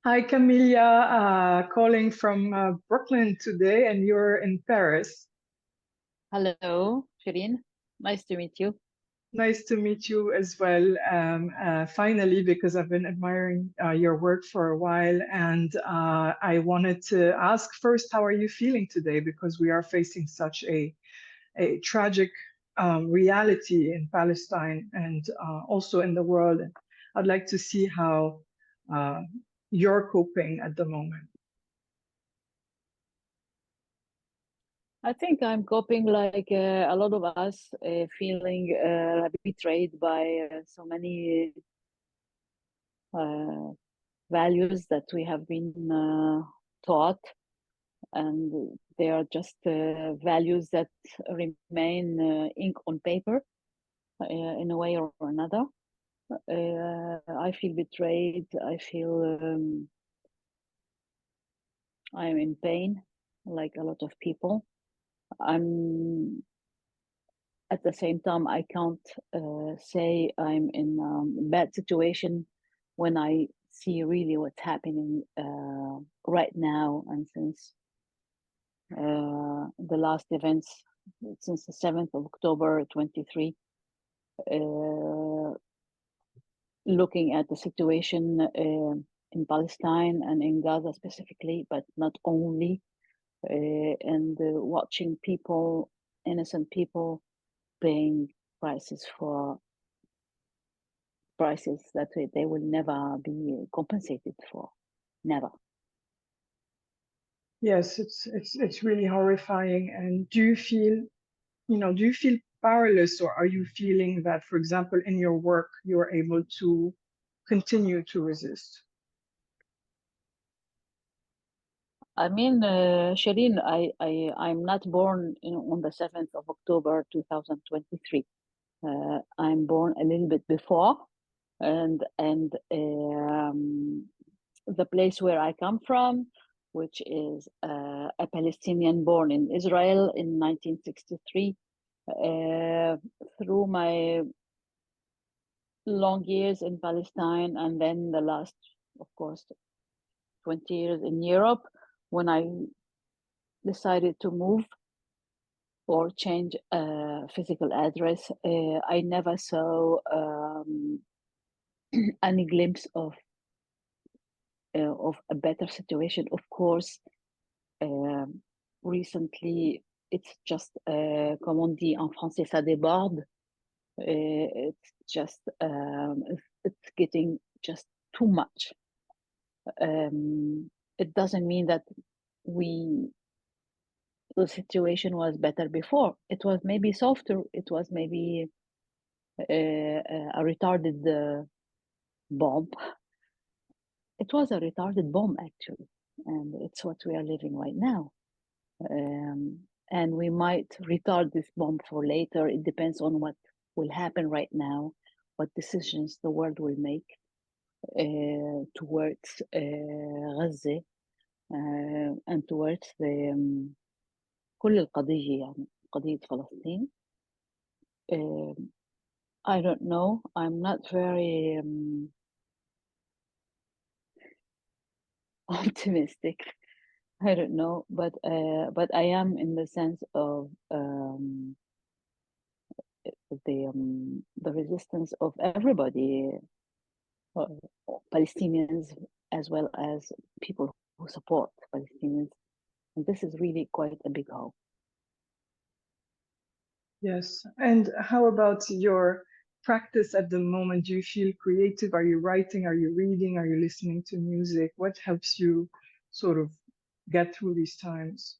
Hi, Camilla, calling from Brooklyn today, and you're in Paris. Hello, Shireen. Nice to meet you. Nice to meet you as well, finally, because I've been admiring your work for a while. And I wanted to ask first, how are you feeling today? Because we are facing such a tragic reality in Palestine and also in the world. And I'd like to see how uh, you're coping at the moment. I think I'm coping like a lot of us, feeling betrayed by so many uh, values that we have been taught, and they are just values that remain ink on paper in a way or another. I feel betrayed. I feel I'm in pain, like a lot of people. I'm at the same time, I can't say I'm in a bad situation when I see really what's happening right now. And since the last events, since the 7th of October 23, uh, looking at the situation in Palestine and in Gaza specifically, but not only, and watching people, innocent people, paying prices for prices that they will never be compensated for. Never. Yes, it's really horrifying. And do you feel powerless, or are you feeling that, for example, in your work, you are able to continue to resist? I mean, Shireen, I'm not born on the 7th of October 2023. I'm born a little bit before, and the place where I come from, which is a Palestinian born in Israel in 1963, uh, through my long years in Palestine, and then the last, of course, 20 years in Europe, when I decided to move or change physical address, I never saw any glimpse of a better situation. Of course, um, recently it's just, comme on dit en français, ça déborde. It's just, it's getting just too much. It doesn't mean that we the situation was better before. It was maybe softer. It was maybe a retarded bomb. It was a retarded bomb, actually, and it's what we are living right now. And we might retard this bomb for later. It depends on what will happen right now, what decisions the world will make towards Gaza and towards the كل القضية يعني قضية فلسطين. I don't know. I'm not very optimistic. I don't know, but I am in the sense of the resistance of everybody, uh, Palestinians as well as people who support Palestinians. And this is really quite a big hope. Yes. And how about your practice at the moment? Do you feel creative? Are you writing? Are you reading? Are you listening to music? What helps you sort of get through these times?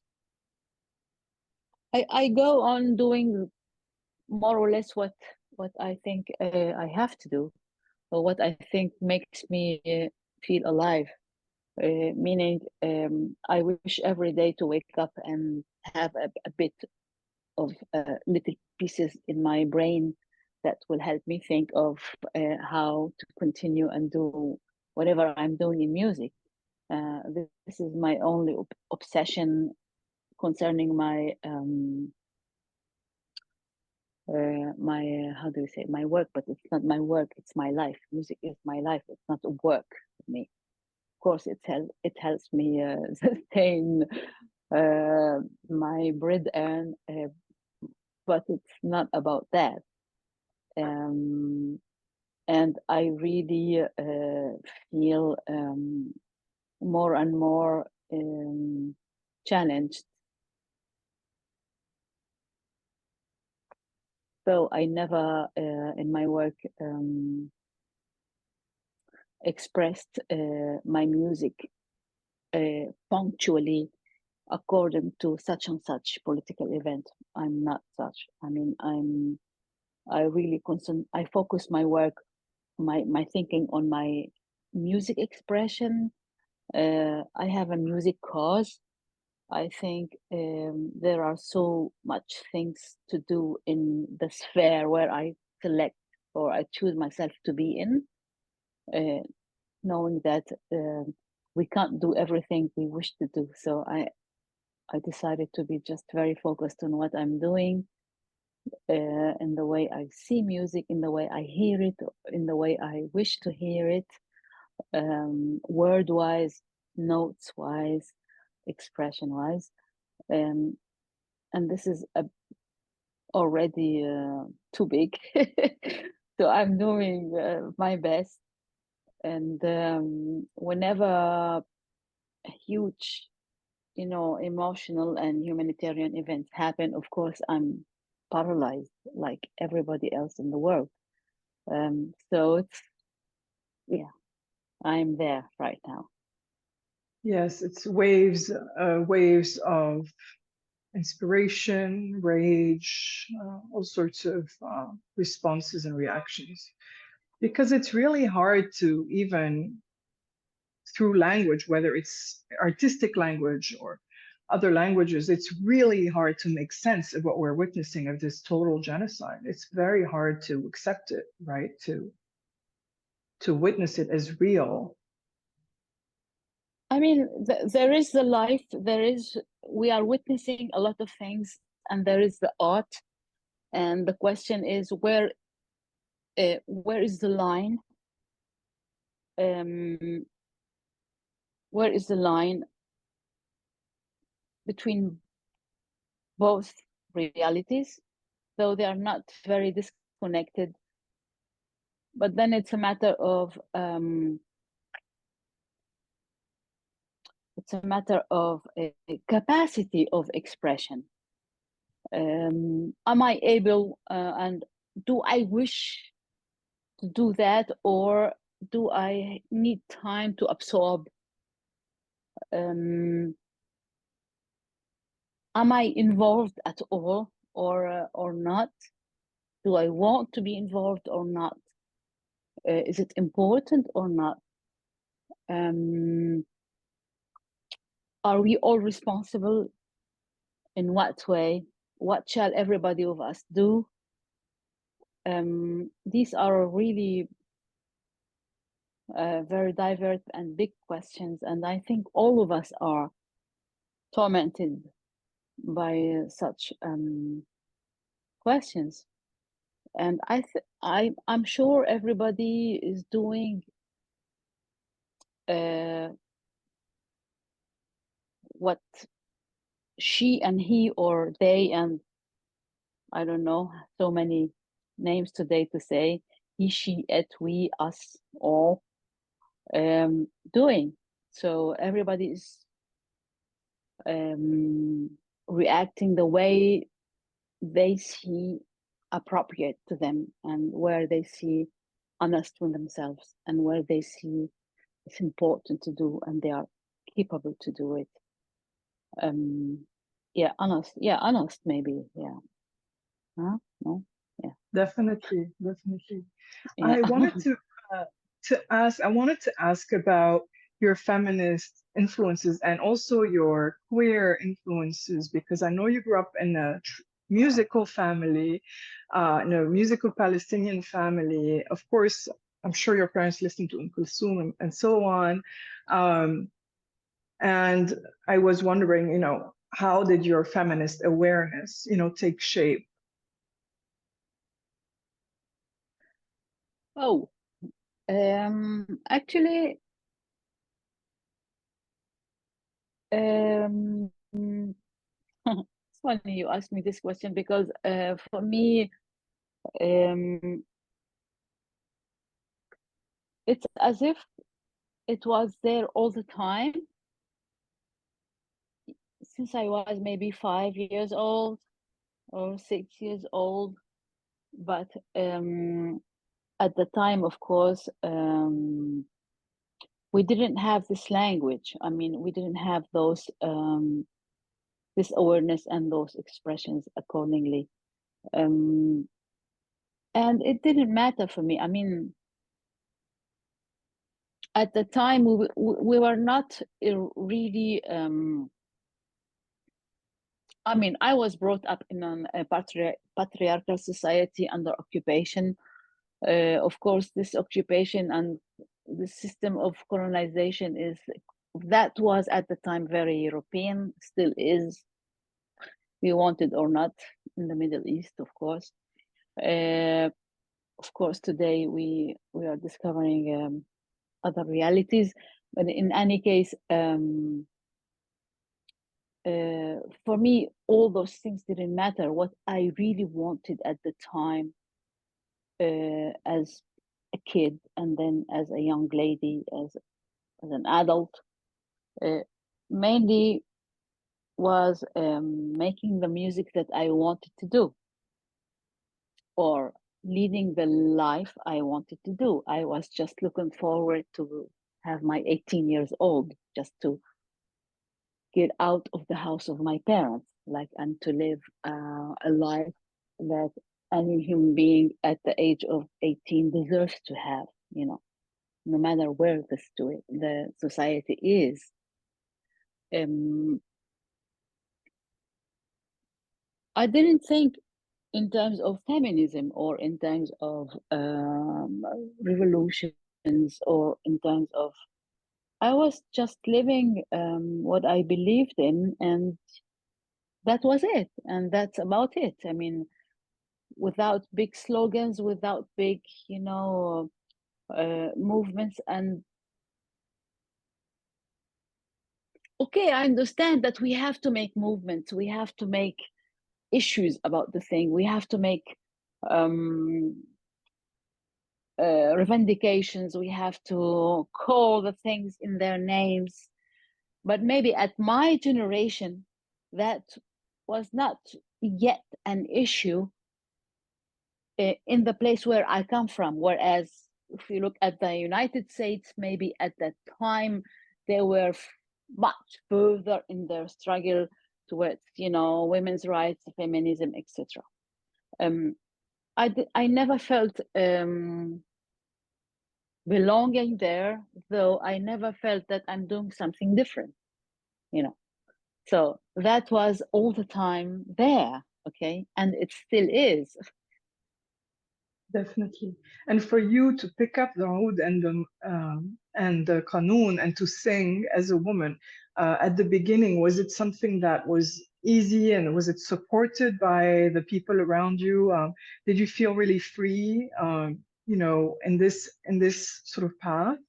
I go on doing more or less what I think I have to do, or what I think makes me feel alive. Meaning, I wish every day to wake up and have a bit of little pieces in my brain that will help me think of how to continue and do whatever I'm doing in music. This is my only obsession concerning my how do you say, my work, but it's not my work, it's my life. Music is my life, it's not a work for me. course, it helps me sustain my bread, and but it's not about that. And I really feel more and more challenged. So I never in my work expressed my music punctually according to such and such political event. I'm not such. I mean, I really I focus my work, my thinking on my music expression. I have a music cause. I think there are so much things to do in the sphere where I select or I choose myself to be in, knowing that we can't do everything we wish to do. So I decided to be just very focused on what I'm doing, in the way I see music, in the way I hear it, in the way I wish to hear it, word-wise, notes-wise, expression-wise. And this is already too big. So I'm doing my best. And whenever huge, emotional and humanitarian events happen, of course, I'm paralyzed like everybody else in the world. So it's, yeah, I'm there right now. Yes, it's waves of inspiration, rage, all sorts of responses and reactions. Because it's really hard to even through language, whether it's artistic language or other languages, it's really hard to make sense of what we're witnessing of this total genocide. It's very hard to accept it, right? To witness it as real. I mean, there is the life, we are witnessing a lot of things, and there is the art. And the question is, where is the line? Where is the line between both realities, though they are not very disconnected? But then it's a matter of a capacity of expression. Am I able and do I wish to do that, or do I need time to absorb? Am I involved at all, or not? Do I want to be involved or not? Is it important or not? Are we all responsible? In what way? What shall everybody of us do? These are really very diverse and big questions, and I think all of us are tormented by such questions. And I'm sure everybody is doing what she and he or they, and I don't know, so many names today to say, he, she, it, we, us, all, doing. So everybody is reacting the way they see appropriate to them, and where they see honest with themselves, and where they see it's important to do and they are capable to do it. Honest maybe. Huh? No. Yeah, Definitely. yeah. I wanted I wanted to ask about your feminist influences and also your queer influences, because I know you grew up in a musical family, musical Palestinian family. Of course, I'm sure your parents listened to Kulthum and so on. And I was wondering, how did your feminist awareness, take shape? Oh, actually, It's funny you asked me this question because for me, it's as if it was there all the time since I was maybe 5 years old or 6 years old. But at the time, of course, we didn't have this language. I mean, we didn't have those this awareness and those expressions accordingly. And it didn't matter for me. I mean, at the time, we were not really. I mean, I was brought up in a patriarchal society under occupation. Of course, this occupation and the system of colonization that was at the time very European, still is, we want it or not, in the Middle East, of course. Of course, today we are discovering other realities, but in any case, for me, all those things didn't matter. What I really wanted at the time, as a kid, and then as a young lady, as an adult, mainly was making the music that I wanted to do, or leading the life I wanted to do. I was just looking forward to have my 18 years old, just to get out of the house of my parents, like, and to live a life that any human being at the age of 18 deserves to have, no matter where the society is. I didn't think in terms of feminism or in terms of revolutions or in terms of, I was just living what I believed in, and that was it, and that's about it. I mean, without big slogans, without big, movements. And okay, I understand that we have to make movements, we have to make issues about the thing, we have to make revendications, we have to call the things in their names. But maybe at my generation, that was not yet an issue in the place where I come from. Whereas if you look at the United States, maybe at that time, they were much further in their struggle towards, women's rights, feminism, etc. I never felt belonging there, though I never felt that I'm doing something different, So that was all the time there, okay? And it still is. Definitely. And for you to pick up the oud and the qanun and to sing as a woman at the beginning, was it something that was easy, and was it supported by the people around you? Did you feel really free, in this sort of path?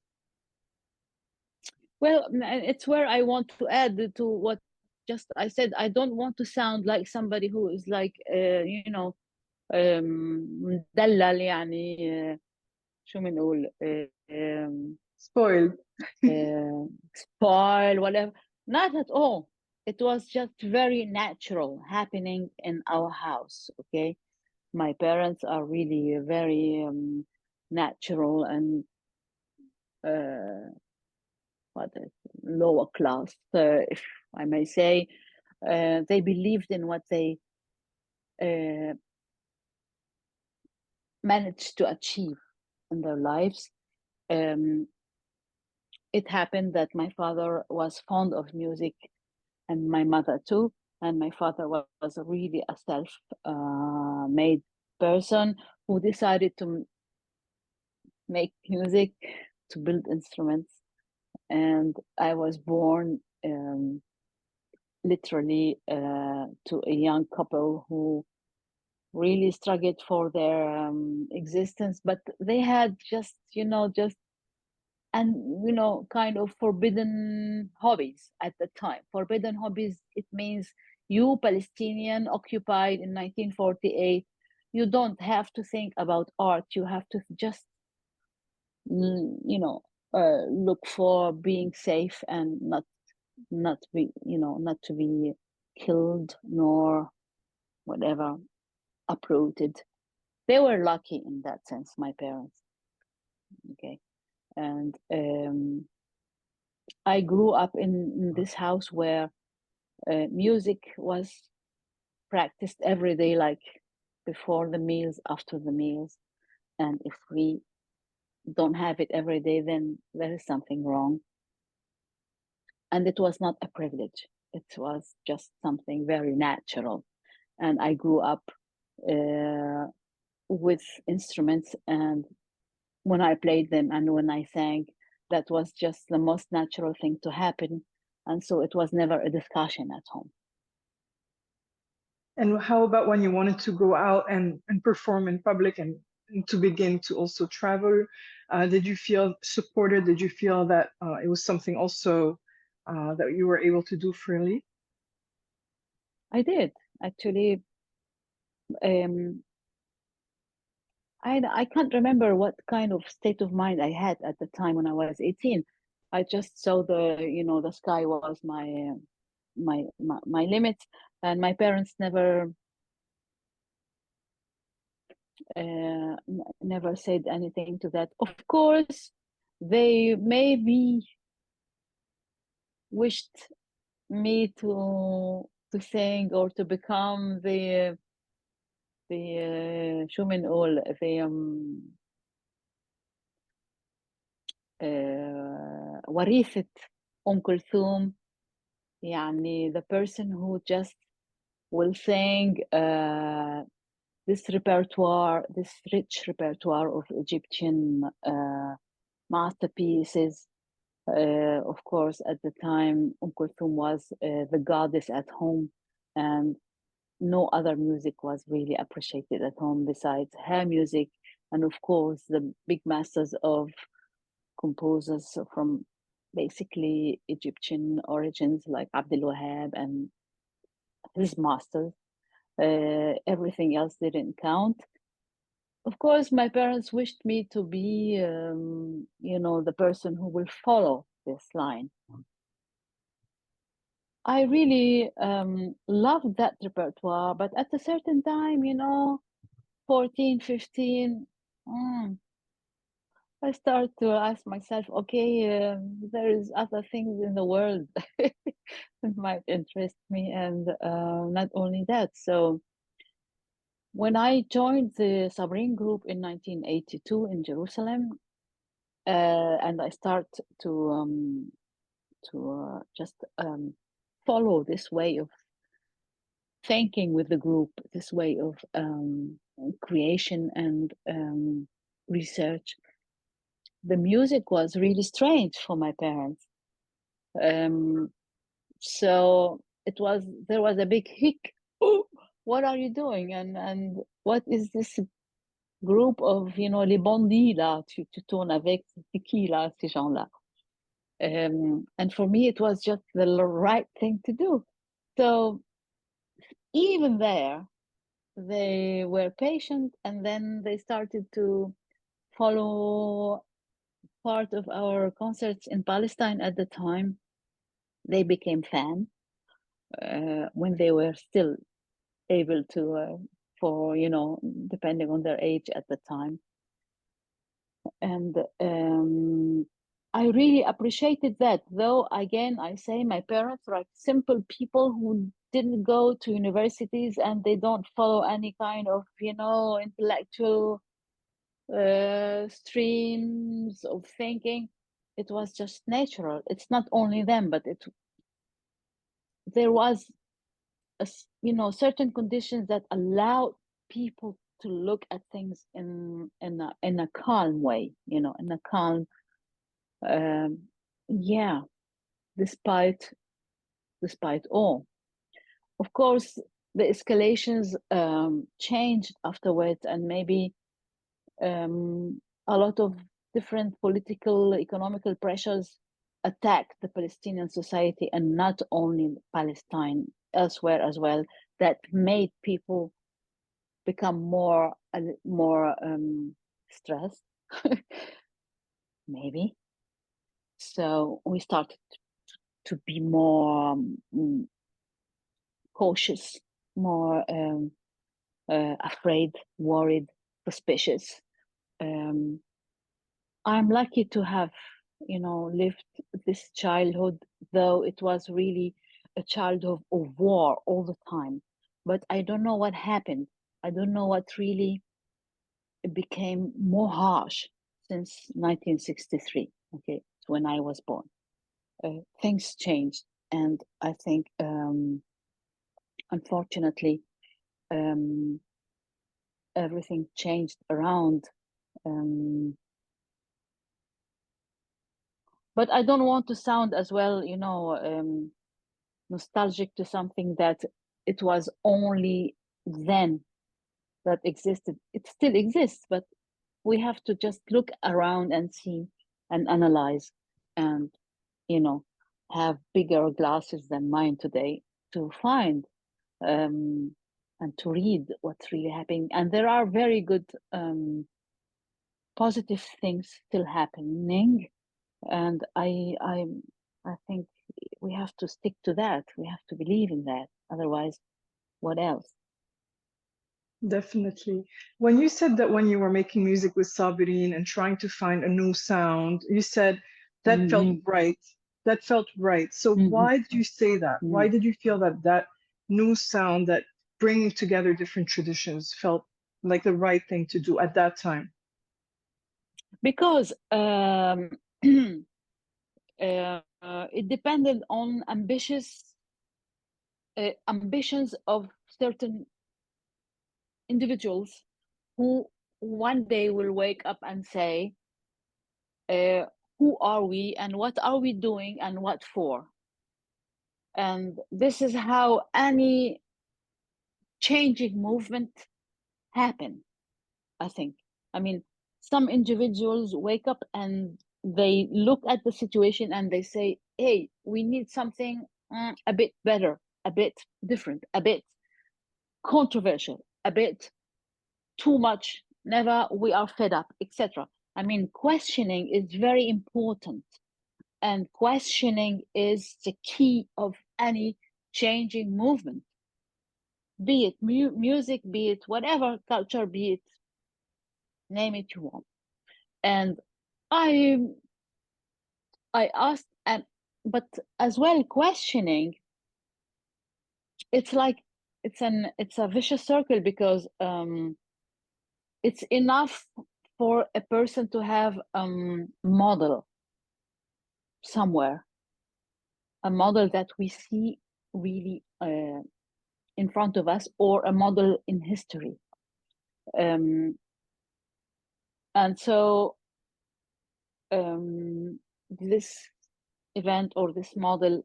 Well, it's where I want to add to what just I said. I don't want to sound like somebody who is like, مدلل يعني شو بنقول Spoiled. spoil, whatever. Not at all. It was just very natural happening in our house. Okay, my parents are really very natural and what is lower class, if I may say. They believed in what they managed to achieve in their lives. It happened that my father was fond of music, and my mother too. And my father was really a self-made person who decided to make music, to build instruments. And I was born literally to a young couple who really struggled for their existence, but they had just and kind of forbidden hobbies at the time. Forbidden hobbies, it means you Palestinian occupied in 1948, you don't have to think about art. You have to just look for being safe and not be not to be killed nor whatever uprooted. They were lucky in that sense, my parents. Okay. And I grew up in this house where music was practiced every day, like before the meals, after the meals. And if we don't have it every day, then there is something wrong. And it was not a privilege. It was just something very natural. And I grew up with instruments, and when I played them and when I sang, that was just the most natural thing to happen. And so it was never a discussion at home. And how about when you wanted to go out and perform in public and to begin to also travel? Did you feel supported? Did you feel that it was something also that you were able to do freely? I did, actually. I can't remember what kind of state of mind I had at the time when I was 18. I just saw the sky was my limit, and my parents never said anything to that. Of course, they maybe wished me to sing or to become the شو بنقول the وريثة أم كلثوم, يعني the person who just will sing this repertoire, this rich repertoire of Egyptian masterpieces. Of course, at the time, Kulthum was the goddess at home, and no other music was really appreciated at home besides her music. And of course, the big masters of composers from basically Egyptian origins, like Abdul Wahab and his masters. Everything else didn't count. Of course, my parents wished me to be, the person who will follow this line. I really loved that repertoire, but at a certain time, 14, 15, I start to ask myself, okay, there is other things in the world that might interest me, and not only that. So when I joined the Sabrin group in 1982 in Jerusalem, and I start to just follow this way of thinking with the group, this way of creation and research, the music was really strange for my parents. So there was a big hic. Oh, what are you doing? And what is this group of, les bandits là, tu tournes avec, c'est qui là, ces gens-là? And for me, it was just the right thing to do. So even there, they were patient, and then they started to follow part of our concerts in Palestine at the time. They became fans when they were still able to, for, depending on their age at the time. And I really appreciated that, though, again, I say my parents are like simple people who didn't go to universities, and they don't follow any kind of, intellectual streams of thinking. It was just natural. It's not only them, but there was certain conditions that allowed people to look at things in a calm way, in a calm, despite all. Of course, the escalations changed afterwards, and maybe a lot of different political, economical pressures attacked the Palestinian society, and not only Palestine, elsewhere as well, that made people become more stressed, maybe. So we started to be more cautious, more afraid, worried, suspicious. I'm lucky to have, lived this childhood, though it was really a childhood of war all the time. But I don't know what happened. I don't know what really became more harsh since 1963. Okay, when I was born. Things changed, and I think, unfortunately, everything changed around. But I don't want to sound as well, nostalgic to something that it was only then that existed. It still exists, but we have to just look around and see and analyze, and have bigger glasses than mine today to find, and to read what's really happening. And there are very good, positive things still happening, and I think we have to stick to that. We have to believe in that. Otherwise, what else? Definitely. When you said that when you were making music with Sabirin and trying to find a new sound, you said that felt Mm-hmm. right. That felt right. So Mm-hmm. why did you say that? Mm-hmm. Why did you feel that that new sound, that bringing together different traditions felt like the right thing to do at that time? Because it depended on ambitions of certain individuals who one day will wake up and say, uh, who are we and what are we doing and what for? And this is how any changing movement happen, I think. I mean, some individuals wake up and they look at the situation and they say, hey, we need something a bit better, a bit different, a bit controversial, a bit too much, never, we are fed up, etc. I mean, questioning is very important, and questioning is the key of any changing movement, be it music, be it whatever culture, be it, name it you want. And i I asked, and but as well, questioning, it's like it's a vicious circle, because it's enough for a person to have model somewhere, a model that we see really in front of us, or a model in history. And so this event or this model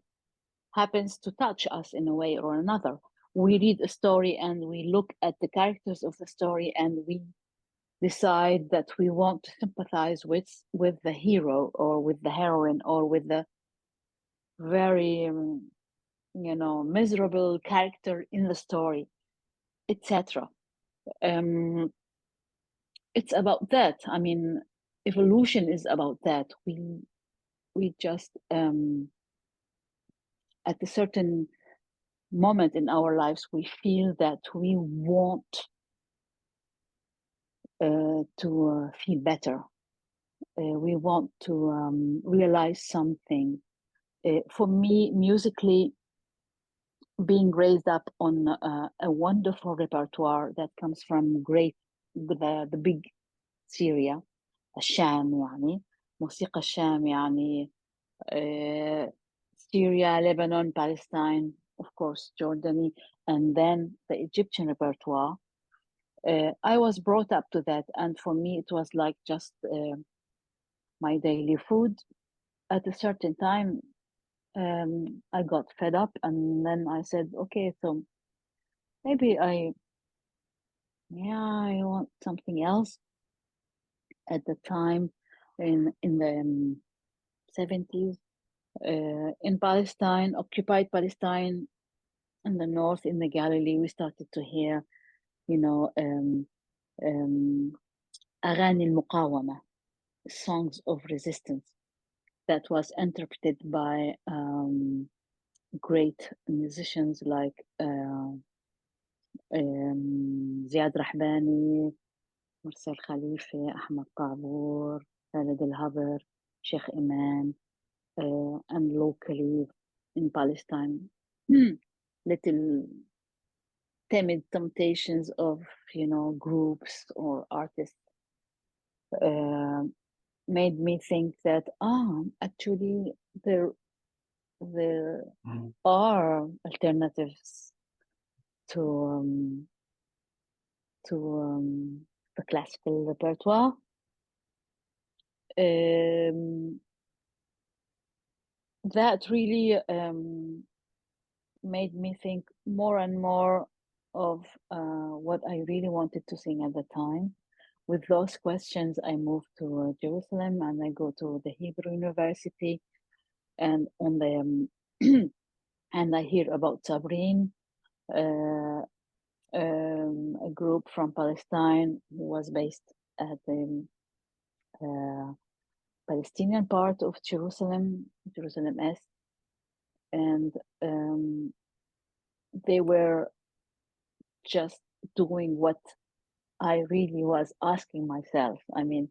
happens to touch us in a way or another. We read a story and we look at the characters of the story, and we decide that we want to sympathize with the hero or with the heroine or with the very miserable character in the story, etc. It's about that. I mean, evolution is about that. We just at a certain moment in our lives, we feel that we want to feel better. We want to realize something. For me, musically, being raised up on a wonderful repertoire that comes from the big Syria, الشام يعني موسيقى الشام يعني Syria, Lebanon, Palestine, of course, Jordani, and then the Egyptian repertoire. I was brought up to that, and for me, it was like just my daily food. At a certain time, I got fed up, and then I said, okay, so maybe I want something else. At the time, in the 70s in Palestine, occupied Palestine, in the north, in the Galilee. We started to hear, you know, أغاني المقاومة, songs of resistance, that was interpreted by great musicians like زياد رحباني, مرسل خليفة, أحمد طابور, خالد الهبر, Sheikh Iman, and locally in Palestine, little timid temptations of, groups or artists made me think that actually there are alternatives to the classical repertoire. That really made me think more and more of what I really wanted to sing at the time. With those questions, I moved to Jerusalem, and I go to the Hebrew University, and on the and I hear about Sabrin, a group from Palestine who was based at the Palestinian part of Jerusalem, Jerusalem Est, and they were just doing what I really was asking myself. I mean,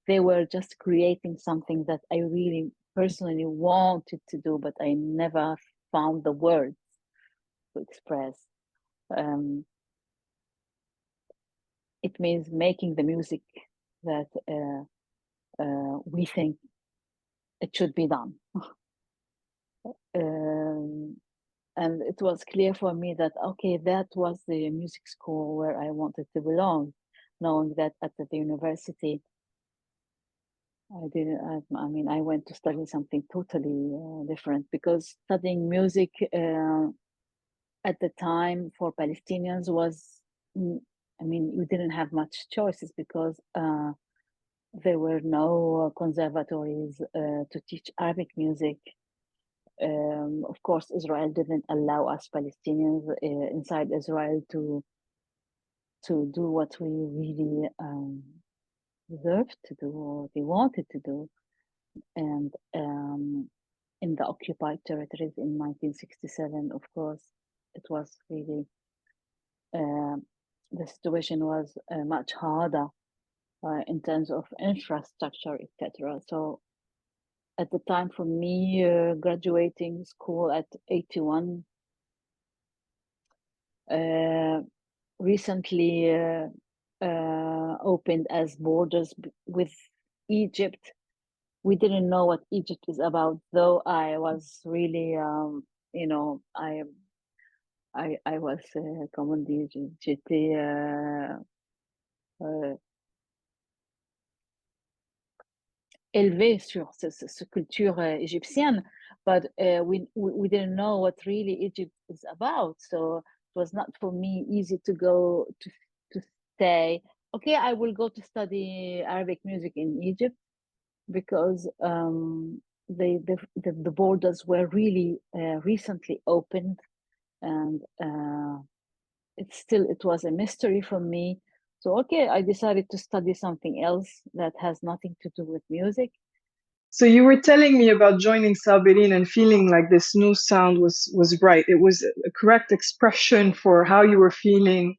they were just creating something that I really personally wanted to do, but I never found the words to express. It means making the music that we think it should be done. And it was clear for me that, okay, that was the music school where I wanted to belong, knowing that at the university, I went to study something totally different, because studying music at the time for Palestinians was, we didn't have much choices, because there were no conservatories to teach Arabic music. Of course, Israel didn't allow us Palestinians inside Israel to do what we really deserved to do, or we wanted to do. And in the occupied territories in 1967, of course, it was really, the situation was much harder in terms of infrastructure, etc. So at the time for me, graduating school at 81, recently opened as borders with Egypt. We didn't know what Egypt is about, though I was really, I was, comment dire, j'étais élevée sur cette culture égyptienne, but we didn't know what really Egypt is about. So it was not for me easy to go to say, okay, I will go to study Arabic music in Egypt, because the borders were really recently opened, and it was a mystery for me. So okay, I decided to study something else that has nothing to do with music. So you were telling me about joining Sabirin and feeling like this new sound was right. It was a correct expression for how you were feeling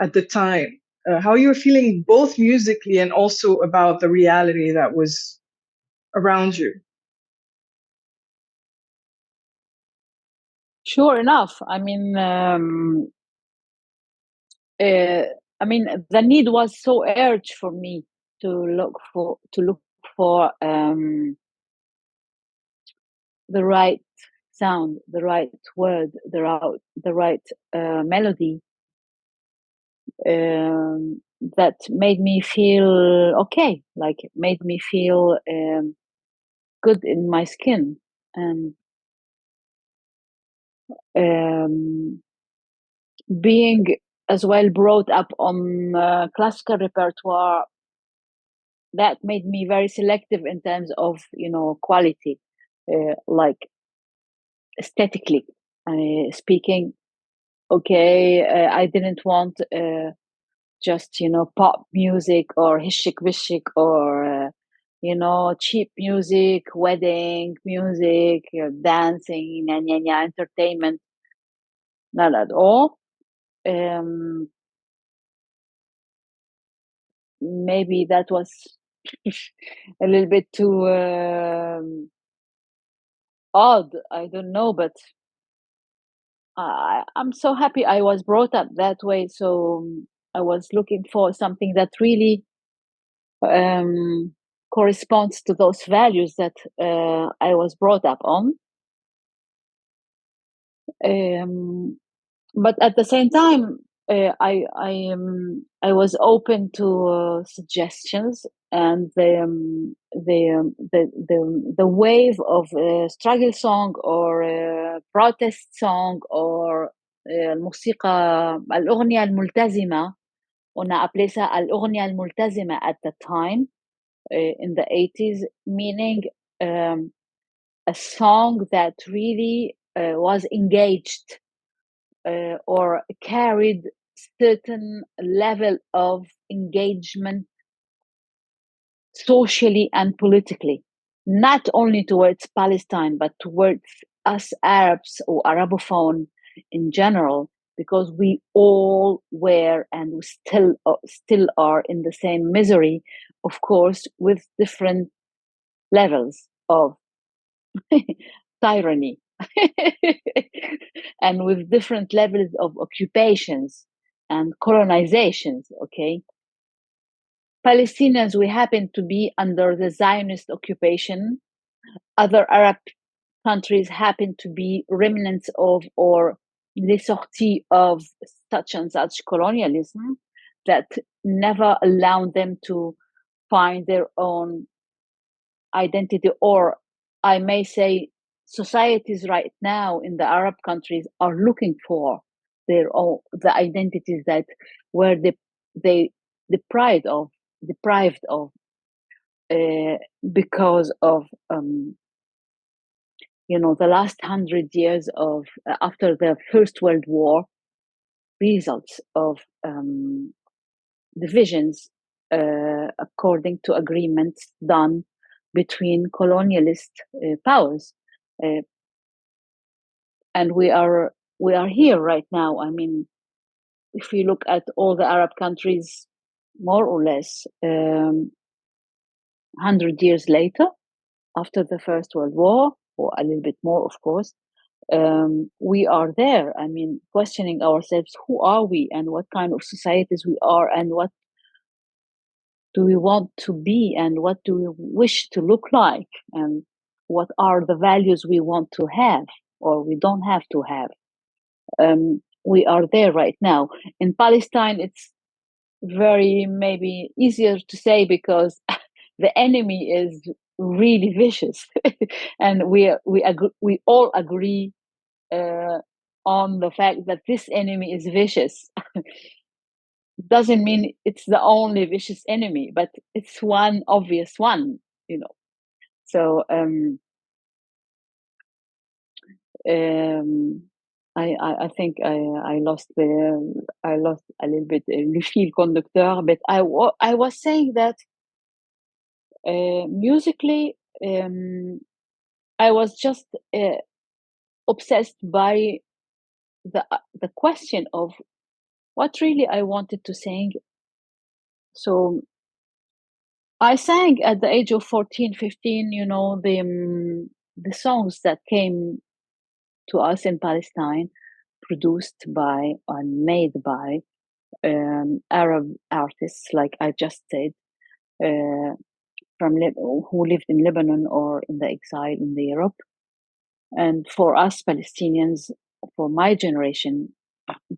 at the time, how you were feeling both musically and also about the reality that was around you. Sure enough. The need was so urgent for me to look for the right sound, the right word, the right melody that made me feel okay, like made me feel good in my skin. And being, as well, brought up on classical repertoire, that made me very selective in terms of quality, like aesthetically speaking. Okay, I didn't want just pop music or hishik vishik or cheap music, wedding music, dancing, entertainment. Not at all. um Maybe that was a little bit too odd, I don't know, but I'm so happy I was brought up that way. So I was looking for something that really um, corresponds to those values that I was brought up on. Um, but at the same time, I was open to suggestions, and the wave of struggle song or protest song or الموسيقى الأغنية الملتزمة. On a appelé ça الأغنية الملتزمة at the time in the 80s, meaning a song that really was engaged or carried certain level of engagement socially and politically, not only towards Palestine, but towards us Arabs or Arabophone in general, because we all were and we still are in the same misery, of course, with different levels of tyranny and with different levels of occupations and colonizations. Okay, Palestinians, we happen to be under the Zionist occupation. Other Arab countries happen to be remnants of or les sorties of such and such colonialism that never allowed them to find their own identity, or I may say societies right now in the Arab countries are looking for their own the identities that were they deprived of because of the last 100 years of after the First World War, results of divisions according to agreements done between colonialist powers, uh, and we are here right now. I mean, if we look at all the Arab countries, more or less 100 years later, after the First World War, or a little bit more, of course, we are there. I mean, questioning ourselves: who are we, and what kind of societies we are, and what do we want to be, and what do we wish to look like, and what are the values we want to have or we don't have to have. We are there right now. In Palestine, it's very maybe easier to say because the enemy is really vicious, and we all agree on the fact that this enemy is vicious. Doesn't mean it's the only vicious enemy, but it's one obvious one, you know. So um, I think I lost a little bit le fil conducteur, but I was saying that musically I was just obsessed by the question of what really I wanted to sing. So I sang at the age of 14, 15, the songs that came to us in Palestine, produced by and made by Arab artists, like I just said, uh, who lived in Lebanon or in the exile in the Europe. And for us Palestinians, for my generation,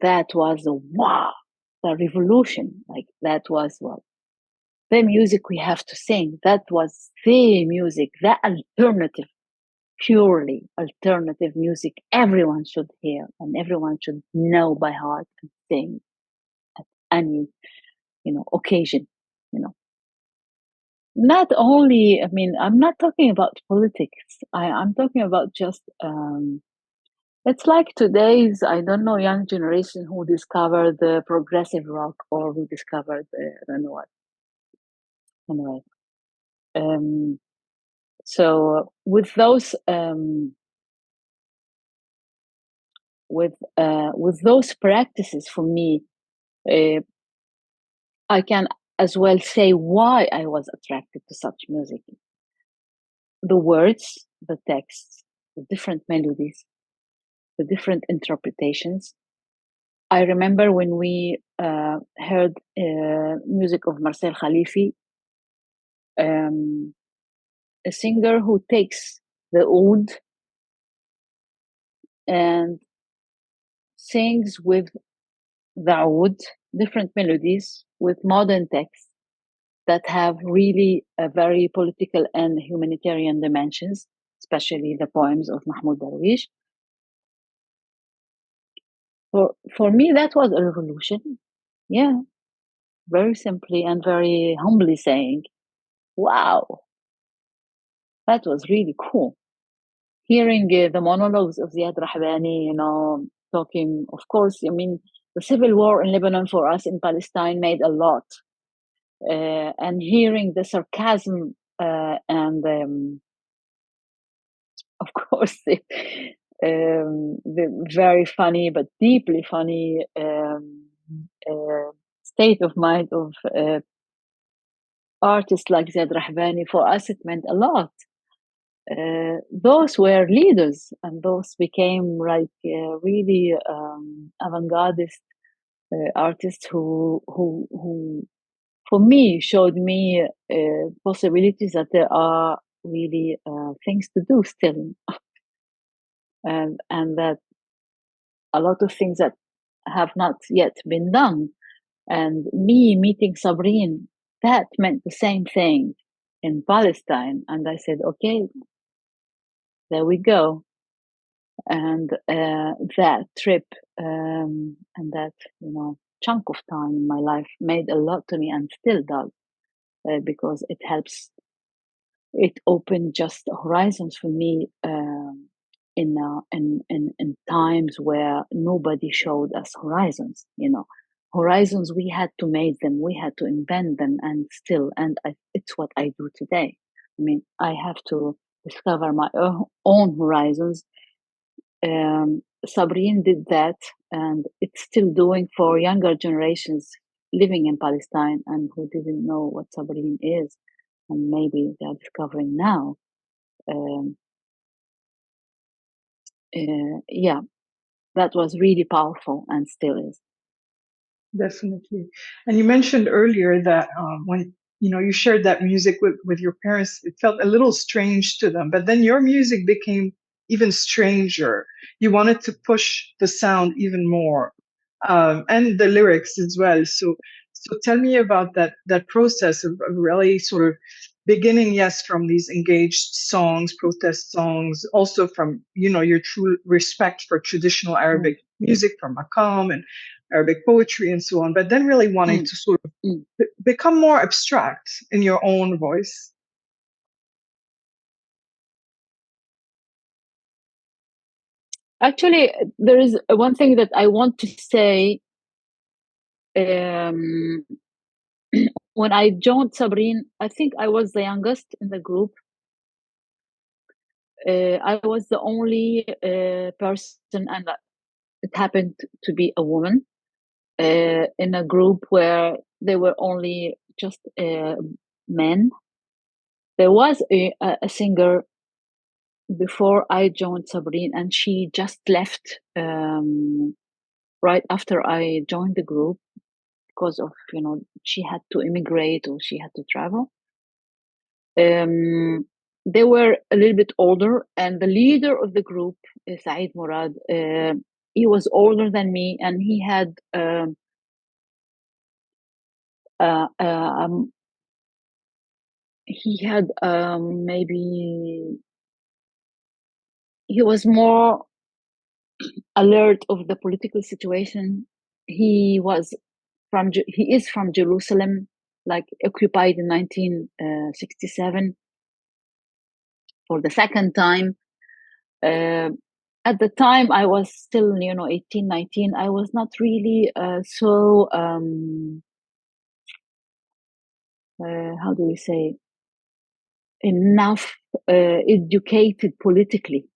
that was the wow, the revolution. Like that was what the music we have to sing. That was the music, the alternative, purely alternative music everyone should hear and everyone should know by heart and sing at any occasion. You know, Not only, I mean, I'm not talking about politics. I'm talking about just, it's like today's, I don't know, young generation who discovered the progressive rock or who discovered, I don't know what. Anyway, um, so with those practices, for me, uh, I can as well say why I was attracted to such music. The words, the texts, the different melodies, the different interpretations. I remember when we heard music of Marcel Khalifi, um, a singer who takes the oud and sings with the oud, different melodies with modern texts that have really a very political and humanitarian dimensions, especially the poems of Mahmoud Darwish. For me, that was a revolution. Yeah, very simply and very humbly saying, wow, that was really cool. Hearing the monologues of Ziad Rahbani, talking, of course, I mean, the civil war in Lebanon for us in Palestine made a lot. And hearing the sarcasm and, of course, the very funny but deeply funny state of mind of artists like Ziad Rahbani, for us, it meant a lot. Those were leaders, and those became like really avant-gardist artists who, for me, showed me possibilities that there are really things to do still, and that a lot of things that have not yet been done. And me meeting Sabrine, that meant the same thing in Palestine. And I said, okay, there we go. And that trip and that, chunk of time in my life made a lot to me and still does, because it opened just horizons for me in times where nobody showed us horizons. Horizons, we had to make them, we had to invent them, and still, it's what I do today. I mean, I have to discover my own horizons. Sabrine did that, and it's still doing for younger generations living in Palestine and who didn't know what Sabrine is, and maybe they are discovering now. Um, yeah, that was really powerful and still is. Definitely. And you mentioned earlier that when you shared that music with your parents, it felt a little strange to them. But then your music became even stranger. You wanted to push the sound even more, and the lyrics as well. So tell me about that process of really sort of beginning, yes, from these engaged songs, protest songs, also from your true respect for traditional Mm, Arabic music, from Maqam and Arabic poetry and so on, but then really wanting mm, to sort of mm. become more abstract in your own voice. Actually, there is one thing that I want to say. Um, when I joined Sabrine, I think I was the youngest in the group. I was the only person, and it happened to be a woman in a group where there were only just men. There was a singer before I joined Sabrine, and she just left right after I joined the group because of she had to immigrate or she had to travel. They were a little bit older, and the leader of the group, Saeed Murad, he was older than me, and he had uh, um, maybe he was more alert of the political situation. He is from Jerusalem. like occupied in 1967 for the second time. At the time, I was still, 18, 19. I was not really so, how do we say, enough educated politically,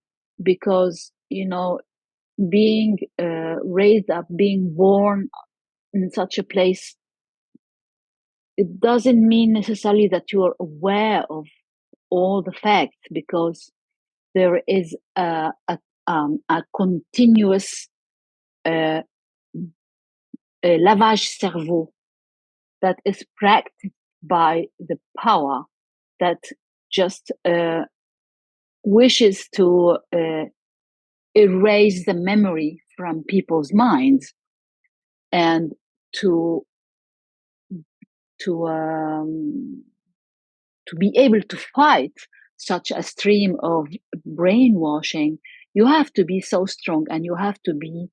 because, being raised up, being born in such a place, it doesn't mean necessarily that you are aware of all the facts, because there is a continuous uh, lavage cerveau that is practiced by the power that just wishes to erase the memory from people's minds, and to to um, to be able to fight such a stream of brainwashing. You have to be so strong, and you have to be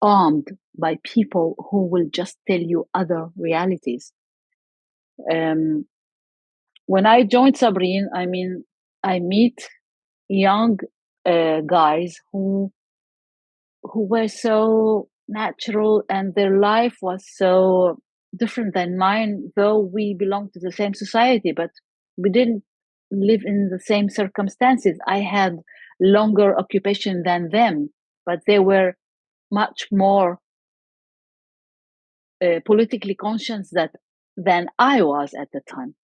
armed by people who will just tell you other realities. When I joined Sabrine, I mean, I meet young guys who were so natural, and their life was so different than mine, though we belong to the same society, but we didn't live in the same circumstances. I had longer occupation than them, but they were much more politically conscious than I was at the time.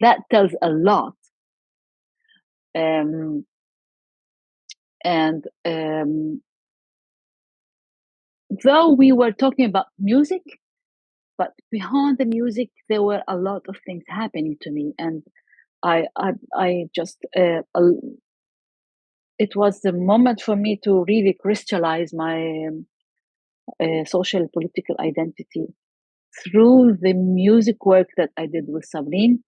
That tells a lot. And though we were talking about music, but behind the music, there were a lot of things happening to me, and I just it was the moment for me to really crystallize my social political identity through the music work that I did with Sabrine.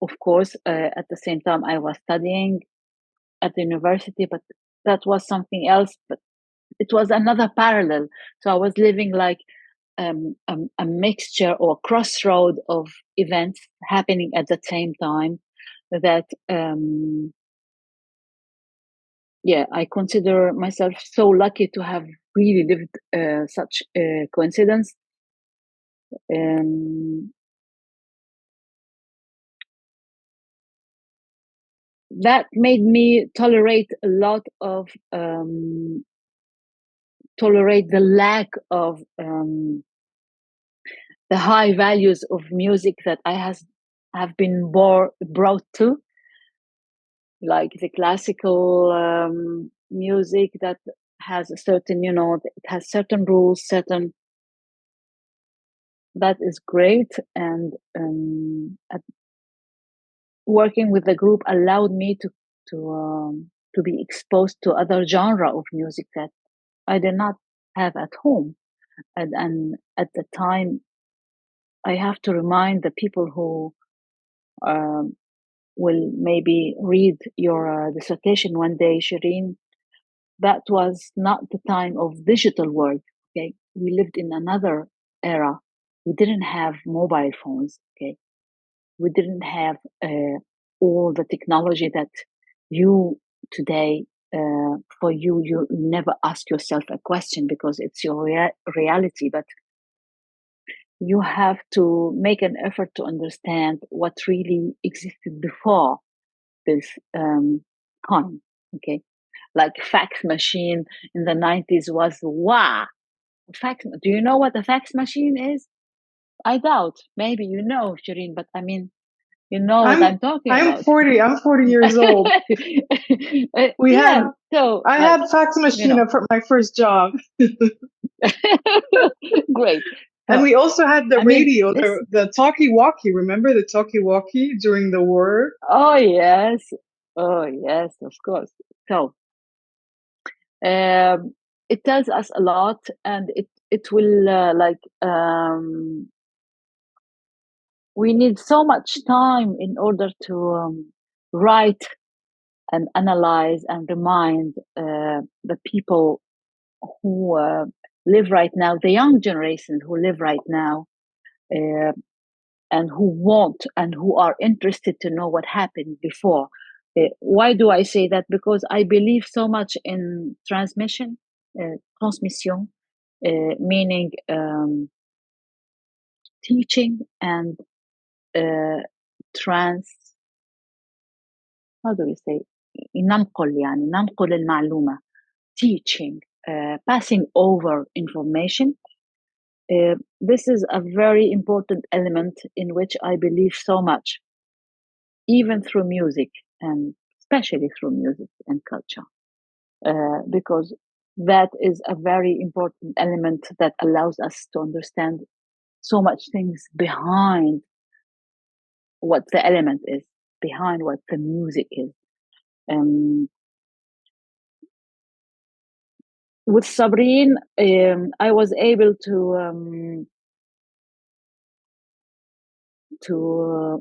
Of course, at the same time, I was studying at the university, but that was something else. But it was another parallel. So I was living like a mixture or crossroad of events happening at the same time. That I consider myself so lucky to have really lived such a coincidence. That made me tolerate a lot of tolerate the lack of the high values of music that I have been brought to, like the classical music that has a certain, it has certain rules, that is great. And working with the group allowed me to be exposed to other genre of music that I did not have at home. And at the time, I have to remind the people who will maybe read your dissertation one day, Shireen, that was not the time of digital world. Okay, we lived in another era. We didn't have mobile phones. Okay, we didn't have all the technology that you today. For you never ask yourself a question because it's your reality, but you have to make an effort to understand what really existed before this time. Okay, like fax machine in the 90s was wow. Fax. Do you know what a fax machine is? I doubt. Maybe you know, Shireen, but I mean, you know what I'm talking I'm about. 40. I'm 40 years old. We had. So I like, had fax machine for my first job. Great. And we also had the I mean, radio, the talkie-walkie. Remember the talkie-walkie during the war? Oh yes, of course. So it tells us a lot, and it will we need so much time in order to write and analyze and remind the people who live right now, the young generation who live right now, and who want and who are interested to know what happened before. Why do I say that? Because I believe so much in transmission, transmission, meaning teaching and trans. How do we say? ننقل المعلومة. Teaching, passing over information. This is a very important element in which I believe so much, even through music, and especially through music and culture, because that is a very important element that allows us to understand so much things behind what the element is, behind what the music is. With Sabrine, I was able to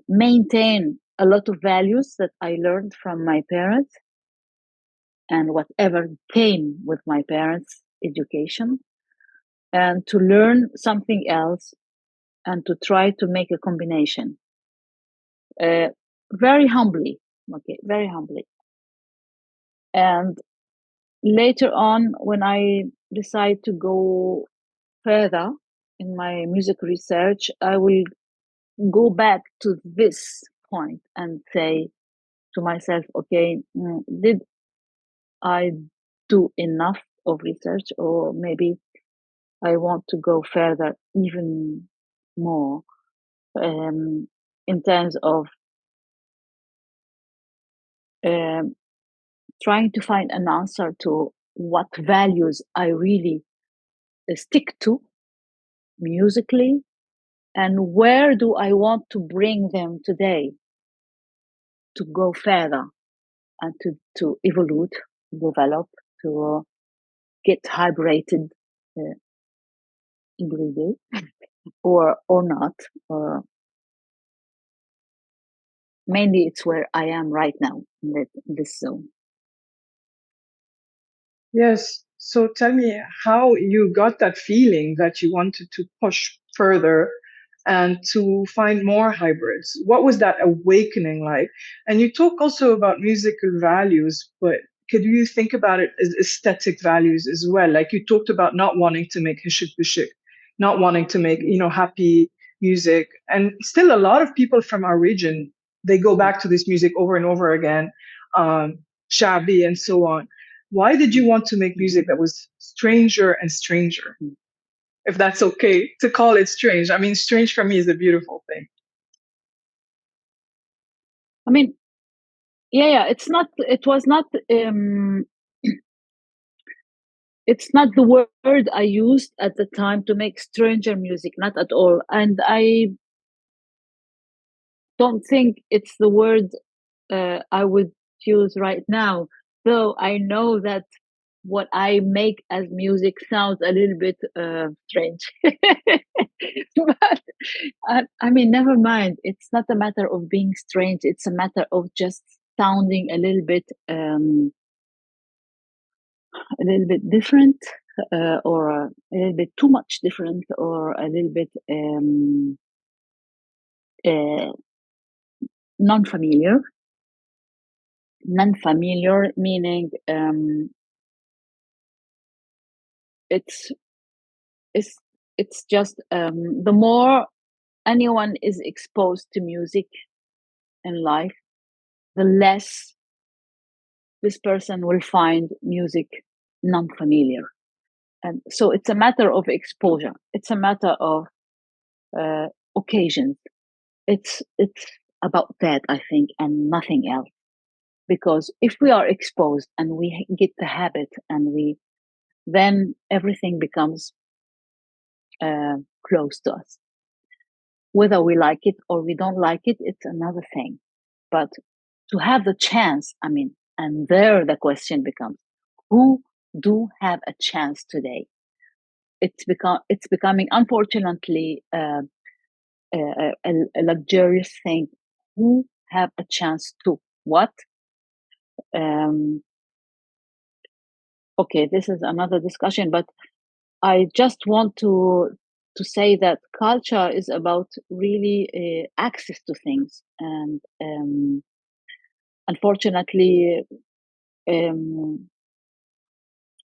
maintain a lot of values that I learned from my parents and whatever came with my parents' education, and to learn something else and to try to make a combination. Very humbly, okay, very humbly. And later on, when I decide to go further in my music research, I will go back to this point and say to myself, okay, did I do enough of research, or maybe I want to go further even more in terms of trying to find an answer to what values I really stick to musically, and where do I want to bring them today to go further and to evolve, develop, to get hydrated every day, or not. Mainly, it's where I am right now in this zone. Yes. So tell me how you got that feeling that you wanted to push further and to find more hybrids. What was that awakening like? And you talk also about musical values, but could you think about it as aesthetic values as well? Like you talked about not wanting to make hishik bishik, not wanting to make, happy music. And still a lot of people from our region, they go back to this music over and over again, shabi and so on. Why did you want to make music that was stranger and stranger? If that's okay to call it strange. I mean, strange for me is a beautiful thing. I mean, yeah, it was not, it's not the word I used at the time to make stranger music, not at all. And I don't think it's the word I would use right now, though I know that what I make as music sounds a little bit strange. But I mean, never mind. It's not a matter of being strange. It's a matter of just sounding a little bit different, or a little bit too much different, or a little bit non-familiar. Non-familiar meaning it's just the more anyone is exposed to music in life, the less this person will find music non-familiar. And so it's a matter of exposure. It's a matter of occasions. It's about that, I think, and nothing else. Because if we are exposed and we get the habit, and then everything becomes close to us. Whether we like it or we don't like it, it's another thing. But to have the chance, I mean, and there the question becomes, who do have a chance today? It's becoming, unfortunately, a luxurious thing. Who have a chance to what? Okay, this is another discussion, but I just want to to say that culture is about really access to things, and unfortunately, um,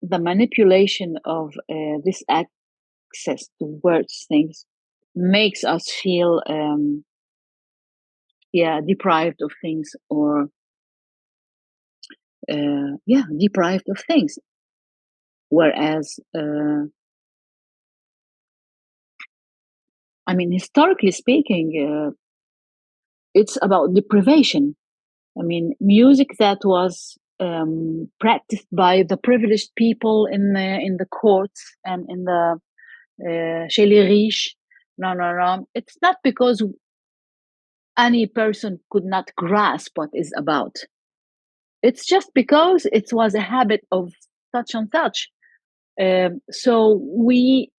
the manipulation of this access towards things makes us feel deprived of things, or deprived of things, whereas I mean, historically speaking, it's about deprivation. I mean, music that was practiced by the privileged people in the courts and in the chez les riches. No, no, no. It's not because any person could not grasp what is about. It's just because it was a habit of such and such. So we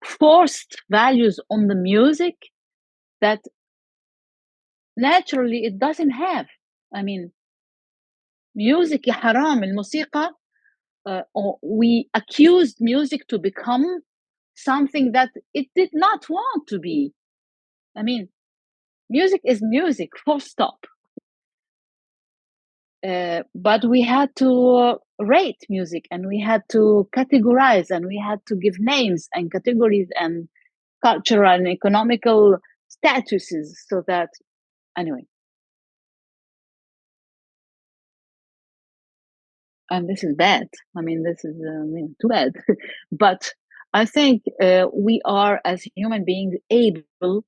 forced values on the music that naturally it doesn't have. I mean, music يا حرام الموسيقى. We accused music to become something that it did not want to be. I mean, music is music, full stop. But we had to rate music, and we had to categorize, and we had to give names and categories and cultural and economical statuses, so that, anyway. And this is bad. I mean, this is too bad. But I think we are, as human beings, able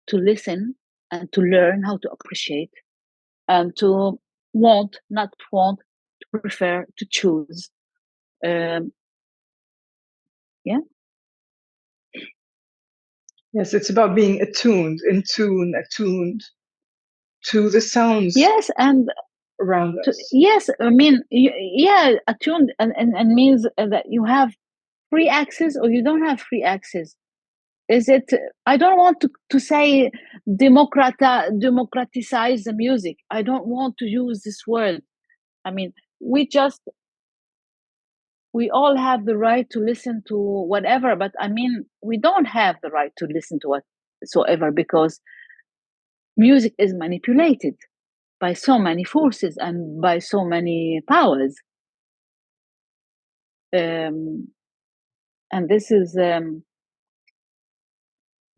to listen and to learn how to appreciate, and to want, not want, to prefer, to choose. Um, yeah. Yes, it's about being attuned, in tune, attuned to the sounds Yes, and around us. yes, I mean, attuned and means that you have free access or you don't have free access. Is it? I don't want to say democratize the music. I don't want to use this word. I mean, we all have the right to listen to whatever, but I mean, we don't have the right to listen to whatsoever, because music is manipulated by so many forces and by so many powers. And this is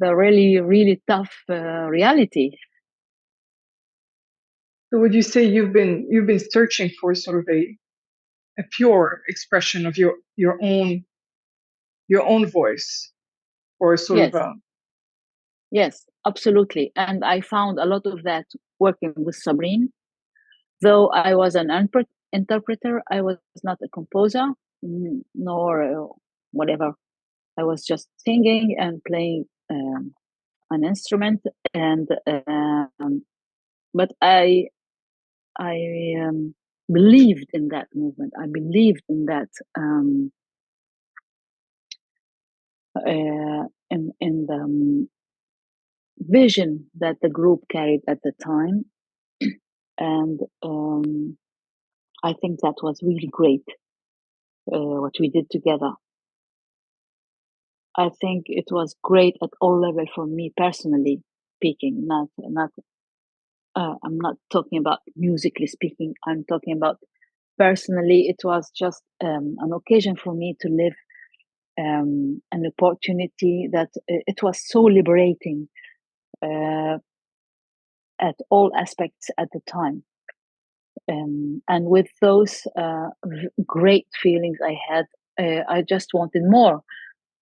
the really, really tough reality. So would you say you've been searching for sort of a pure expression of your own voice, or sort of Yes, a yes, absolutely. And I found a lot of that working with Sabrine. Though I was an interpreter, I was not a composer, nor whatever. I was just singing and playing an instrument, and but I believed in that movement. I believed in that in the vision that the group carried at the time, and I think that was really great what we did together. I think it was great at all levels for me personally speaking. Not I'm not talking about musically speaking. I'm talking about personally. It was just an occasion for me to live an opportunity that it was so liberating at all aspects at the time. And with those great feelings I had, I just wanted more.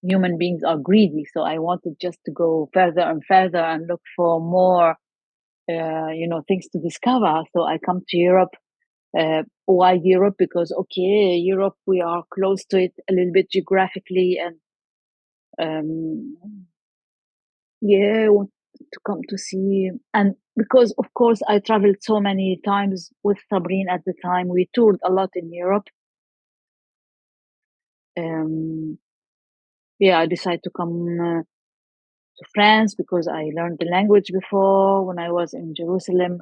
Human beings are greedy, so I wanted just to go further and further and look for more, things to discover. So I come to Europe. Why Europe? Because Europe, we are close to it a little bit geographically, and I want to come to see. And because, of course, I traveled so many times with Sabrine at the time. We toured a lot in Europe. I decided to come to France because I learned the language before when I was in Jerusalem,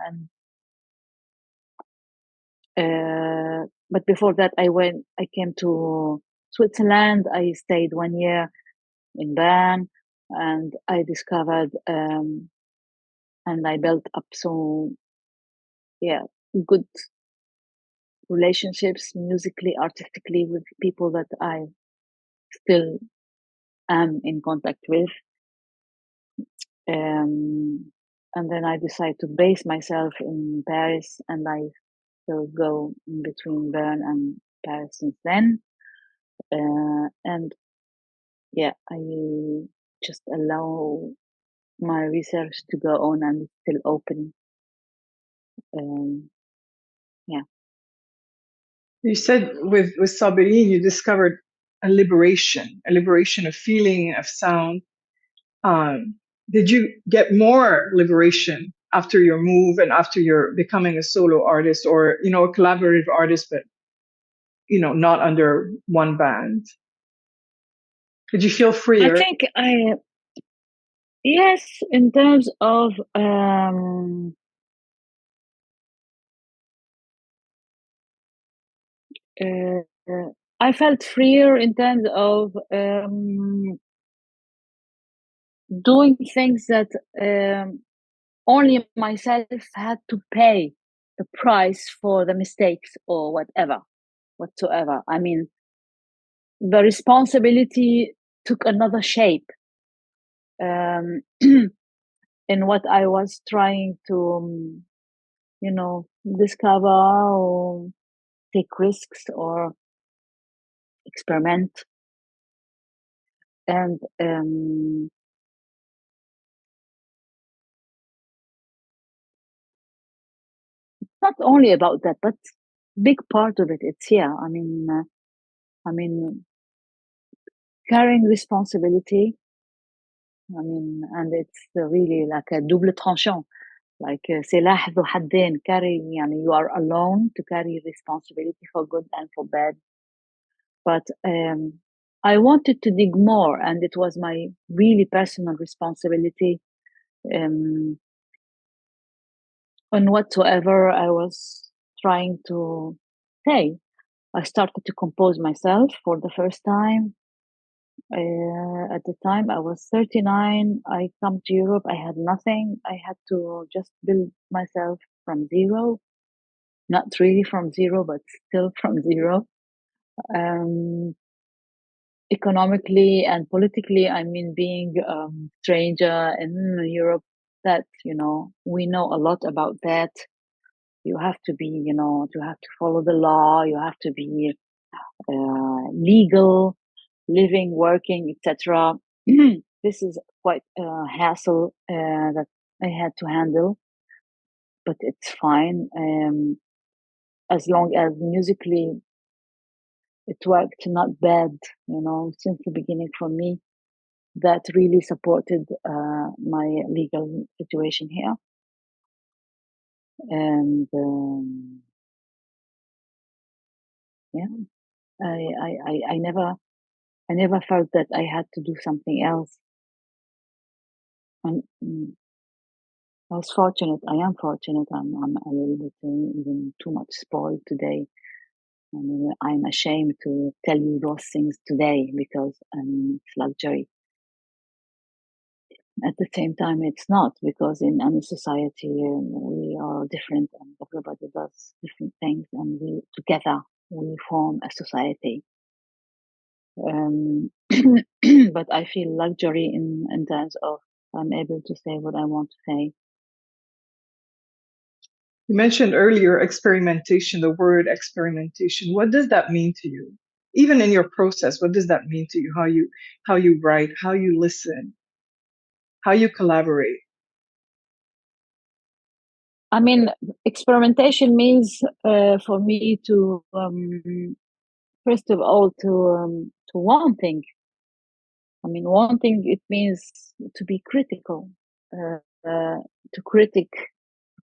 and but before that I came to Switzerland. I stayed 1 year in Bern, and I discovered and I built up good relationships musically, artistically, with people that I still am in contact with. And then I decided to base myself in Paris, and I still go in between Bern and Paris since then. And yeah, I just allow my research to go on, and it's still open. Yeah. You said with Sabirin, you discovered a liberation of feeling, of sound. Did you get more liberation after your move and after you're becoming a solo artist, or a collaborative artist, but not under one band? Did you feel I freer? think yes, in terms of I felt freer in terms of doing things that only myself had to pay the price for the mistakes or whatsoever. I mean, the responsibility took another shape in what I was trying to, discover or take risks or experiment. And not only about that, but big part of it, it's here. I mean, carrying responsibility. And it's really like a double tranchant, like سلاح ذو حدين. You are alone to carry responsibility for good and for bad. But I wanted to dig more, and it was my really personal responsibility on whatsoever I was trying to say. I started to compose myself for the first time. At the time, I was 39. I come to Europe. I had nothing. I had to just build myself from zero. Not really from zero, but still from zero. Economically and politically, being a stranger in Europe, that, we know a lot about that. You have to be, you have to follow the law. You have to be legal, living, working, etc. This is quite a hassle that I had to handle, but it's fine. As long as musically it worked not bad, since the beginning for me. That really supported my legal situation here. And yeah, I never felt that I had to do something else. And I was fortunate. I am fortunate. I'm a little bit even too much spoiled today. I'm ashamed to tell you those things today because it's luxury. At the same time, it's not, because in any society we are different and everybody does different things, and together we form a society. But I feel luxury in terms of I'm able to say what I want to say. You mentioned earlier experimentation, the word experimentation. What does that mean to you? Even in your process, what does that mean to you? How you write, how you listen, how you collaborate? Experimentation means for me to first of all to wanting. Wanting, it means to be critical, to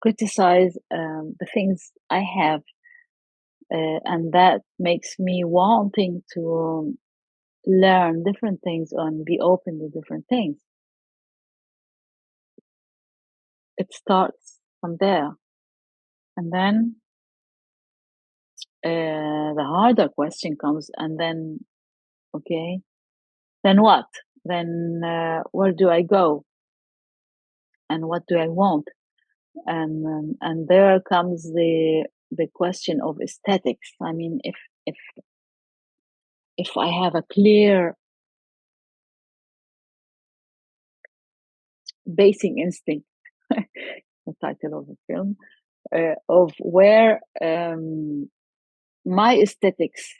criticize the things I have, and that makes me wanting to learn different things and be open to different things. It starts from there, and then the harder question comes, and then Okay, then what? Then where do I go? And what do I want? And there comes the question of aesthetics. I mean, if I have a clear basic instinct, the title of the film, of where my aesthetics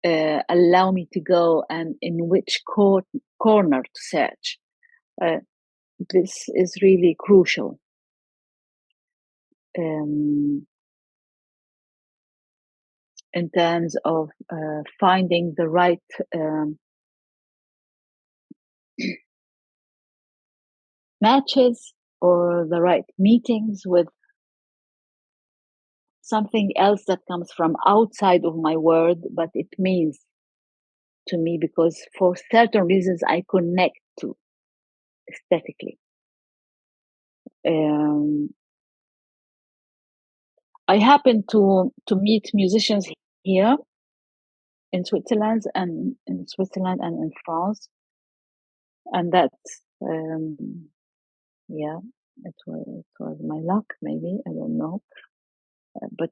allow me to go and in which corner to search. This is really crucial. In terms of finding the right matches or the right meetings with something else that comes from outside of my world, but it means to me because for certain reasons I connect to aesthetically. I happen to meet musicians here in Switzerland and in France, and that yeah, it was my luck, maybe, I don't know, but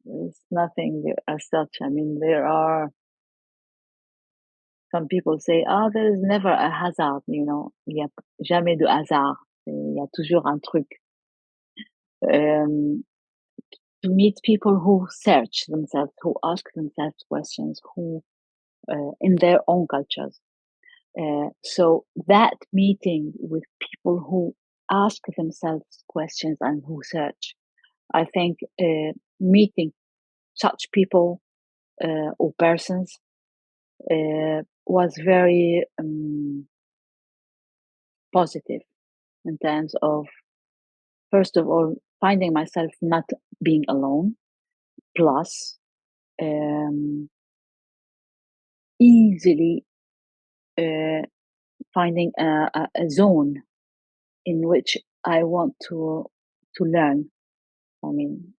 it's nothing as such. I mean, there are some people say, there is never a hazard, il y a jamais de hasard, il y a toujours un truc. To meet people who search themselves, who ask themselves questions, who in their own cultures. So that meeting with people who ask themselves questions and who search, I think meeting such people or persons was very positive in terms of, first of all, finding myself not being alone, plus easily finding a zone in which I want to learn. I mean,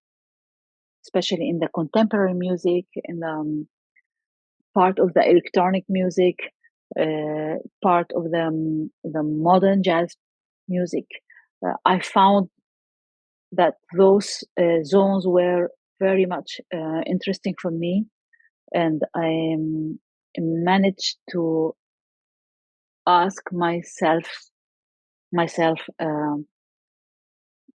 especially in the contemporary music, in the part of the electronic music, part of the modern jazz music. I found that those zones were very much interesting for me, and I managed to ask myself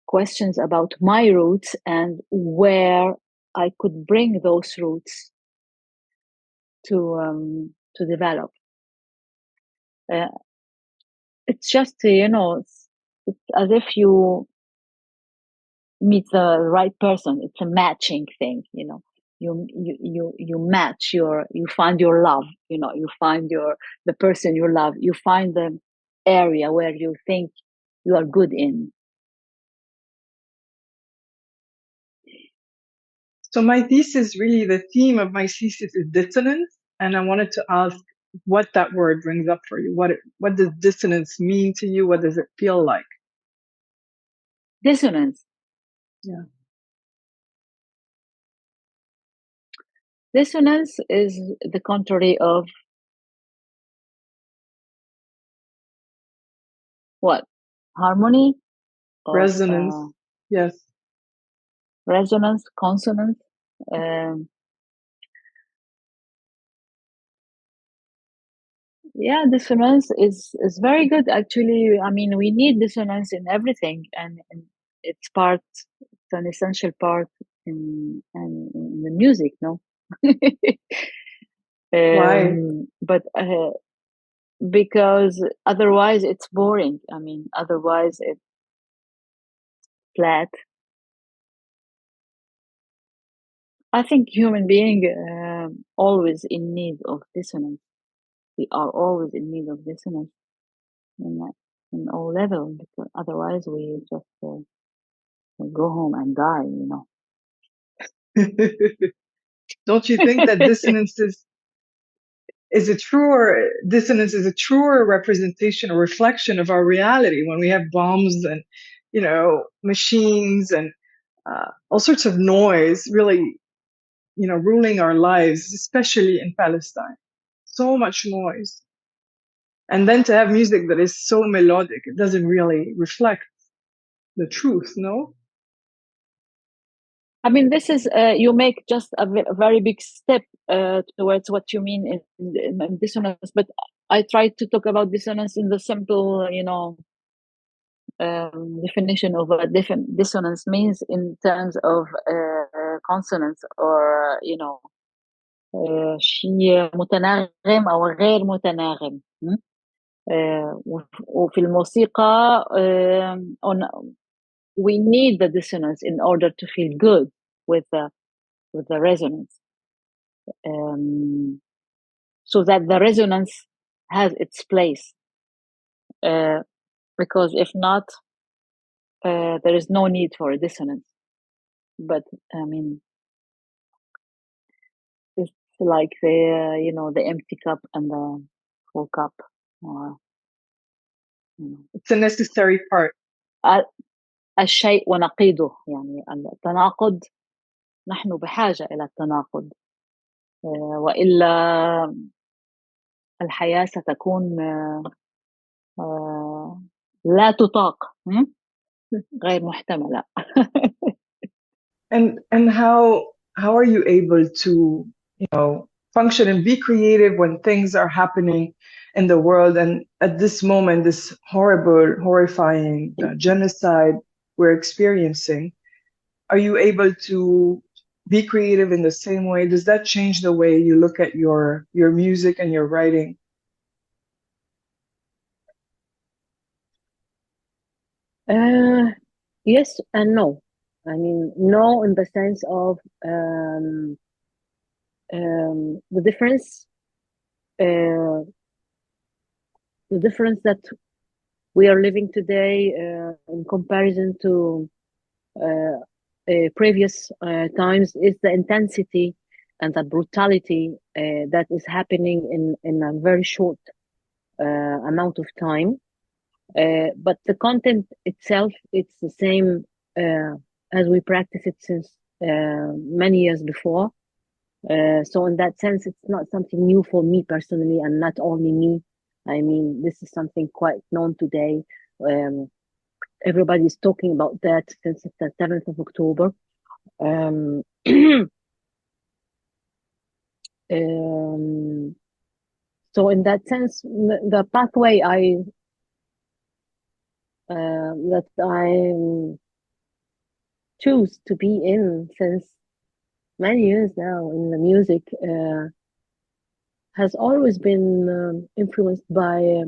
questions about my roots and where I could bring those roots to develop. It's just it's as if you meet the right person. It's a matching thing. You match you find your love. You find the person you love. You find the area where you think you are good in. So my thesis, really, the theme of my thesis is dissonance, and I wanted to ask what that word brings up for you. What does dissonance mean to you? What does it feel like? Dissonance. Yeah. Dissonance is the contrary of what? Harmony? Resonance. Yes. Resonance, consonance. Yeah, dissonance is very good, actually. I mean, we need dissonance in everything, and it's an essential part in the music, no? Why? But because otherwise it's boring. I mean, otherwise it's flat. I think human being always in need of dissonance. We are always in need of dissonance in all levels, because otherwise we just go home and die. Don't you think that dissonance is a truer dissonance is a truer representation or reflection of our reality when we have bombs and machines and all sorts of noise really ruling our lives, especially in Palestine? so much noise. And then to have music that is so melodic, it doesn't really reflect the truth, no? I mean, this is you make just a very big step towards what you mean in dissonance. But I try to talk about dissonance in the simple, definition of what dissonance means in terms of consonants or شيء متناغم أو غير متناغم. وفي الموسيقى we need the dissonance in order to feel good with the resonance, so that the resonance has its place, because if not, there is no need for a dissonance. But I mean, it's like the empty cup and the full cup. It's a necessary part. الشيء ونقيضه، يعني التناقض، نحن بحاجة إلى التناقض، وإلا الحياة ستكون لا تطاق، غير محتملة. And how are you able to, function and be creative when things are happening in the world, and at this moment, this horrible, horrifying genocide we're experiencing? Are you able to be creative in the same way? Does that change the way you look at your music and your writing? Yes and no. I mean, no in the sense of the difference that we are living today in comparison to previous times is the intensity and the brutality that is happening in a very short amount of time. But the content itself, it's the same as we practice it since many years before. So in that sense, it's not something new for me personally, and not only me. I mean, this is something quite known today. Everybody's talking about that since the 7th of October. So in that sense, the pathway that I choose to be in since many years now in the music has always been influenced by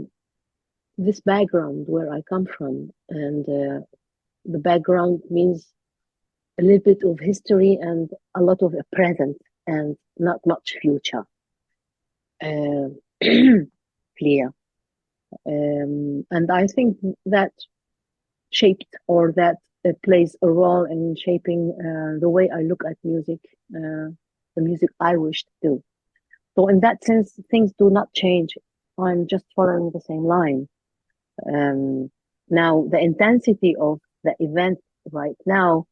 this background where I come from. And the background means a little bit of history and a lot of a present and not much future. Clear. And I think that shaped, or that plays a role in shaping the way I look at music, the music I wish to do. So in that sense, things do not change. I'm just following the same line. Now, the intensity of the event right now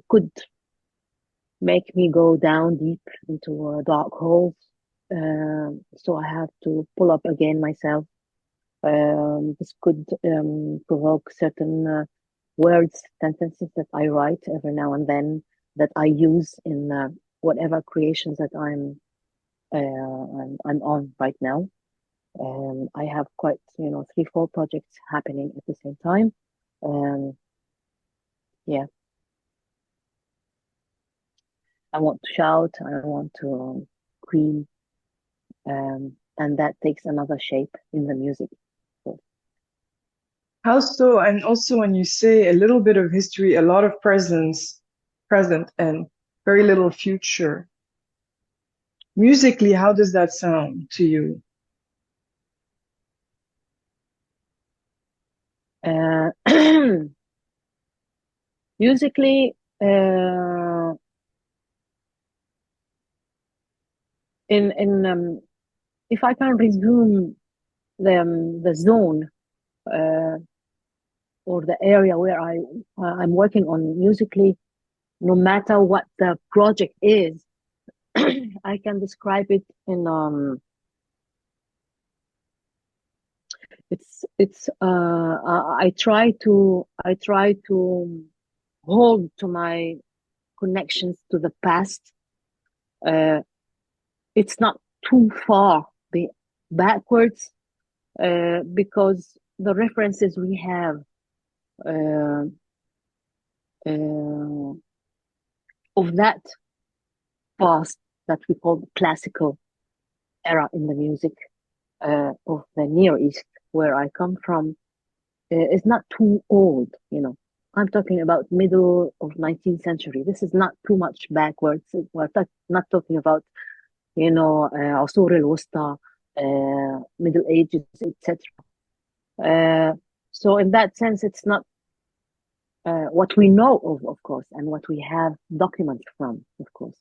could make me go down deep into dark holes. So I have to pull up again myself. This could provoke certain words, sentences that I write every now and then, that I use in whatever creations that I'm on right now. I have quite 3-4 projects happening at the same time. Yeah, I want to shout, I want to scream, and that takes another shape in the music. How so? And also, when you say a little bit of history, a lot of present, and very little future, musically, how does that sound to you? Musically, if I can resume the zone or the area where I'm working on musically, no matter what the project is, I can describe it in I try to hold to my connections to the past. It's not too far backwards, because the references we have uh, uh, of that past that we call the classical era in the music of the Near East, where I come from, is not too old. I'm talking about middle of 19th century. This is not too much backwards. We're not talking about عصور الوسطى, Middle Ages, etc. So in that sense, it's not what we know of course, and what we have documents from, of course.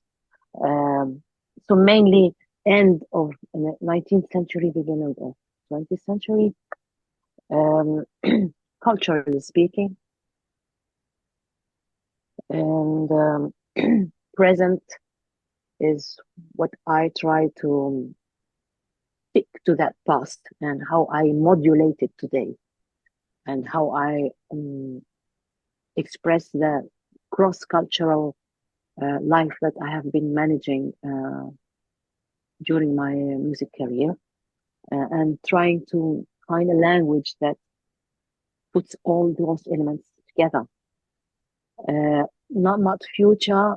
So mainly end of the 19th century, beginning of 20th century, culturally speaking, and present is what I try to stick to that past and how I modulate it today, and how I express the cross-cultural life that I have been managing during my music career, and trying to find a language that puts all those elements together. Not much future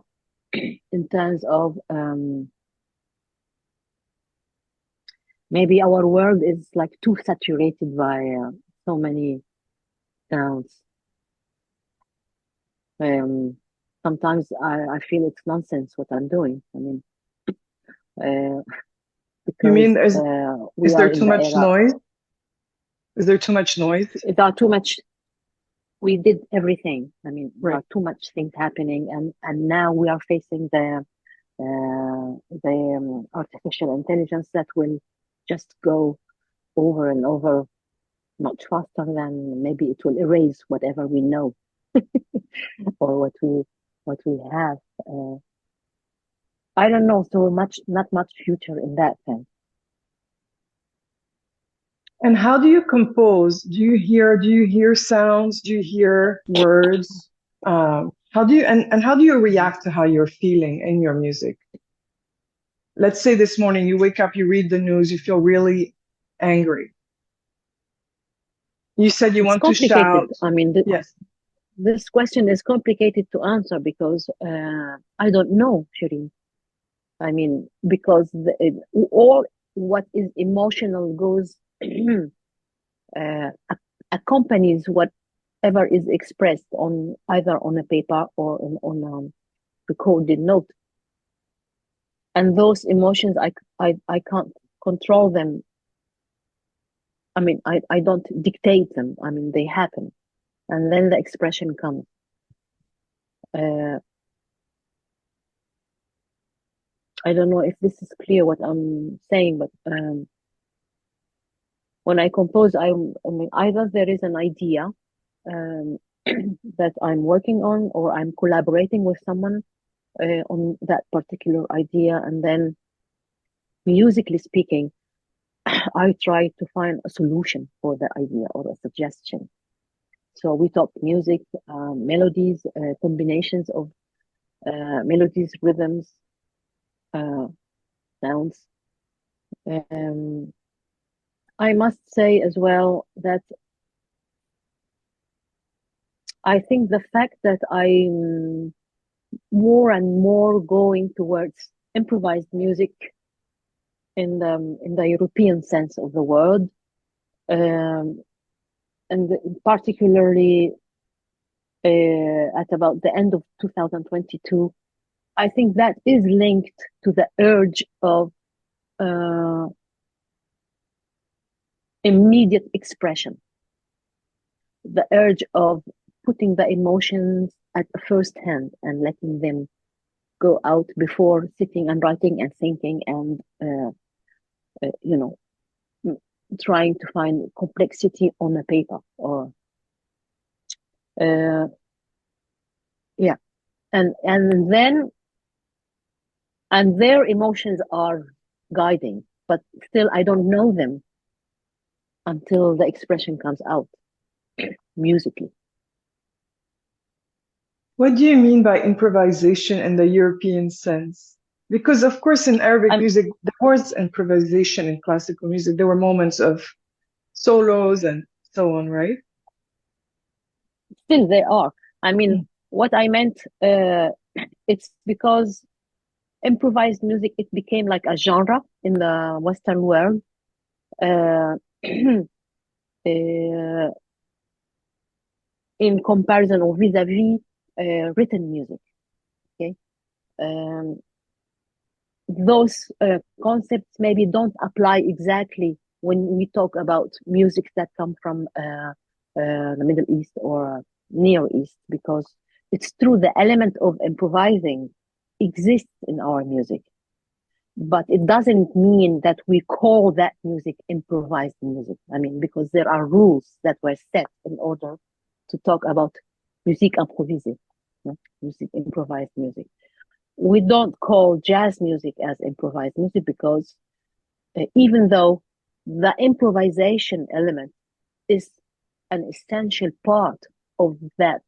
in terms of maybe our world is like too saturated by so many sounds. Sometimes I feel it's nonsense what I'm doing. I mean, because You mean we is are there in too the much era. noise? Is there too much noise? There are too much. We did everything. I mean, there Right. are too much things happening, and now we are facing the artificial intelligence that will just go over and over much faster than maybe it will erase whatever we know or what we have. I don't know, so much, not much future in that sense. And how do you compose? Do you hear sounds? Do you hear words? How do you and how do you react to how you're feeling in your music? Let's say this morning you wake up, you read the news, you feel really angry. You said you It's want to complicated. shout. I mean, Yes. this question is complicated to answer because I don't know, Shireen. I mean, because all what is emotional goes accompanies whatever is expressed on either on a paper or on a recorded note. And those emotions, I can't control them. I mean, I don't dictate them. I mean, they happen, and then the expression comes. I don't know if this is clear what I'm saying, but when I compose, I mean, either there is an idea that I'm working on, or I'm collaborating with someone on that particular idea, and then musically speaking, I try to find a solution for the idea or a suggestion. So we talk music, melodies, combinations of melodies, rhythms, sounds. I must say as well that I think the fact that I'm more and more going towards improvised music in the European sense of the word, and particularly at about the end of 2022, I think that is linked to the urge of immediate expression, the urge of putting the emotions at first hand and letting them go out before sitting and writing and thinking and trying to find complexity on a paper or yeah, and then their emotions are guiding, but still I don't know them. until the expression comes out musically. What do you mean by improvisation in the European sense? Because, of course, in Arabic music, there was improvisation in classical music. There were moments of solos and so on, right? Still, there are. I mean, what I meant, it's because improvised music, it became like a genre in the Western world. In comparison or vis-a-vis written music. Okay, those concepts maybe don't apply exactly when we talk about music that come from the Middle East or Near East, because it's true the element of improvising exists in our music, but it doesn't mean that we call that music improvised music. I mean, because there are rules that were set in order to talk about musique improvisée, music, improvised music. We don't call jazz music as improvised music because even though the improvisation element is an essential part of that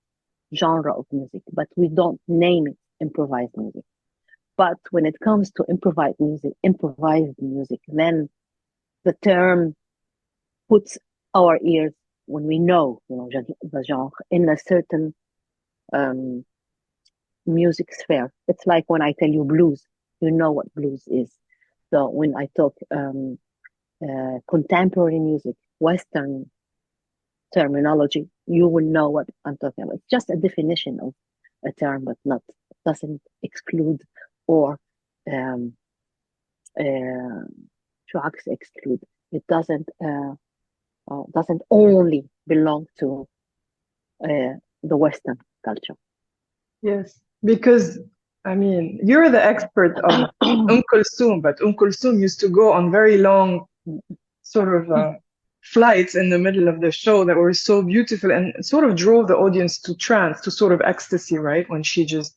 genre of music, but we don't name it improvised music. But when it comes to improvised music, then the term puts our ears, when we know, the genre, in a certain music sphere. It's like when I tell you blues, you know what blues is. So when I talk contemporary music, Western terminology, you will know what I'm talking about. It's just a definition of a term, but doesn't exclude or exclude. It doesn't only belong to the Western culture. Yes, because I mean, you're the expert of Kulthum, but Kulthum used to go on very long sort of flights in the middle of the show that were so beautiful and sort of drove the audience to trance, to sort of ecstasy, right? When she just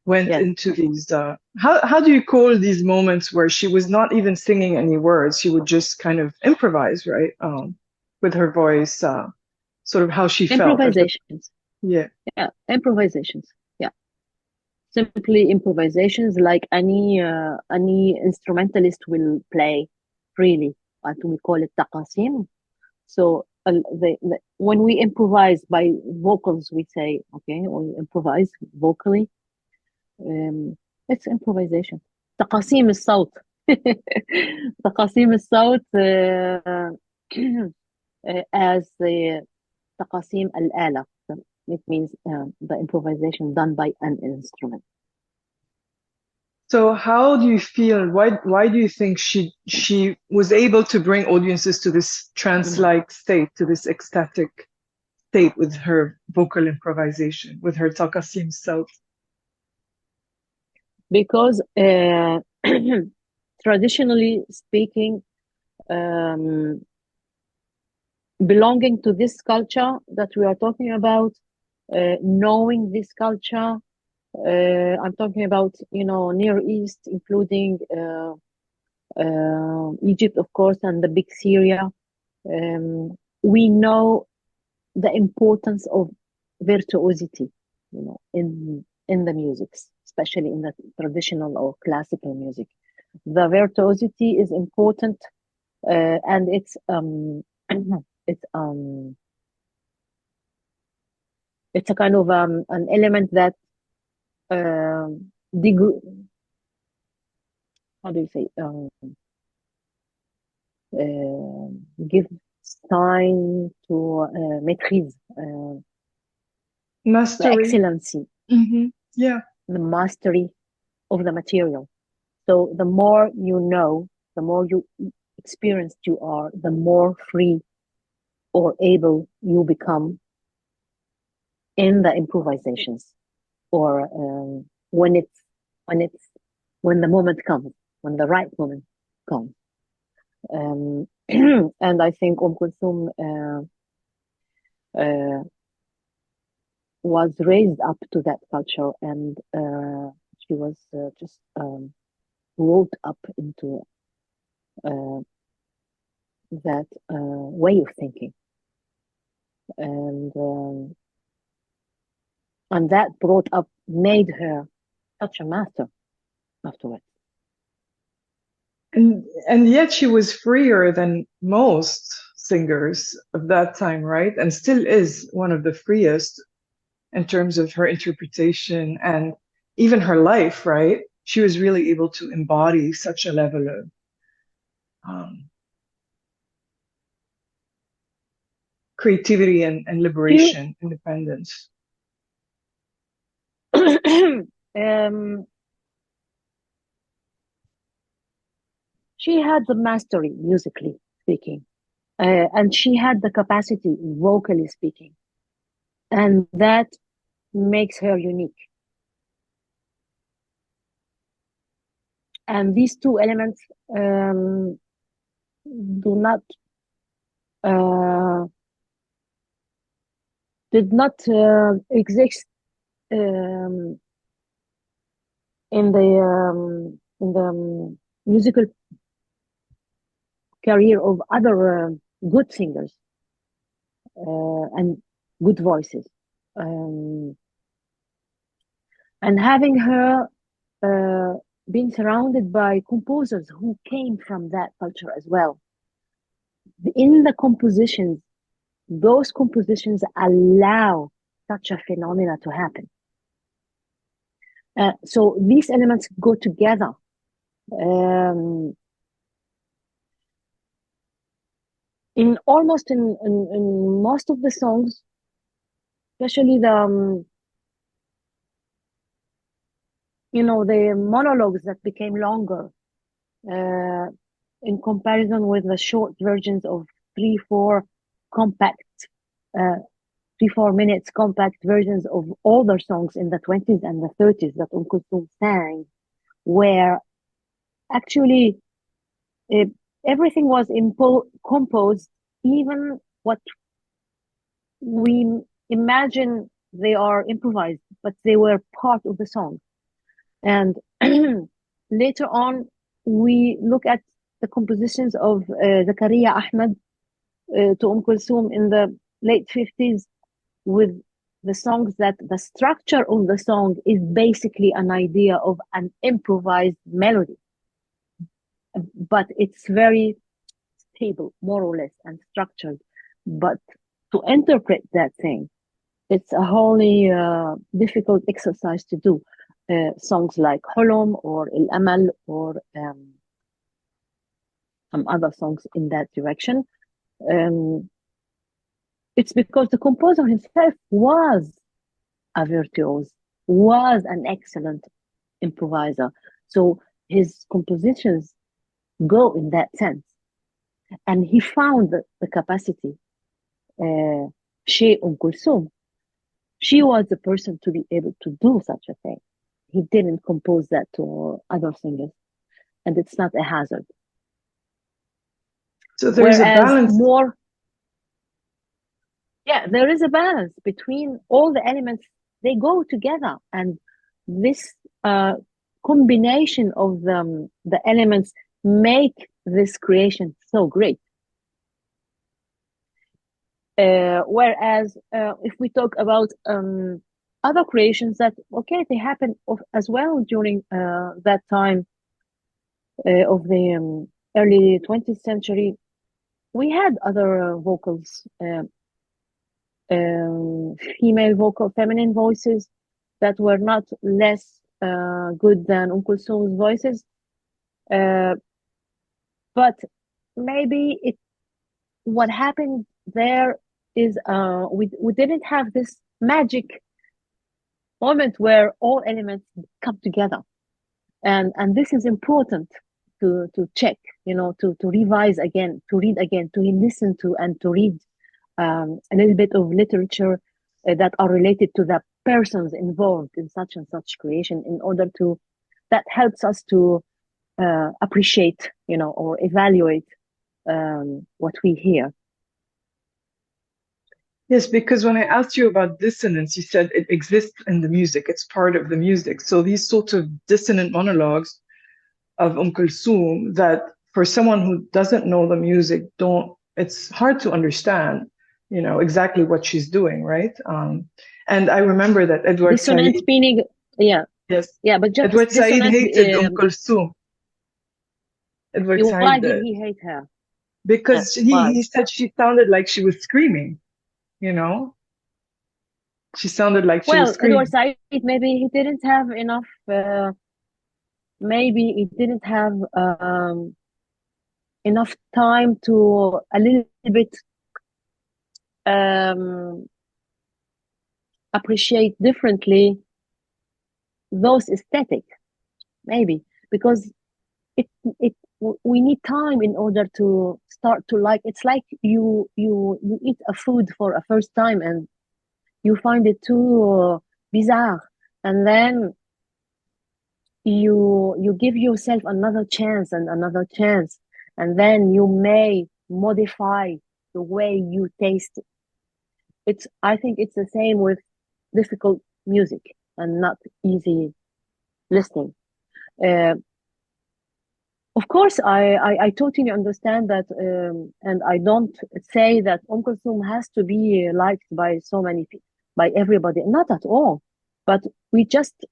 went into these, how do you call these moments where she was not even singing any words? She would just kind of improvise, right? With her voice, sort of how she felt. Improvisations. Yeah, improvisations. Yeah, simply improvisations, like any instrumentalist will play freely. But we call it taqasim. So when we improvise by vocals, we say, okay, we improvise vocally. It's improvisation. تقاسيم الصوت. تقاسيم الصوت as تقاسيم الآلة. It means the improvisation done by an instrument. So how do you feel? Why do you think she was able to bring audiences to this trance-like state, to this ecstatic state with her vocal improvisation, with her taqasim self? Because traditionally speaking, belonging to this culture that we are talking about, knowing this culture, I'm talking about, Near East, including Egypt, of course, and the big Syria. We know the importance of virtuosity, in the music, especially in the traditional or classical music. The virtuosity is important, and it's it's a kind of an element that how do you say, give sign to maîtrise, mastery, the excellency, yeah, the mastery of the material. So the more you know, the more you experienced you are, the more free or able you become in the improvisations, or when the moment comes, when the right moment comes. And I think Kulthum was raised up to that culture, and she was just rolled up into that way of thinking, and that made her such a master afterwards. And yet she was freer than most singers of that time, right? And still is one of the freest in terms of her interpretation and even her life, right? She was really able to embody such a level of creativity and liberation, independence. She had the mastery, musically speaking, and she had the capacity, vocally speaking, and that makes her unique. And these two elements do not did not exist in the musical career of other good singers and good voices. And having her being surrounded by composers who came from that culture as well. In the compositions, those compositions allow such a phenomena to happen. So these elements go together. In most of the songs, especially the the monologues that became longer in comparison with the short versions of 3-4 minutes compact versions of older songs in the 20s and the 30s that Kulthum sang, where actually everything was composed, even what we imagine they are improvised, but they were part of the song. And later on, we look at the compositions of Zakaria Ahmed to Kulthum in the late 50s, with the songs that the structure of the song is basically an idea of an improvised melody, but it's very stable, more or less, and structured. But to interpret that thing, it's a wholly difficult exercise to do. Songs like Hulum or El Amal or some other songs in that direction. It's because the composer himself was a virtuoso, was an excellent improviser. So his compositions go in that sense. And he found the capacity. She, Kulthum, she was the person to be able to do such a thing. He didn't compose that to other singers, and it's not a hazard. So there's a balance. There is a balance between all the elements. They go together, and this combination of the elements make this creation so great. Whereas if we talk about other creations that, they happen as well during that time of the early 20th century, we had other vocals, feminine voices that were not less good than Kulthum's voices. But maybe what happened there is we didn't have this magic moment where all elements come together, and this is important to check, to revise again, to read again, to listen to, and to read a little bit of literature that are related to the persons involved in such and such creation, in order to that helps us to appreciate, or evaluate what we hear. Yes, because when I asked you about dissonance, you said it exists in the music. It's part of the music. So these sort of dissonant monologues of Kulthum that for someone who doesn't know the music, it's hard to understand, exactly what she's doing, right? And I remember that Edward Dissonance Said, meaning, yeah, yes, yeah, but just Edward Said dissonance. hated Kulthum. Edward Why Said, did he hate her? because Why? he said she sounded like she was screaming, you know? She sounded like she was Well, Edward screaming. Said, maybe he didn't have enough. Maybe he didn't have enough time to a little bit um, appreciate differently those aesthetic. Maybe because it it we need time in order to start to like. It's like you eat a food for a first time and you find it too bizarre, and then you give yourself another chance and another chance, and then you may modify the way you taste it. I think it's the same with difficult music and not easy listening. uh, of course, I totally understand that, and I don't say that Kulthum has to be liked by so many people, by everybody, not at all. But we just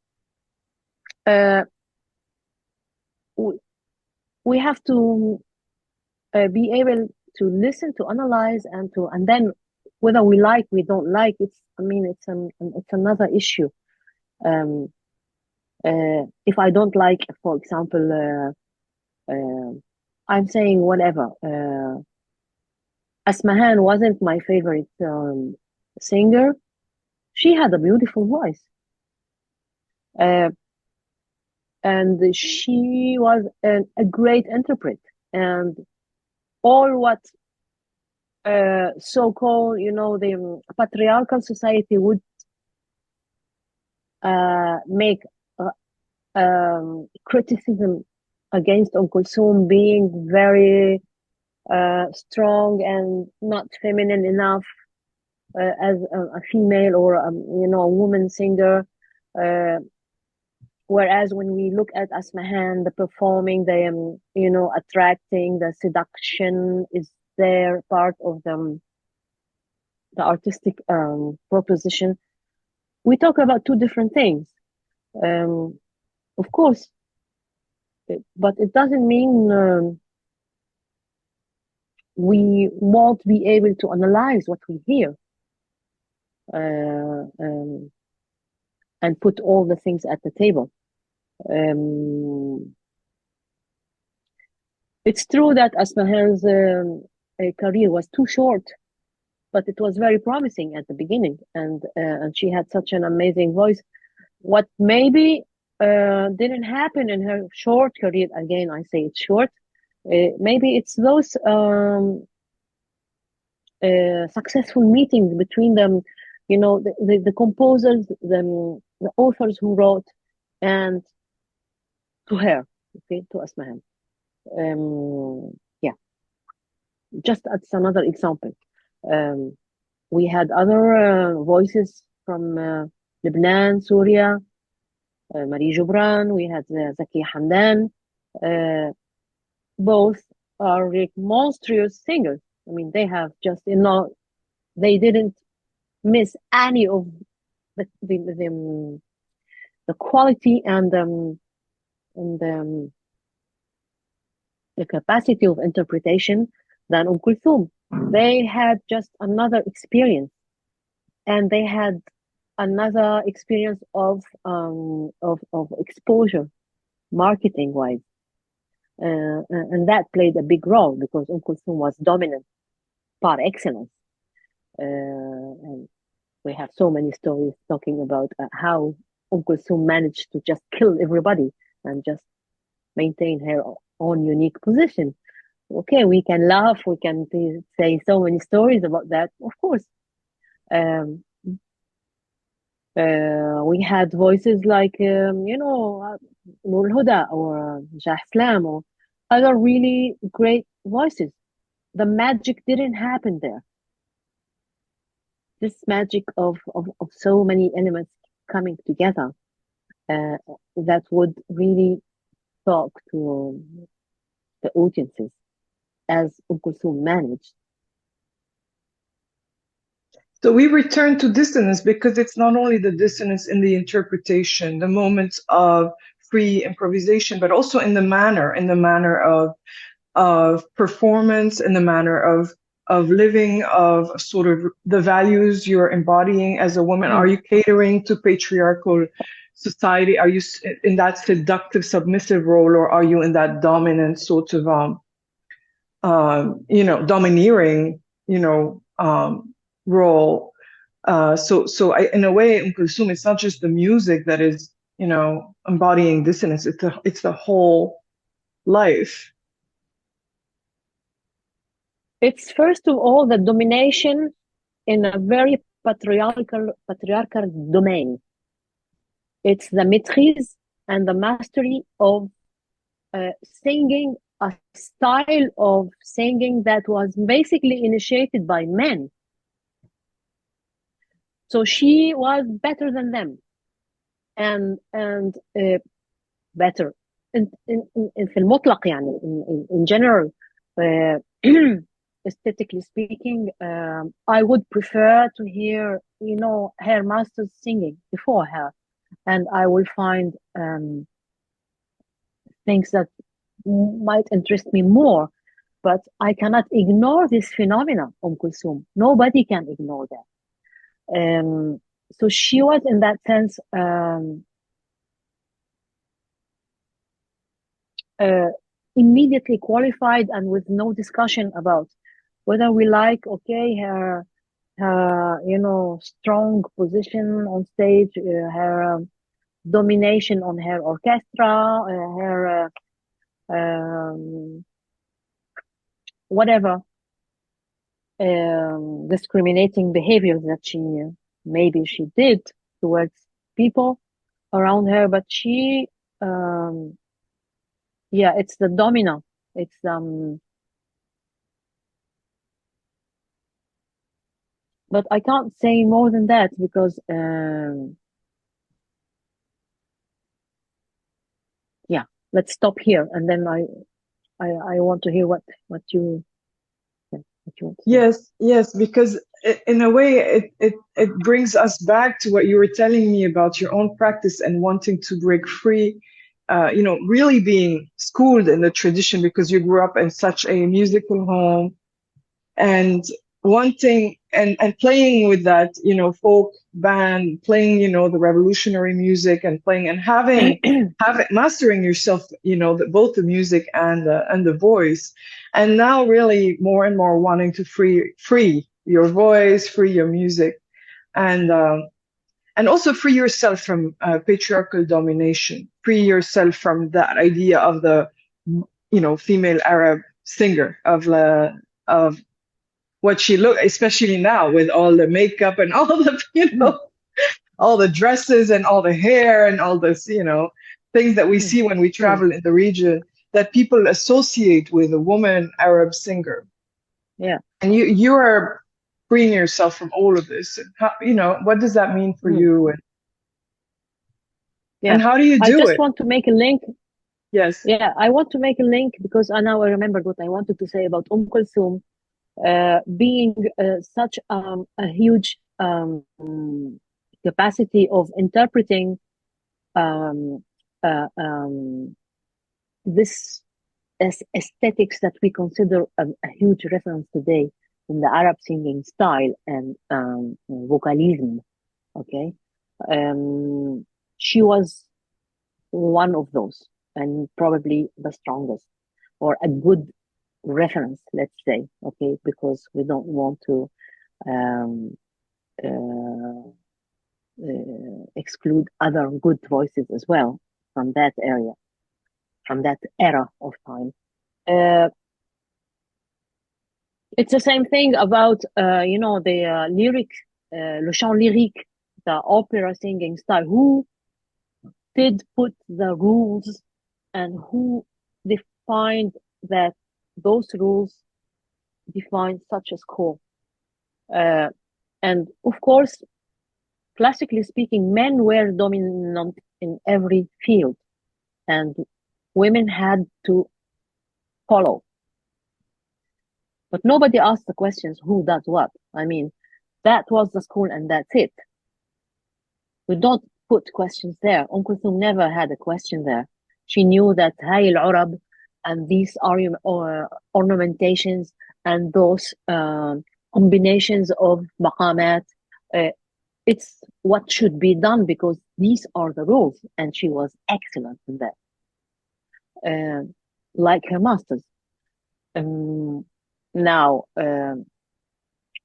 uh, we have to be able to listen, to analyze, and then whether we don't like. It's another issue. Um, if I don't like, for example, I'm saying whatever. Asmahan wasn't my favorite singer. She had a beautiful voice, uh, and she was a great interpret. And all what so-called, the patriarchal society would make criticism against Kulthum being very strong and not feminine enough as a female or a woman singer. Uh, Whereas when we look at Asmahan, the performing, the attracting, the seduction is there part of the artistic proposition. We talk about two different things, of course, but it doesn't mean we won't be able to analyze what we hear and put all the things at the table. It's true that Asmahan's career was too short, but it was very promising at the beginning, and she had such an amazing voice. What maybe didn't happen in her short career, again, I say it's short, maybe it's those successful meetings between them, the composers, the authors who wrote, and to her, okay, to Asmahan. Yeah, just as another example. We had other voices from Lebanon, Syria, Kamilya Jubran, we had Zaki Hamdan. Both are monstrous singers. I mean, they have just, they didn't miss any of the quality and the capacity of interpretation than Kulthum. They had just another experience, and they had another experience of exposure, marketing wise, and that played a big role because Kulthum was dominant par excellence. And we have so many stories talking about how Kulthum managed to just kill everybody and just maintain her own unique position. Okay, we can laugh, we can say so many stories about that, of course. We had voices like, Nur Huda or Jah Islam or other really great voices. The magic didn't happen there. This magic of so many elements coming together that would really talk to the audiences as Umm Kulthum managed. So we return to dissonance because it's not only the dissonance in the interpretation, the moments of free improvisation, but also in the manner of performance, in the manner of living, of sort of the values you're embodying as a woman. Are you catering to patriarchal society? Are you in that seductive, submissive role, or are you in that dominant sort of domineering, role? So in a way, Kulthum, it's not just the music that is, embodying dissonance. It's the whole life. It's first of all the domination in a very patriarchal domain. It's the maîtrise and the mastery of singing, a style of singing that was basically initiated by men. So she was better than them, and better in في المطلق يعني in general. Aesthetically speaking, I would prefer to hear, her masters singing before her, and I will find things that might interest me more. But I cannot ignore this phenomena, Kulthum. Nobody can ignore that. So she was, in that sense, immediately qualified, and with no discussion about whether we like, her strong position on stage, her domination on her orchestra, her whatever discriminating behaviors that maybe she did towards people around her, but she it's the domino. It's but I can't say more than that because let's stop here, and then I want to hear what you want to say. Yes, because in a way it brings us back to what you were telling me about your own practice and wanting to break free, really being schooled in the tradition because you grew up in such a musical home, and wanting and playing with that, folk band, playing, the revolutionary music, and playing and having mastering yourself, both the music and the voice, and now really more and more wanting to free your voice, free your music, and also free yourself from patriarchal domination, free yourself from that idea of the, female Arab singer, of what she looked, especially now with all the makeup and all the, all the dresses and all the hair and all this, things that we see when we travel in the region that people associate with a woman Arab singer. Yeah. And you are freeing yourself from all of this. And how, what does that mean for you? And how do you do it? I just want to make a link. Yes. Yeah, I want to make a link because now I remembered what I wanted to say about Kulthum. Being such a huge capacity of interpreting this as aesthetics that we consider a huge reference today in the Arab singing style and vocalism. Okay, she was one of those, and probably the strongest, or a good reference, let's say, okay, because we don't want to exclude other good voices as well from that area, from that era of time. It's the same thing about the lyric, le chant lyrique, the opera singing style. Who did put the rules, and who defined that those rules define such a score? And of course, classically speaking, men were dominant in every field, and women had to follow. But nobody asked the questions, who does what? I mean, that was the school and that's it. We don't put questions there. Kulthum never had a question there. She knew that هاي العرب and these ornamentations and those combinations of maqamat, it's what should be done because these are the rules, and she was excellent in that. Like her masters. Now,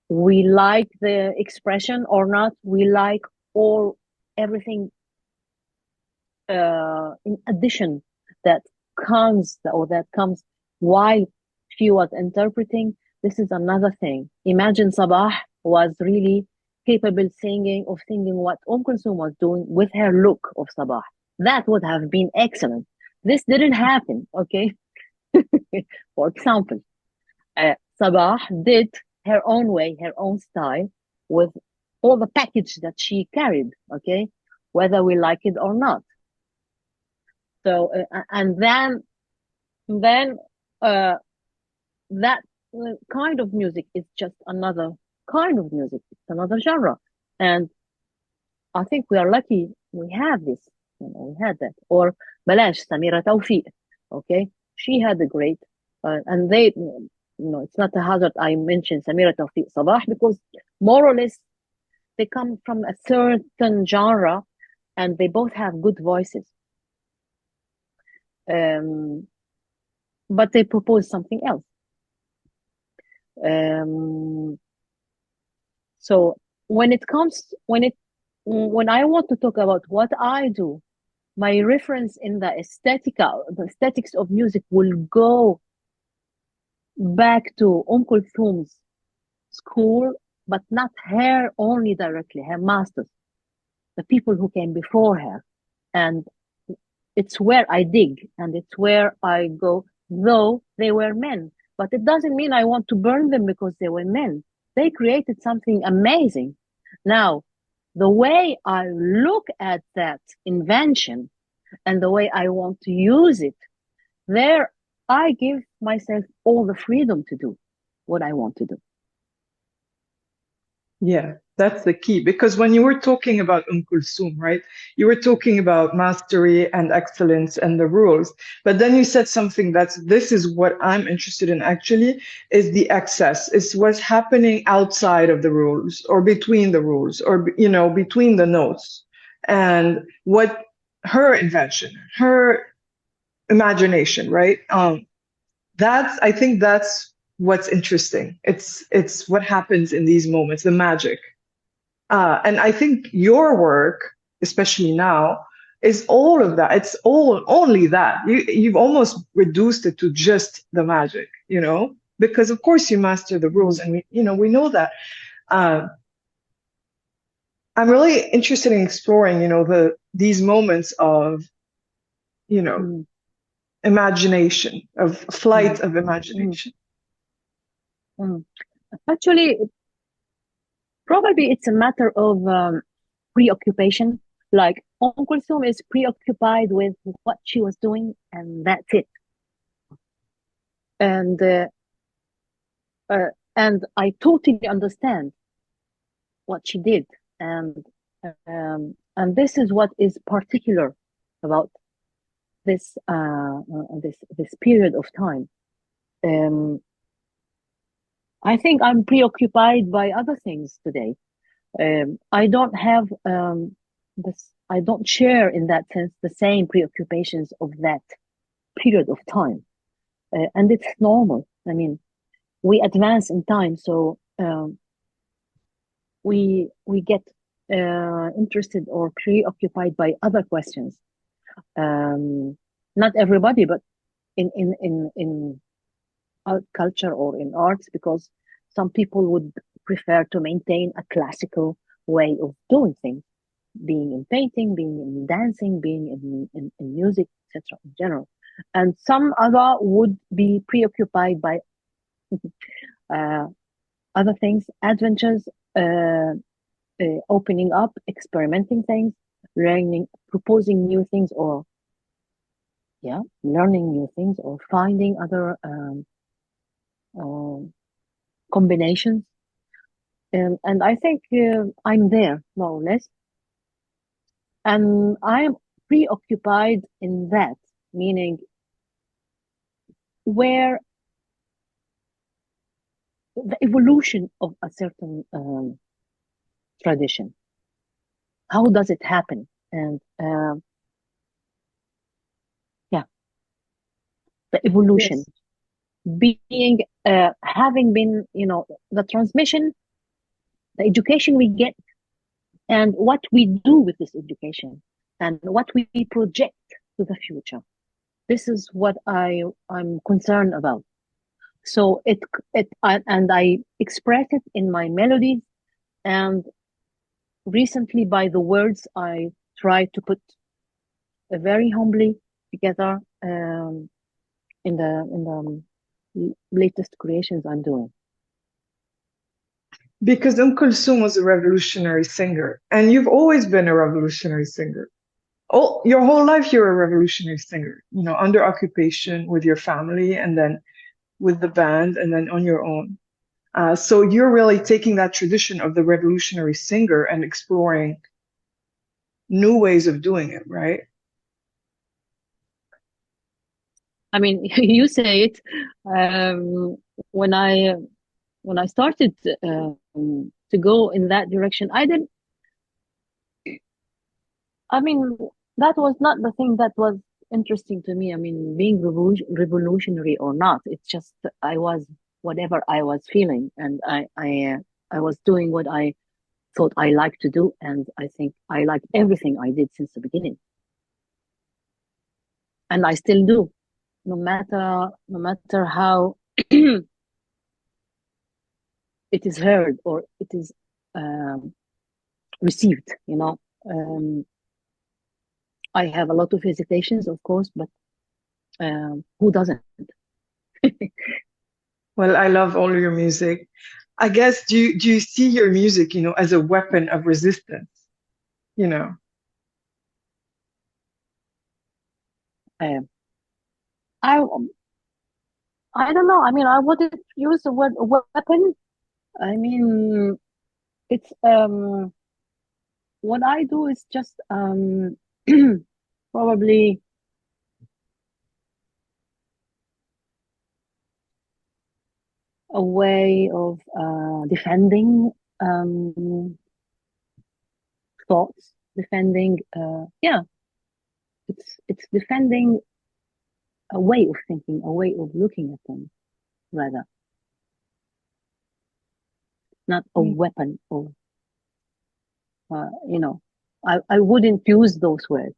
we like the expression or not, we like everything in addition that comes while she was interpreting. This is another thing. Imagine Sabah was really capable of singing what Kulthum was doing with her look of Sabah. That would have been excellent. This didn't happen, okay? For example, Sabah did her own way, her own style, with all the package that she carried, okay? Whether we like it or not. So, and then that kind of music is just another kind of music. It's another genre. And I think we are lucky we have this. We had that. Or Balash, Samira Tawfiq, okay? She had a great, and they, it's not a hazard I mentioned Samira Tawfiq Sabah because more or less they come from a certain genre and they both have good voices. But they propose something else. So when I want to talk about what I do, my reference in the aesthetics of music will go back to Kulthum's school, but not her only directly, her masters, the people who came before her. And it's where I dig and it's where I go, though they were men. But it doesn't mean I want to burn them because they were men. They created something amazing. Now, the way I look at that invention and the way I want to use it, there I give myself all the freedom to do what I want to do. Yeah, that's the key. Because when you were talking about Kulthum, right, you were talking about mastery and excellence and the rules. But then you said something this is what I'm interested in actually, is the excess. It's what's happening outside of the rules or between the rules or, between the notes. And what her invention, her imagination, right? I think that's what's interesting. It's what happens in these moments, the magic. And I think your work, especially now, is all of that. It's only that. You've almost reduced it to just the magic, because of course you master the rules, and we know that. I'm really interested in exploring, these moments of, imagination, of flight of imagination. Actually, probably it's a matter of preoccupation. Like Kulthum is preoccupied with what she was doing, and that's it. And I totally understand what she did, and this is what is particular about this period of time. I think I'm preoccupied by other things today. I don't have I don't share in that sense the same preoccupations of that period of time, and it's normal. I mean, we advance in time, so we get interested or preoccupied by other questions. Not everybody, but in art culture or in arts, because some people would prefer to maintain a classical way of doing things, being in painting, being in dancing, being in music, etc. in general. And some other would be preoccupied by other things, adventures, opening up, experimenting things, learning, proposing new things, or learning new things or finding other combinations. And I think I'm there, more or less. And I'm preoccupied in that, meaning where the evolution of a certain tradition, how does it happen? And the evolution, being having been, the transmission, the education we get, and what we do with this education, and what we project to the future. This is what I'm concerned about. So and I express it in my melodies, and recently by the words I try to put very humbly together in the latest creations I'm doing. Because Kulthum was a revolutionary singer, and you've always been a revolutionary singer. Oh, your whole life you're a revolutionary singer, under occupation with your family, and then with the band, and then on your own. So you're really taking that tradition of the revolutionary singer and exploring new ways of doing it, right? I mean, you say it. When I started to go in that direction, I mean, that was not the thing that was interesting to me. I mean, being revolutionary or not, it's just I was whatever I was feeling, and I was doing what I thought I liked to do, and I think I liked everything I did since the beginning, and I still do, no matter how it is heard or it is received. I have a lot of hesitations, of course, but who doesn't? Well, I love all your music. I guess, do you see your music, as a weapon of resistance? I I don't know. I mean, I wouldn't use the word weapon. I mean, it's what I do is just probably a way of defending thoughts, defending it's defending a way of thinking, a way of looking at them, rather, not a weapon or I wouldn't use those words.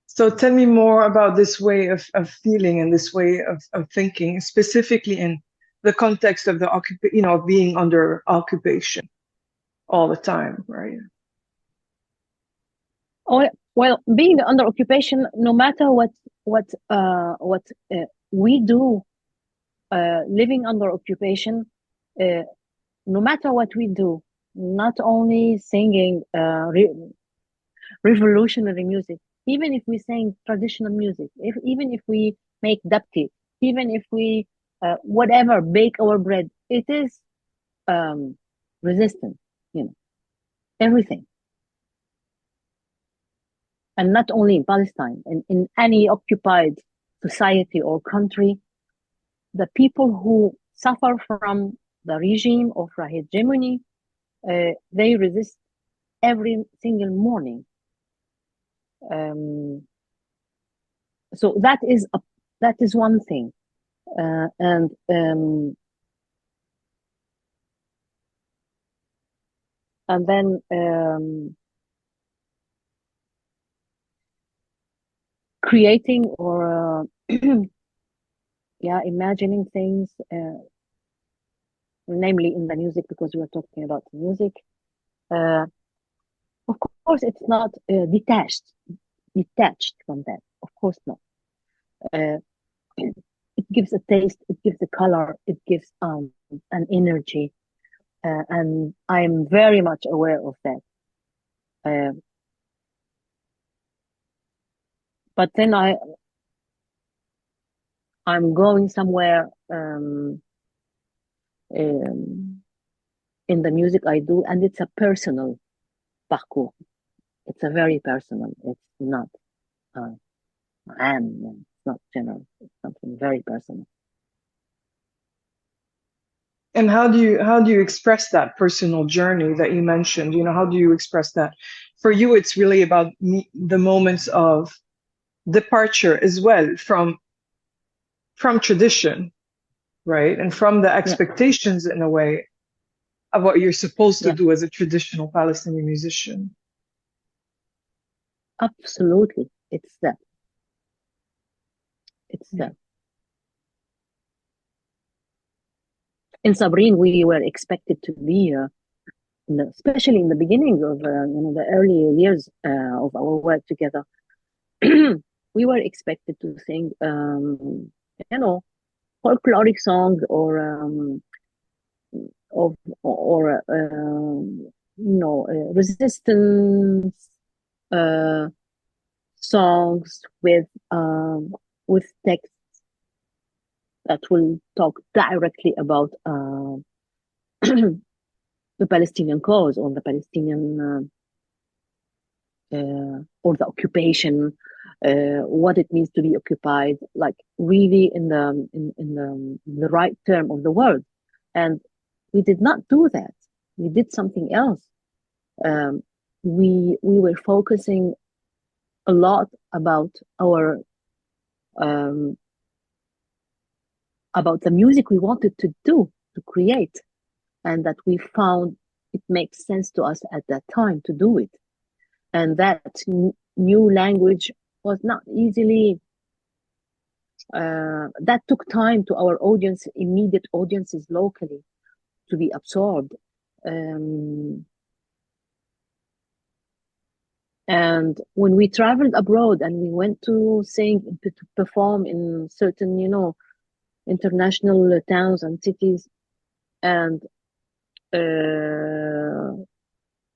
So tell me more about this way of feeling and this way of thinking, specifically in the context of the being under occupation all the time, right? Oh, well, being under occupation, no matter what we do, living under occupation, no matter what we do, not only singing revolutionary music, even if we sing traditional music, even if we make dabti, even if we whatever, bake our bread, it is resistant, everything. And not only in Palestine, in any occupied society or country, the people who suffer from the regime of the hegemony, they resist every single morning. So that is one thing, and then creating or imagining things, namely in the music, because we are talking about the music. Of course, it's not detached from that. Of course not. It gives a taste, it gives a color, it gives an energy, and I'm very much aware of that. But then I'm going somewhere in the music I do, and it's a personal parcours. It's a very personal. It's not it's not general. It's something very personal. And how do you express that personal journey that you mentioned? You know, how do you express that? For you, it's really about the moments of departure as well from tradition, right? And from the expectations in a way of what you're supposed to do as a traditional Palestinian musician. Absolutely. It's that. It's that. In Sabrine, we were expected to be, especially in the beginning of the early years of our work together, we were expected to sing, folkloric songs or resistance songs with texts that will talk directly about the Palestinian cause or the Palestinian or the occupation, what it means to be occupied, like really in the right term of the word. And we did not do that. We did something else. We were focusing a lot about our about the music we wanted to do, to create, and that we found it makes sense to us at that time to do it. And that new language was not easily, that took time to our audience, immediate audiences locally, to be absorbed. And when we traveled abroad and we went to sing, to perform in certain, international towns and cities, and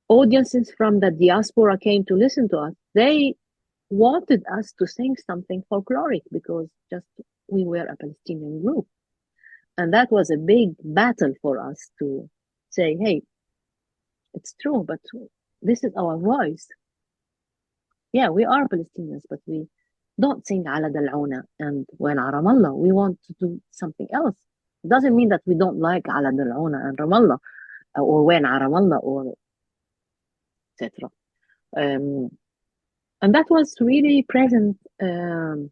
audiences from the diaspora came to listen to us, they wanted us to sing something folkloric because just we were a Palestinian group. And that was a big battle for us to say, hey, it's true, but this is our voice. Yeah, we are Palestinians, but we don't sing Ala Dal'una and Wen Ramallah. We want to do something else. It doesn't mean that we don't like Ala Dal'una and Ramallah or Wen Ramallah or etc. And that was really present in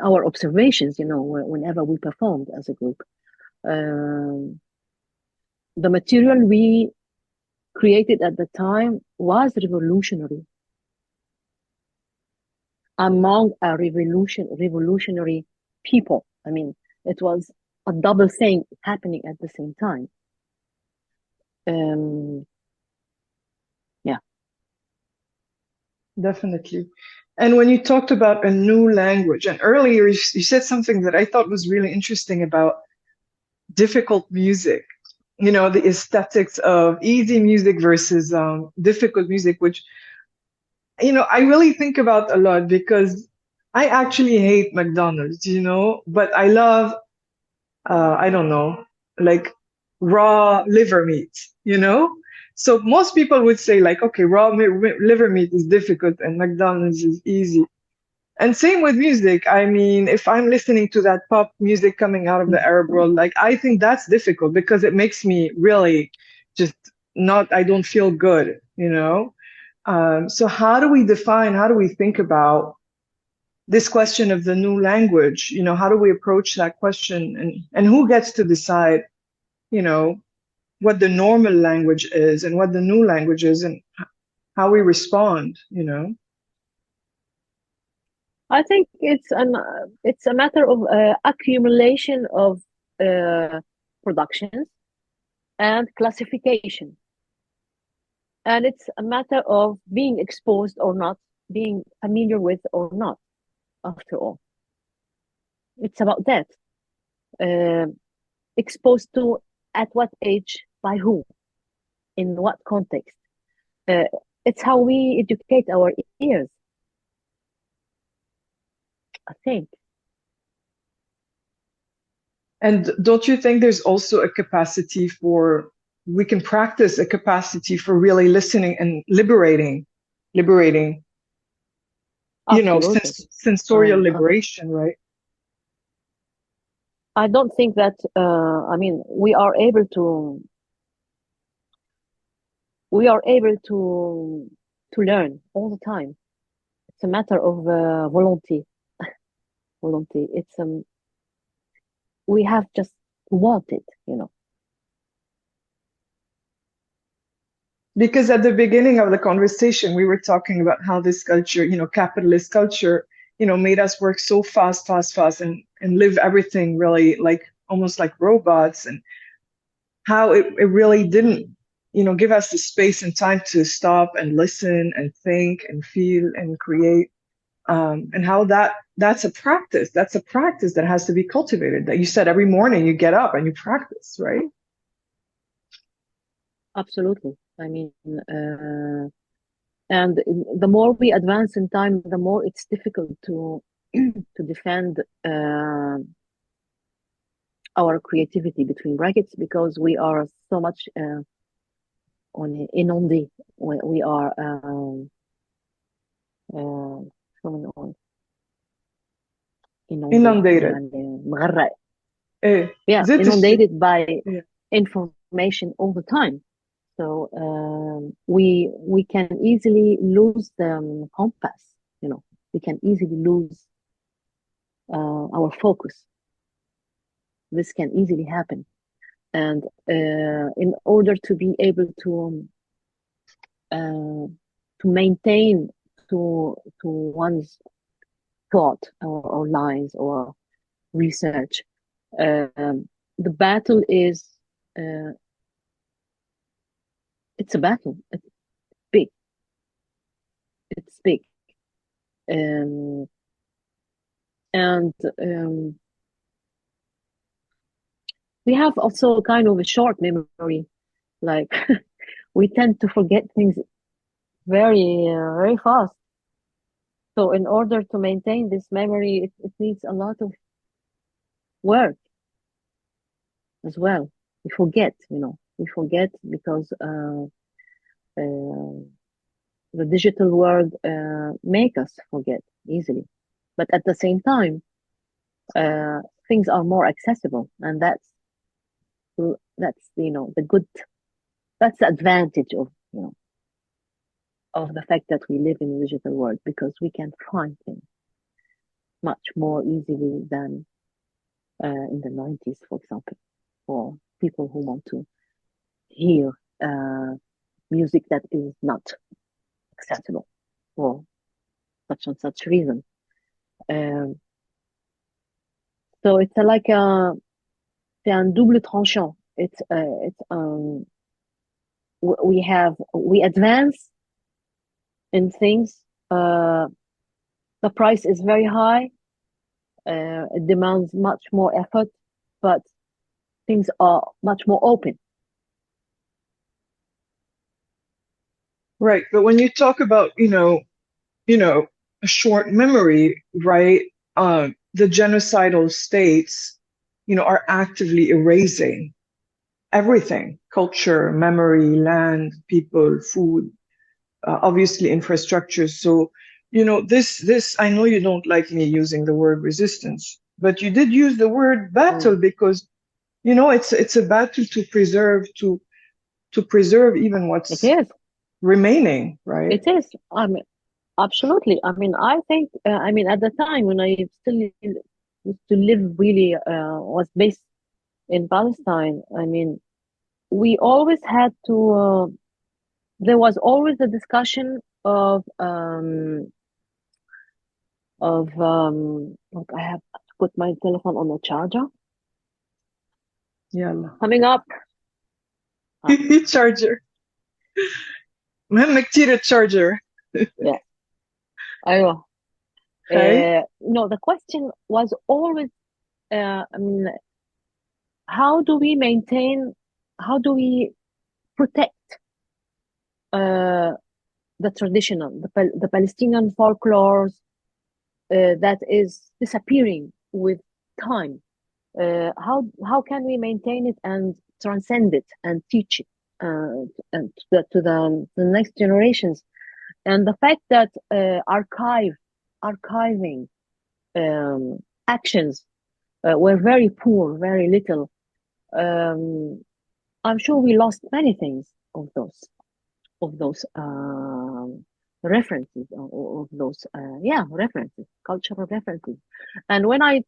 our observations, whenever we performed as a group. The material we created at the time was revolutionary among a revolutionary people. I mean, it was a double thing happening at the same time. Yeah. Definitely. And when you talked about a new language, and earlier you said something that I thought was really interesting about difficult music, the aesthetics of easy music versus difficult music, which, I really think about a lot because I actually hate McDonald's, but I love, I don't know, like raw liver meat, So most people would say like, okay, raw liver meat is difficult and McDonald's is easy. And same with music. I mean, if I'm listening to that pop music coming out of the Arab world, like I think that's difficult because it makes me really just I don't feel good, So how do we think about this question of the new language? How do we approach that question, and who gets to decide, what the normal language is and what the new language is and how we respond, I think it's a matter of accumulation of productions and classification. And it's a matter of being exposed or not, being familiar with or not, after all. It's about that. Exposed to at what age, by who, in what context. it's how we educate our ears, I think. And don't you think there's also a capacity for, we can practice a capacity for really listening and liberating, Absolutely. sensorial Um, liberation, right? I don't think that, I mean, we are able to learn all the time. It's a matter of volunteer. It's we have just to want it, you know. Because at the beginning of the conversation, we were talking about how this culture, capitalist culture, made us work so fast, fast, fast, and live everything really like almost like robots, and how it really didn't, give us the space and time to stop and listen and think and feel and create. And how that's a practice. That's a practice that has to be cultivated. That you said every morning you get up and you practice, right? Absolutely. I mean, and the more we advance in time, the more it's difficult to to defend our creativity between brackets, because we are so much on inondé. We are شلون نقول inondé Inundated. يعني مغرق. ايه Yeah, زيت الشيء. inundated by Yeah. information all the time. So we can easily lose the compass. You know, we can easily lose our focus. This can easily happen, and in order to be able to maintain to one's thought or lines or research, the battle is it's a battle. It's big. It's big. Um, and we have also kind of a short memory. Like we tend to forget things very fast. So in order to maintain this memory, it needs a lot of work as well. We forget, you know, we forget because the digital world make us forget easily. But at the same time, things are more accessible, and that's the good, that's the advantage of of the fact that we live in a digital world, because we can find things much more easily than in the 90s, for example, for people who want to hear music that is not accessible for such and such reason. Um, so it's like c'est un double tranchant. We advance in things. The price is very high. It demands much more effort, but things are much more open. Right. But when you talk about, a short memory, right? The genocidal states, are actively erasing everything: culture, memory, land, people, food, obviously infrastructure. So, this, I know you don't like me using the word resistance, but you did use the word battle because, it's a battle to preserve even It what's is. remaining, right? It is. I mean, absolutely. I mean, I think. I mean, at the time when I still used to live, really was based in Palestine. I mean, we always had to. There was always a discussion of look, I have to put my telephone on the charger. يلا. Coming up. charger. مهم كتير التشارجر. Yeah. أيوة. Okay. No, the question was always, I mean, how do we maintain, how do we protect the the traditional, the Palestinian folklore that is disappearing with time. How can we maintain it and transcend it and teach it and to the next generations? And the fact that archiving actions were very poor, very little. I'm sure we lost many things of those references, of those references, cultural references. And when I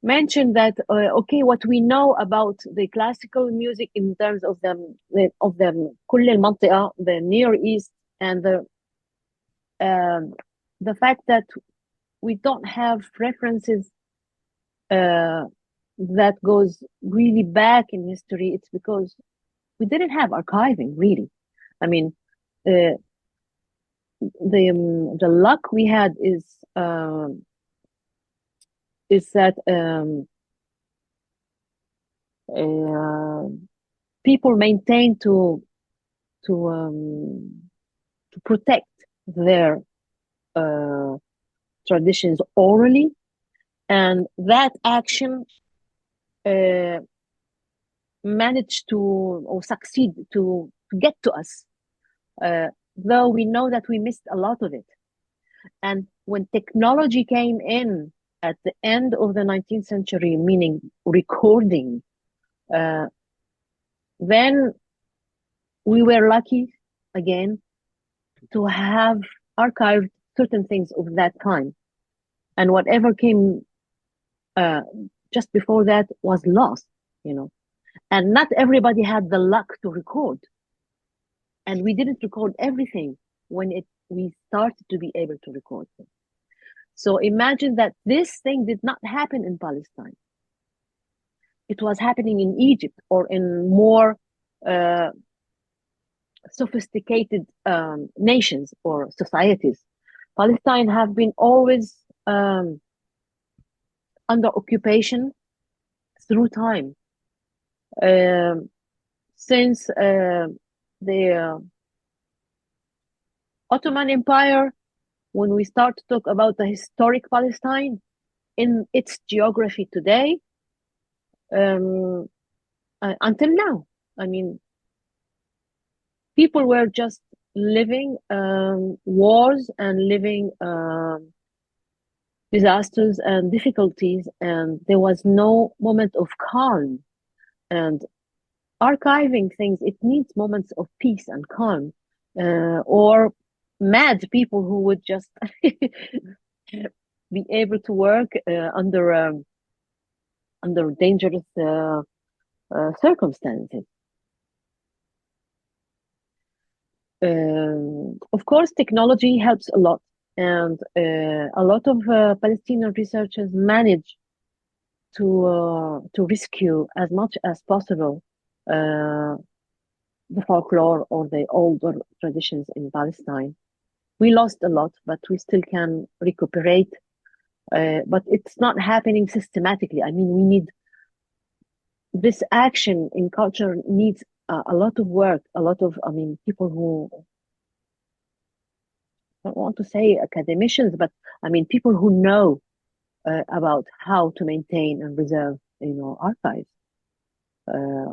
mentioned that, okay, what we know about the classical music in terms of the كل المنطقة, the Near East, and the fact that we don't have references that goes really back in history, it's because we didn't have archiving, really. I mean, the luck we had is that people maintain to protect their traditions orally, and that action managed to or succeed to get to us, though we know that we missed a lot of it. And when technology came in at the end of the 19th century, meaning recording, then we were lucky again to have archived certain things of that time, and whatever came just before that was lost, and not everybody had the luck to record, and we didn't record everything when we started to be able to record them. So imagine that this thing did not happen in Palestine. It was happening in Egypt or in more sophisticated nations or societies. Palestine have been always under occupation through time. Since the Ottoman Empire, when we start to talk about the historic Palestine in its geography today, until now, I mean, people were just living wars and living disasters and difficulties, and there was no moment of calm. And archiving things, it needs moments of peace and calm, or mad people who would just be able to work under dangerous circumstances. Of course, technology helps a lot, and a lot of Palestinian researchers manage to rescue as much as possible the folklore or the older traditions in Palestine. We lost a lot, but we still can recuperate. But it's not happening systematically. I mean, we need this action in culture needs a lot of work, a lot of, I mean, people who, I don't want to say academicians, but I mean, people who know about how to maintain and preserve, archives,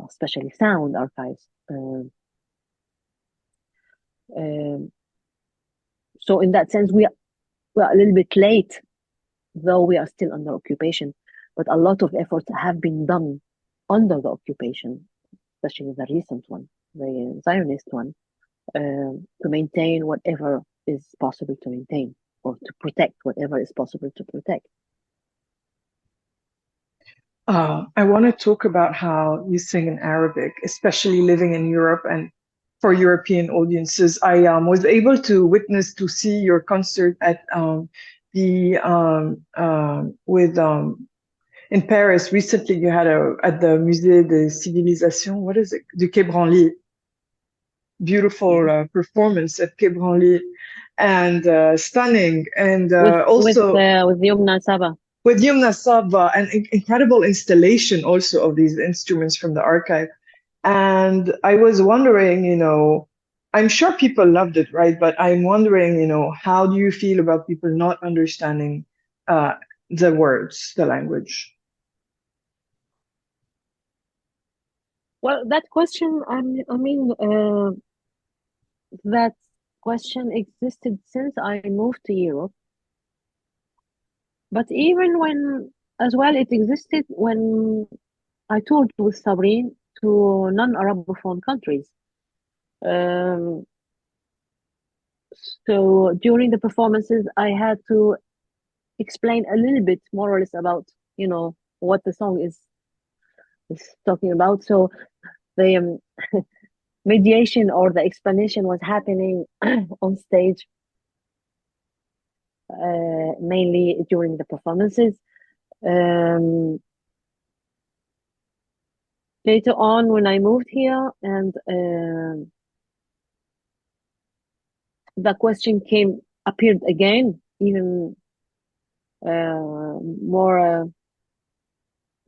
especially sound archives. So in that sense, we are a little bit late, though we are still under occupation, but a lot of efforts have been done under the occupation, especially the recent one, the Zionist one, to maintain whatever is possible to maintain, or to protect whatever is possible to protect. I want to talk about how you sing in Arabic, especially living in Europe, and for European audiences. I was able to see your concert at in Paris recently. You had at the Musée des Civilisations. What is it? Du Quai Branly. Beautiful performance at Quai Branly, and stunning, and also with Yumna Saba. With Yumna Saba, an incredible installation also of these instruments from the archive. And I was wondering, I'm sure people loved it, right? But I'm wondering, how do you feel about people not understanding the words, the language? Well, that question, that question existed since I moved to Europe. But even when, as well, it existed when I toured with Sabrine to non-Arabophone countries. So during the performances, I had to explain a little bit more or less about, what the song is talking about. So the mediation or the explanation was happening on stage, mainly during the performances. Later on, when I moved here, and the question appeared again, even more.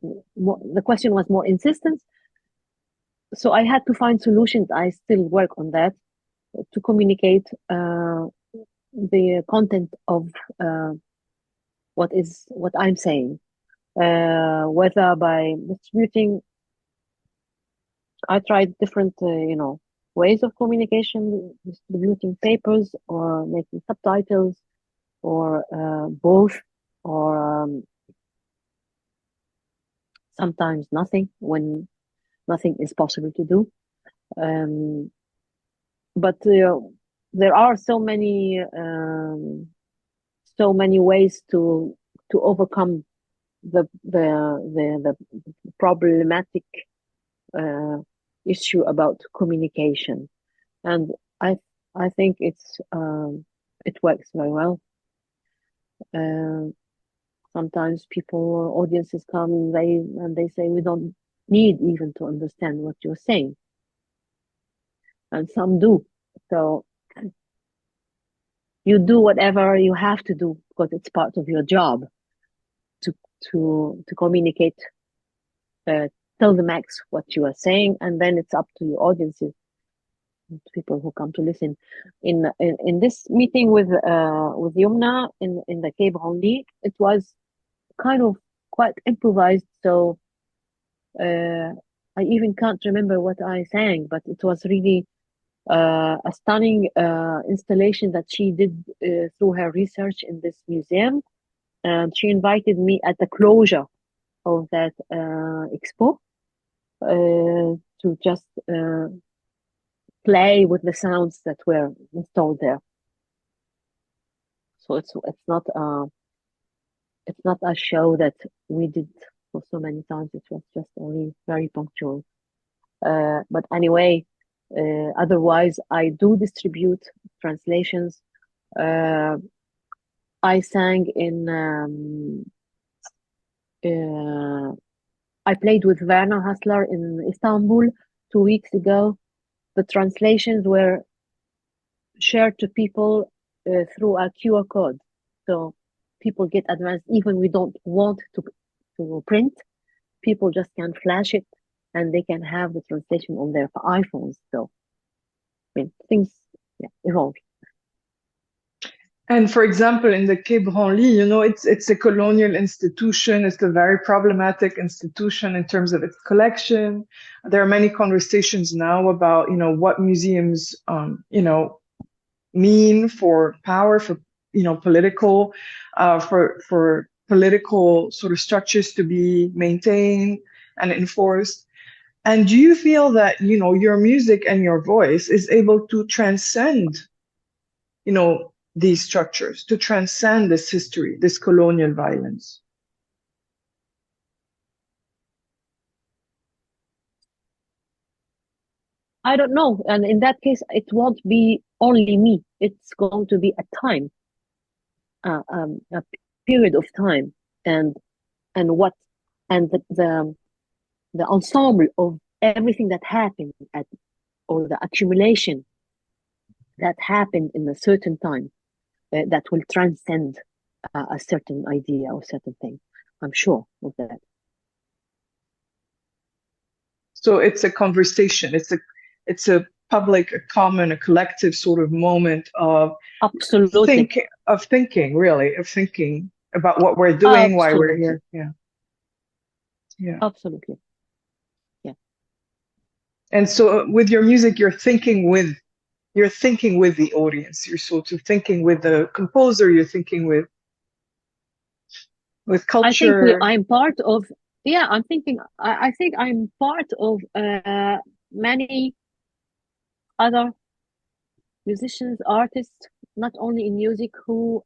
The question was more insistent, so I had to find solutions. I still work on that to communicate the content of what I'm saying, whether by distributing. I tried different, ways of communication, distributing papers or making subtitles, or both, or sometimes nothing when nothing is possible to do. But there are so many ways to overcome the problematic issue about communication, and I think it works very well. Sometimes audiences come, and they say, we don't need even to understand what you're saying, and some do. So you do whatever you have to do because it's part of your job to communicate, tell the max what you are saying, and then it's up to your audiences, people who come to listen. In this meeting with Yumna in the Quai Branly, it was kind of quite improvised. So I even can't remember what I sang, but it was really a stunning installation that she did through her research in this museum. And she invited me at the closure of that expo to just play with the sounds that were installed there. So it's not a show that we did for so many times. It was just only very punctual. But anyway, otherwise I do distribute translations. I sang I played with Werner Hassler in Istanbul 2 weeks ago. The translations were shared to people through a QR code. So people get advanced, even we don't want to print. People just can flash it and they can have the translation on their iPhones. So things evolve. And for example, in the Quai Branly, it's a colonial institution. It's a very problematic institution in terms of its collection. There are many conversations now about, what museums, mean for power, for, political, for political sort of structures to be maintained and enforced. And do you feel that, your music and your voice is able to transcend, these structures, to transcend this history, this colonial violence? I don't know. And in that case, it won't be only me. It's going to be a time, a period of time, and the ensemble of everything that happened or the accumulation that happened in a certain time that will transcend a certain idea or certain thing. I'm sure of that. So it's a conversation. It's a public, a common, a collective sort of moment of Absolutely. thinking about what we're doing, why we're here. Yeah. Yeah. Absolutely. Yeah. And so with your music, you're thinking with the audience. You're sort of thinking with the composer, you're thinking with culture. I'm part of, yeah, I'm thinking, I think I'm part of many other musicians, artists, not only in music, who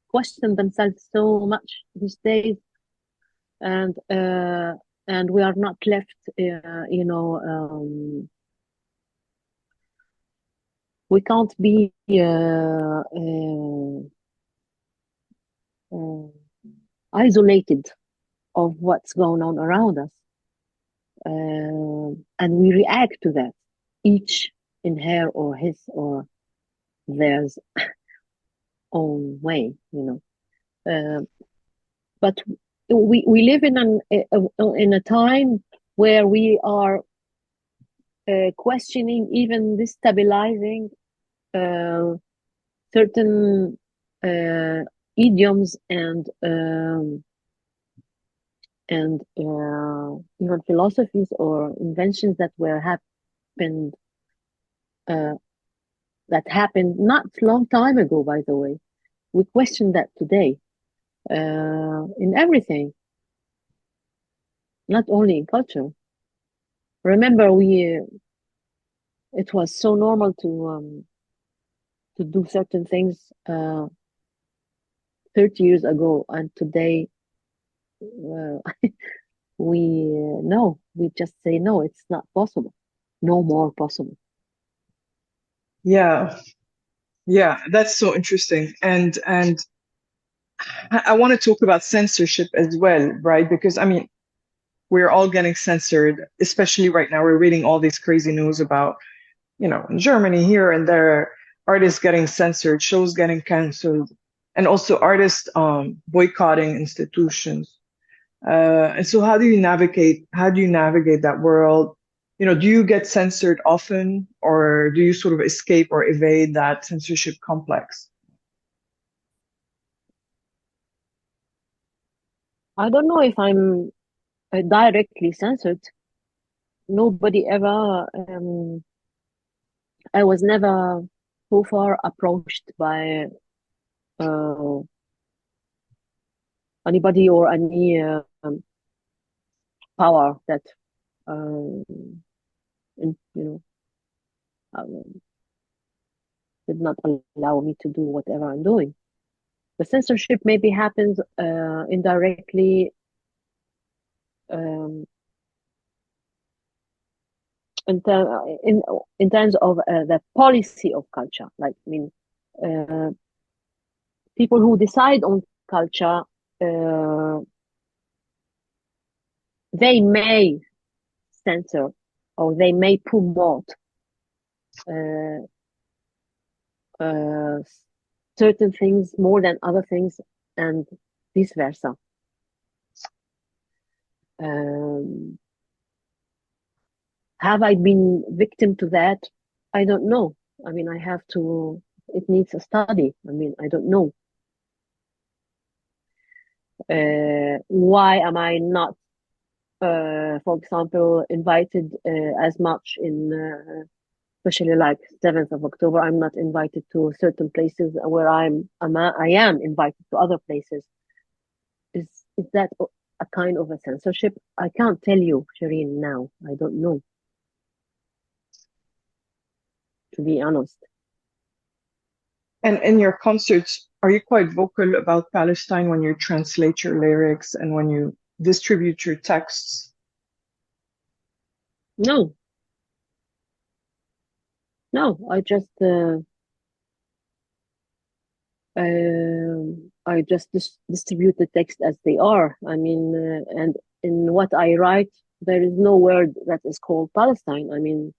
question themselves so much these days, and we are not left, we can't be isolated of what's going on around us, and we react to that, each in her or his or theirs own way, but we live in a time where we are questioning, even destabilizing certain idioms and even philosophies or inventions that happened not long time ago, by the way. We question that today in everything, not only in culture. Remember, it was so normal to do certain things 30 years ago, and today we just say no, it's not possible, no more possible. Yeah, that's so interesting. And I want to talk about censorship as well, right? Because I mean, we're all getting censored, especially right now. We're reading all these crazy news about, in Germany, here and there, artists getting censored, shows getting canceled, and also artists boycotting institutions. And so how do you navigate that world? Do you get censored often, or do you sort of escape or evade that censorship complex? I don't know if I'm directly censored. Nobody ever, I was never so far approached by anybody or any power that um, did not allow me to do whatever I'm doing. The censorship maybe happens indirectly in terms of the policy of culture. Like, I mean, people who decide on culture, they may censor or they may promote certain things more than other things, and vice versa. Have I been victim to that? I don't know. I mean, it needs a study. I mean, I don't know. Why am I not, for example, invited as much especially like 7th of October, I'm not invited to certain places where I am invited to other places. Is that a kind of a censorship? I can't tell you, Shireen, now. I don't know, to be honest. And in your concerts, are you quite vocal about Palestine when you translate your lyrics and when you distribute your texts? No, I just distribute the text as they are. I mean, and in what I write, there is no word that is called Palestine. I mean,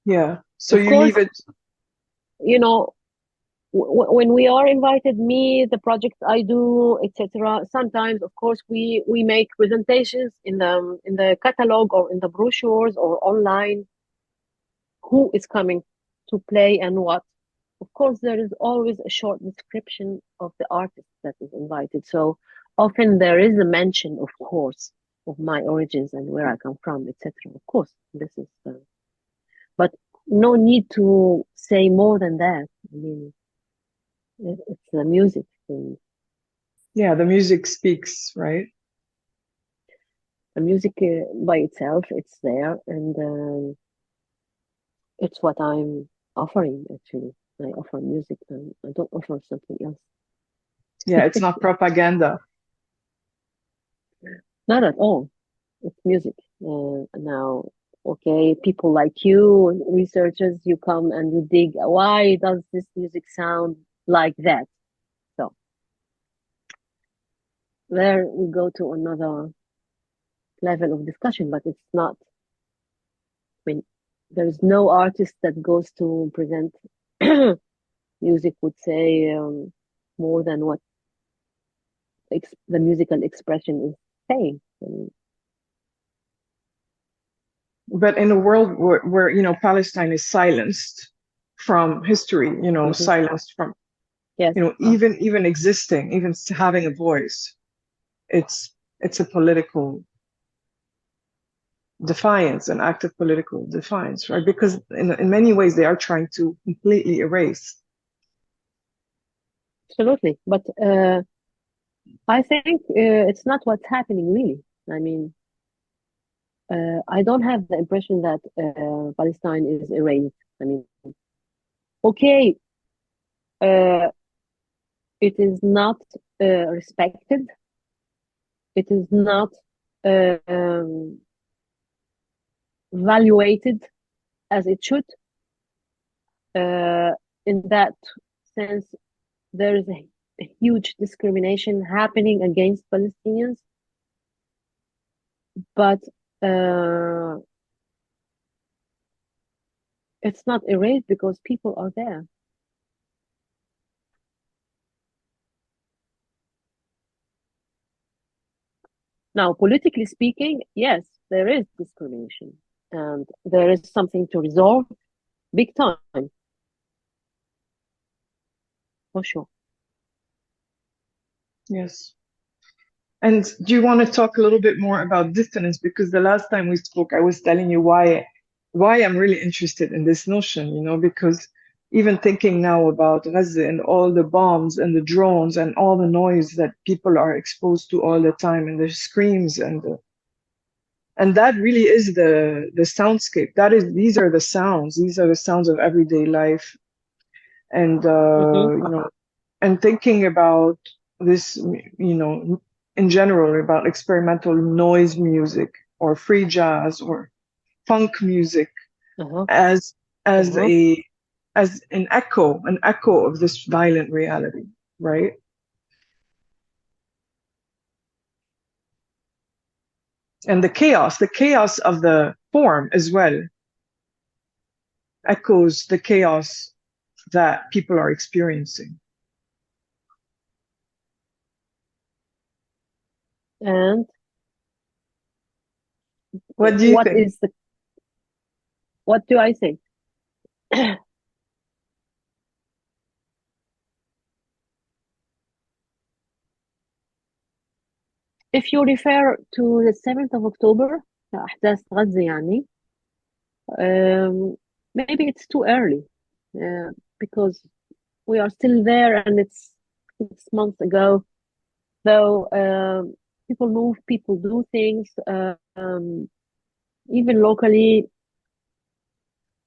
yeah. So of you course, leave it. when we are invited, me, the project I do, etc. Sometimes, of course, we make presentations in the catalog or in the brochures or online. Who is coming to play and what? Of course, there is always a short description of the artist that is invited. So often there is a mention, of course, of my origins and where I come from, etc. Of course, this is, but no need to say more than that. I mean, it's the music thing. Yeah, the music speaks, right? The music by itself, it's there, and it's what I'm offering. Actually, I offer music, and I don't offer something else. Yeah, it's not propaganda. Not at all. It's music. Now, okay, people like you, researchers, you come and you dig. Why does this music sound like that? So there we go to another level of discussion, but it's not. I mean, there's no artist that goes to present music would say more than what the musical expression is saying. I mean, But in a world where Palestine is silenced from history, silenced from, yes, even existing, even having a voice, it's a political defiance, an act of political defiance, right? Because in many ways they are trying to completely erase. absolutely. But I think it's not what's happening really. I mean, I don't have the impression that Palestine is erased. I mean, okay, uh, it is not respected. It is not evaluated as it should. In that sense, there is a huge discrimination happening against Palestinians, but it's not erased because people are there. Now, politically speaking, yes, there is discrimination and there is something to resolve big time, for sure. Yes. And do you want to talk a little bit more about dissonance? Because the last time we spoke, I was telling you why I'm really interested in this notion, because even thinking now about Gaza and all the bombs and the drones and all the noise that people are exposed to all the time and the screams and that really is the soundscape. These are the sounds. These are the sounds of everyday life. And and thinking about this, in general about experimental noise music or free jazz or funk music as as a as an echo of this violent reality, right? And the chaos of the form as well echoes the chaos that people are experiencing. And What do you think? What do I say? If you refer to the 7th of October, أحداث غزة يعني, maybe it's too early because we are still there and it's 6 months ago. Though people move, people do things, even locally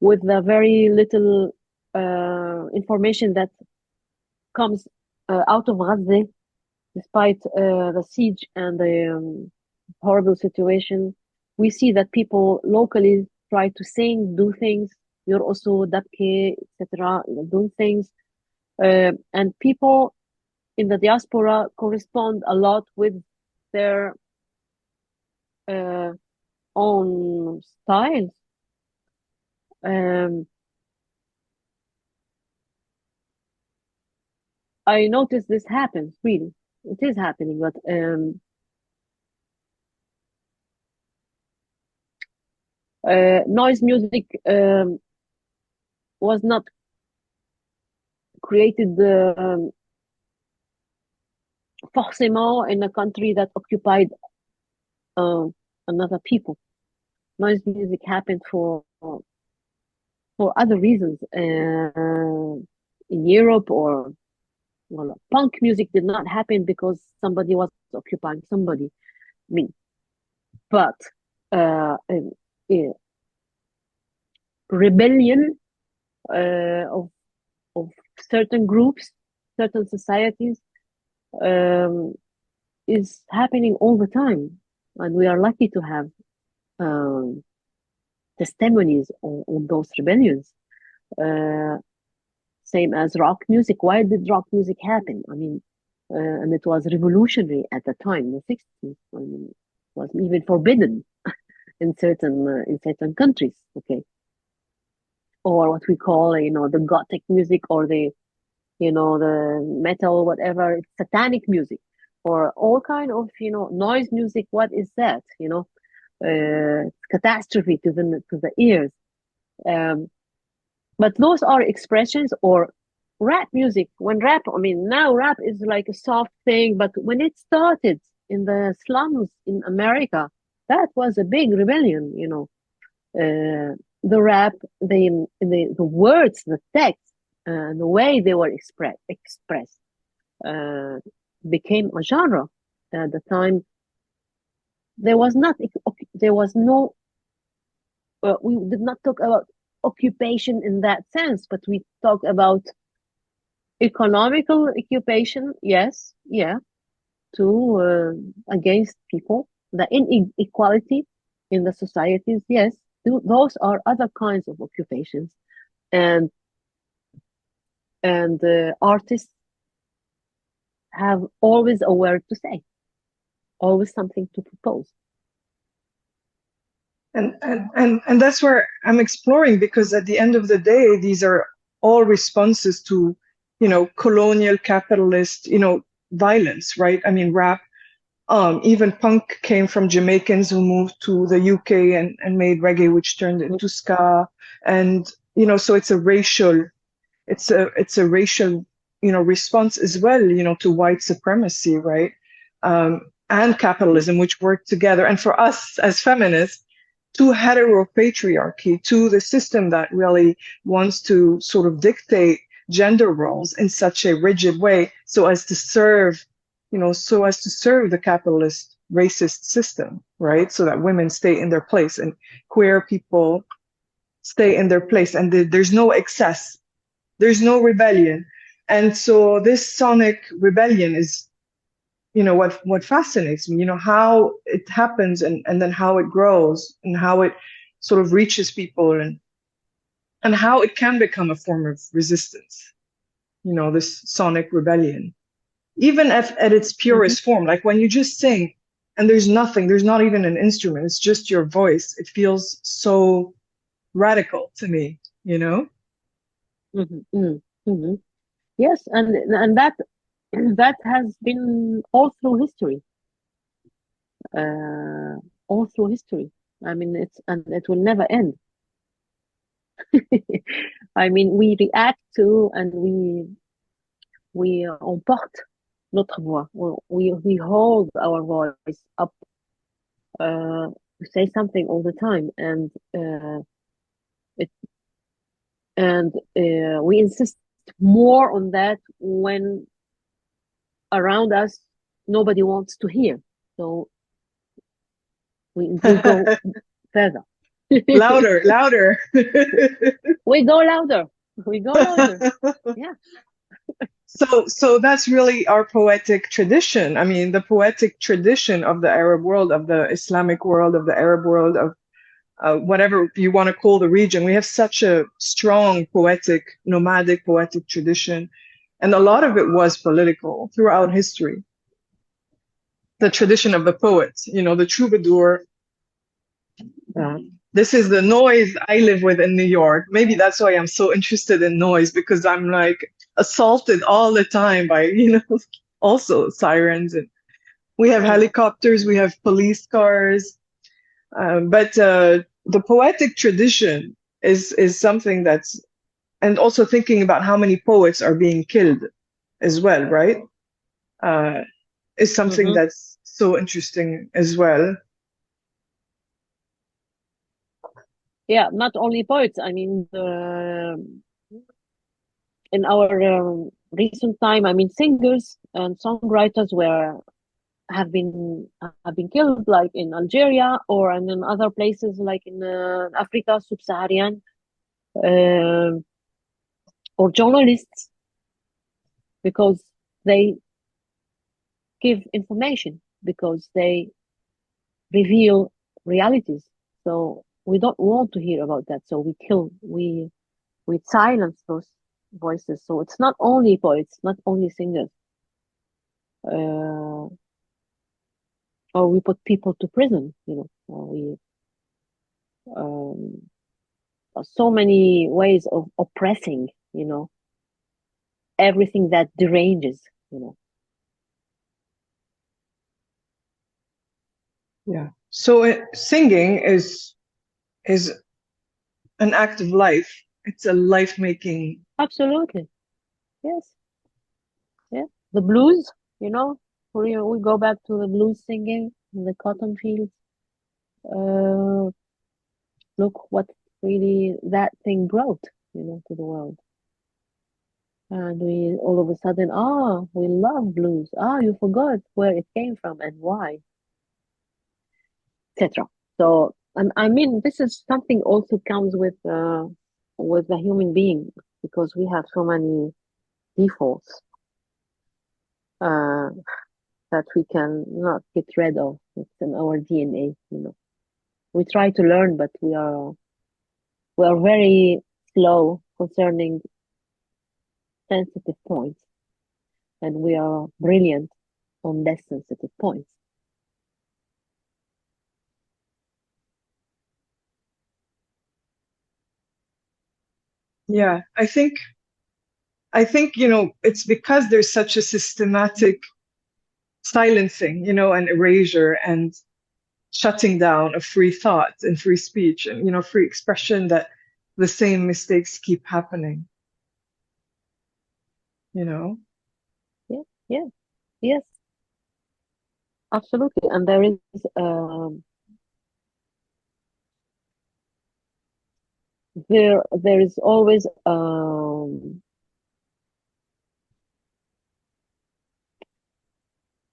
with the very little information that comes out of Gaza, despite the siege and the horrible situation. We see that people locally try to sing, do things, يرقصوا, دبكة, etc., do things. And people in the diaspora correspond a lot with their own styles. I notice this happens, really. It is happening, but noise music was not created forcément in a country that occupied another people. Noise music happened for other reasons in Europe, or well, punk music did not happen because somebody was occupying somebody. I mean, but rebellion of certain groups, certain societies, is happening all the time, and we are lucky to have testimonies on those rebellions. Same as rock music. Why did rock music happen? I mean, and it was revolutionary at the time, in the 60s. I mean, it was even forbidden in certain countries. Okay, or what we call, the gothic music, or the metal, whatever, it's satanic music, or all kind of noise music. What is that? Catastrophe to the ears. But those are expressions. Or rap music. When rap, I mean, now rap is like a soft thing, but when it started in the slums in America, that was a big rebellion. The rap, the words, the text, the way they were expressed became a genre. At the time, there was no. We did not talk about occupation in that sense, but we talk about economical occupation. Yes, yeah, to against people, the inequality in the societies. Yes, those are other kinds of occupations, and artists have always a word to say, always something to propose. And that's where I'm exploring, because at the end of the day, these are all responses to, colonial capitalist, violence, right? I mean, rap, even punk came from Jamaicans who moved to the UK and made reggae, which turned into ska. And, so it's a racial, response as well, to white supremacy, right? And capitalism, which work together. And for us as feminists, to heteropatriarchy, to the system that really wants to sort of dictate gender roles in such a rigid way, so as to serve the capitalist racist system, right? So that women stay in their place and queer people stay in their place, and there's no excess, there's no rebellion. And so this sonic rebellion is, what fascinates me, how it happens, and then how it grows, and how it sort of reaches people, and how it can become a form of resistance, this sonic rebellion, even at its purest form. Like when you just sing and there's not even an instrument, it's just your voice. It feels so radical to me, Yes, and that has been all through history. All through history. I mean, it will never end. I mean, we react to, and we emporte notre voix. We hold our voice up. We say something all the time, and we insist more on that when around us nobody wants to hear. So we go further. louder. We go louder. Yeah. So that's really our poetic tradition. I mean, the poetic tradition of the Arab world, of the Islamic world, of the Arab world, of whatever you want to call the region. We have such a strong nomadic poetic tradition. And a lot of it was political throughout history. The tradition of the poets, the troubadour. This is the noise I live with in New York. Maybe that's why I'm so interested in noise, because I'm like, assaulted all the time by, also sirens. And we have helicopters, we have police cars. But the poetic tradition is something that's, and also thinking about how many poets are being killed as well, right? Is something that's so interesting as well. Yeah, not only poets. I mean, in our recent time, I mean, singers and songwriters have been killed, like in Algeria or in other places, like in Africa, sub-Saharan, or journalists, because they give information, because they reveal realities. So we don't want to hear about that. So we silence those voices. So it's not only poets, not only singers, or we put people to prison. Or so many ways of oppressing. Everything that deranges. Yeah. So singing is an act of life. It's a life-making. Absolutely. Yes. Yeah. The blues, we go back to the blues singing in the cotton fields. Look what really that thing brought, to the world. And we all of a sudden, we love blues. You forgot where it came from and why, etc. So, I mean, this is something also comes with the human being, because we have so many defaults that we can not get rid of. It's in our DNA. We try to learn, but we are very slow concerning sensitive points, and we are brilliant on less sensitive points. Yeah, I think it's because there's such a systematic silencing, and erasure and shutting down of free thought and free speech and free expression, that the same mistakes keep happening. Yeah, yes, absolutely. And there is there is always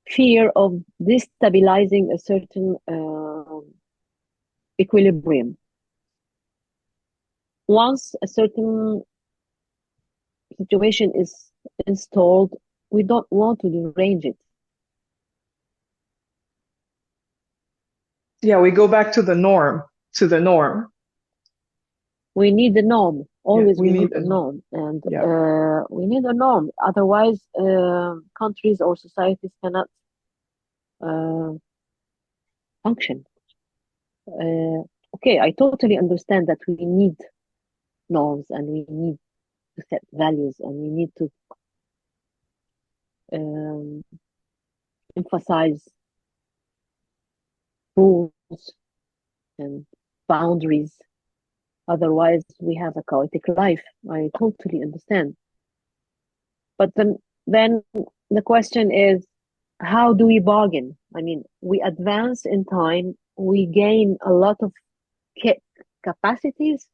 fear of destabilizing a certain equilibrium. Once a certain situation is installed, we don't want to derange it. Yeah, we go back to the norm. We need the norm. Always Yeah, we need a norm. And yeah. we need a norm. Otherwise, countries or societies cannot function. Okay, I totally understand that we need norms, and we need to set values, and we need to emphasize rules and boundaries. Otherwise, we have a chaotic life. I totally understand. But then the question is, how do we bargain? I mean, we advance in time, we gain a lot of capacities,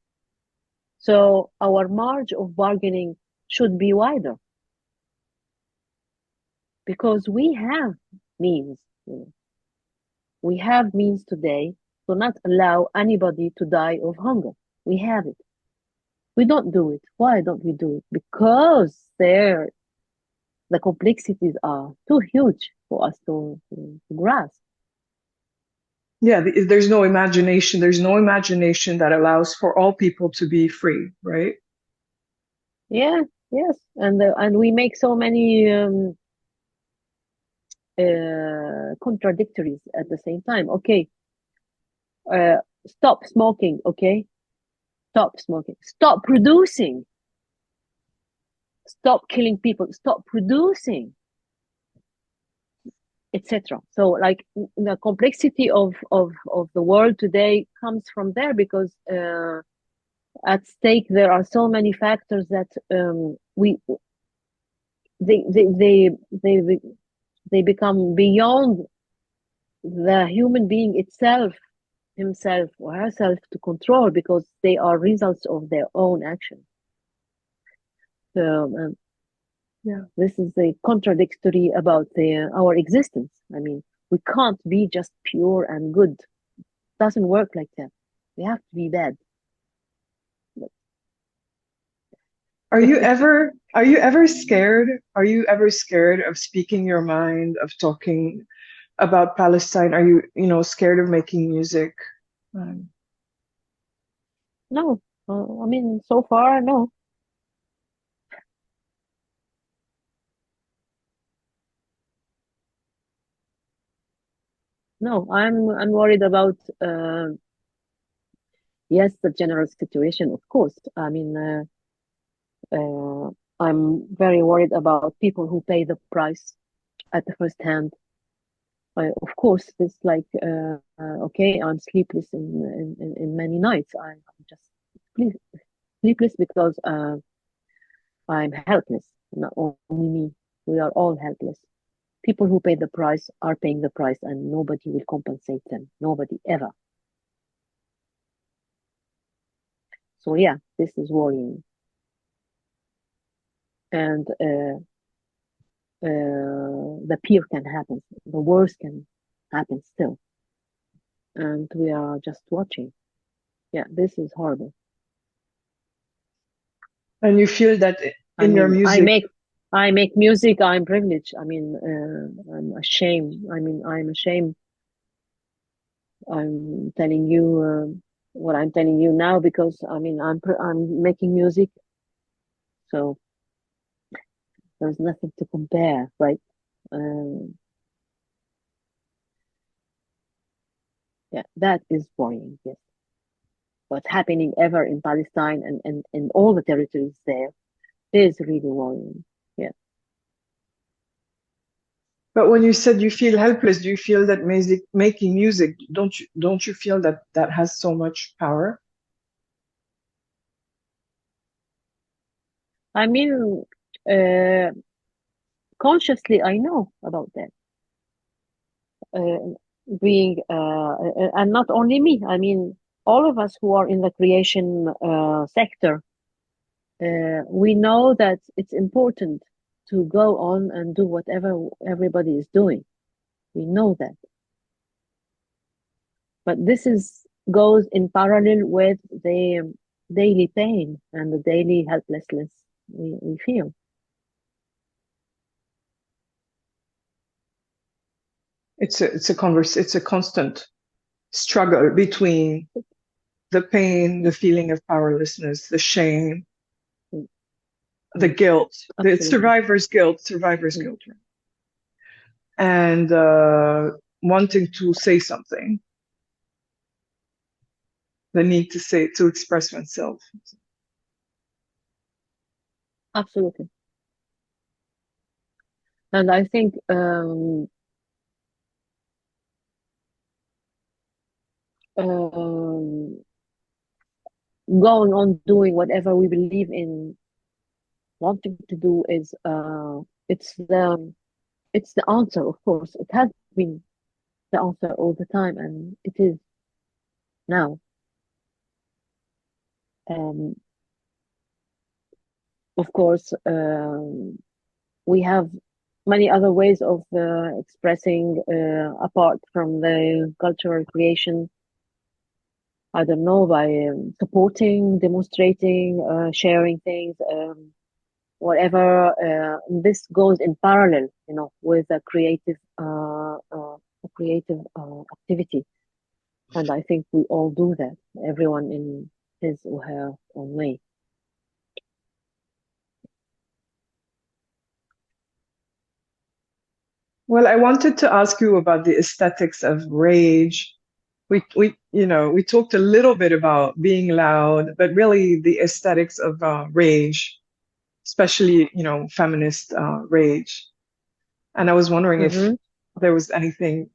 so our margin of bargaining should be wider, because we have means. We have means today to not allow anybody to die of hunger. We have it. We don't do it. Why don't we do it? Because the complexities are too huge for us to grasp. Yeah, there's no imagination. There's no imagination that allows for all people to be free, right? Yeah, yes, and we make so many contradictories at the same time. Okay, stop smoking. Okay, stop smoking. Stop producing. stop killing people, stop producing, etc. So like the complexity of the world today comes from there, because at stake there are so many factors that we they they they they they become beyond the human being itself, himself or herself, to control, because they are results of their own action. So yeah, this is a contradictory about our existence. I mean, we can't be just pure and good. It doesn't work like that. We have to be bad. Are you ever scared? Are you ever scared of speaking your mind, of talking about Palestine? Are you scared of making music? No, I mean, so far, no. No, I'm worried about yes, the general situation, of course. I mean, I'm very worried about people who pay the price at the first hand. Of course, it's like okay, I'm sleepless in many nights. I'm just sleepless because I'm helpless. Not only me, we are all helpless. People who pay the price are paying the price, and nobody will compensate them. Nobody ever. So yeah, this is worrying. And the peer can happen, the worst can happen still, and we are just watching. Yeah, this is horrible. And you feel that in your music, I make music. I'm privileged. I mean, I'm ashamed. I mean, I'm ashamed. I'm telling you what I'm telling you now, because I mean, I'm making music, so there's nothing to compare, right? Yeah, that is worrying. Yes, what's happening ever in Palestine and all the territories there is really worrying. Yeah. but when you said you feel helpless, do you feel that making music, don't you feel that that has so much power? I mean, consciously, I know about that. Being and not only me. I mean, all of us who are in the creation sector, we know that it's important to go on and do whatever everybody is doing. We know that, but this goes in parallel with the daily pain and the daily helplessness we feel. It's a constant struggle between the pain, the feeling of powerlessness, the shame, the guilt, the survivor's guilt, and wanting to say something, the need to express oneself. Absolutely. And I think going on doing whatever we believe in wanting to do is it's the answer. Of course, it has been the answer all the time, and it is now. Of course, we have many other ways of expressing apart from the cultural creation. I don't know, by supporting, demonstrating, sharing things, whatever. This goes in parallel, with a creative activity, and I think we all do that. Everyone in his or her own way. Well, I wanted to ask you about the aesthetics of rage. We talked a little bit about being loud, but really the aesthetics of rage. especially, feminist rage. And I was wondering if Mm-hmm. there was anything,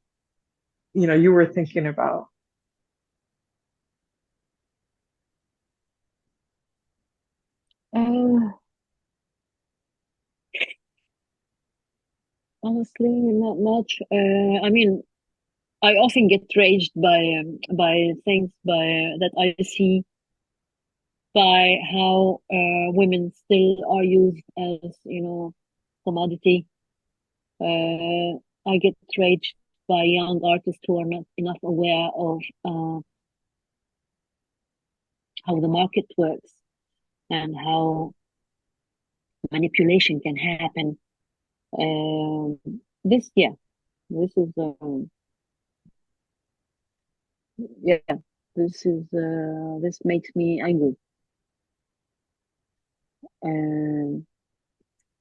you were thinking about. Honestly, not much. I mean, I often get raged by things that I see, by how women still are used as, commodity. I get raged by young artists who are not enough aware of how the market works and how manipulation can happen. This, yeah, this is, yeah, this makes me angry.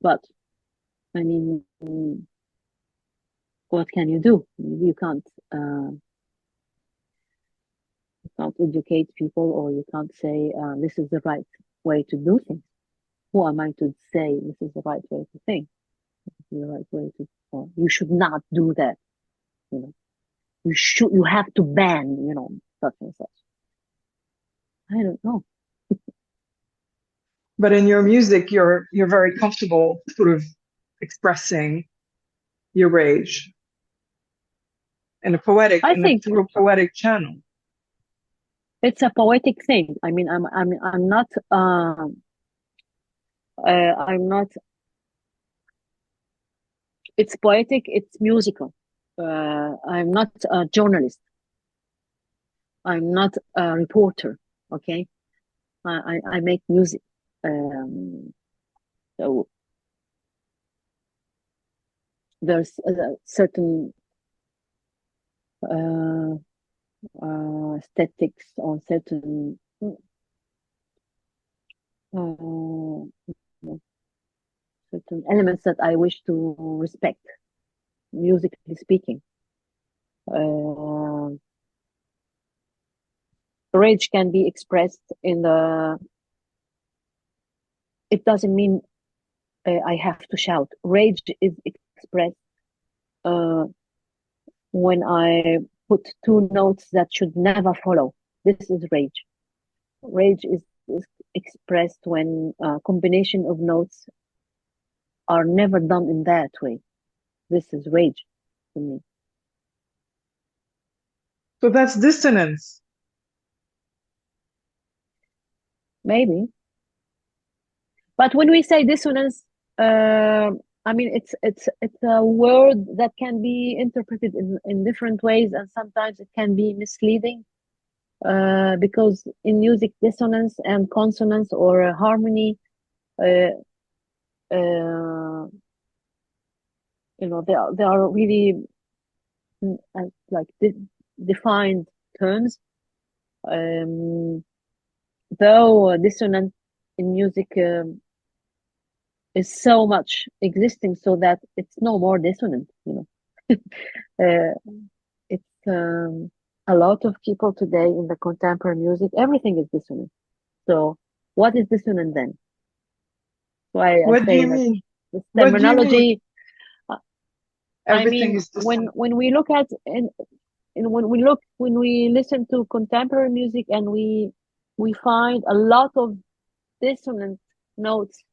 But I mean, what can you do? You can't educate people, or you can't say this is the right way to do things. Who am I to say this is the right way to think? This is the right way to. Or you should not do that. You have to ban. Such and such. I don't know. But in your music, you're very comfortable sort of expressing your rage in a I think through a poetic channel. it's a poetic thing. I mean, I'm not. I'm not. It's poetic. It's musical. I'm not a journalist. I'm not a reporter. Okay, I make music. So there's certain aesthetics or certain certain elements that I wish to respect, musically speaking. Rage can be expressed in the. It doesn't mean I have to shout. Rage is expressed when I put two notes that should never follow. This is rage. Rage is expressed when a combination of notes are never done in that way. This is rage to me. So that's dissonance. Maybe. But when we say dissonance, I mean it's a word that can be interpreted in different ways, and sometimes it can be misleading. Because in music, dissonance and consonance or harmony, uh, they are really like defined terms. Though dissonance in music is so much existing, so that it's no more dissonant. It's a lot of people today in the contemporary music, everything is dissonant. So what is dissonant then? So I What do say you that mean? this What do you mean? terminology. I Everything mean, is dissonant. when we look at and when we listen to contemporary music, and we find a lot of dissonant notes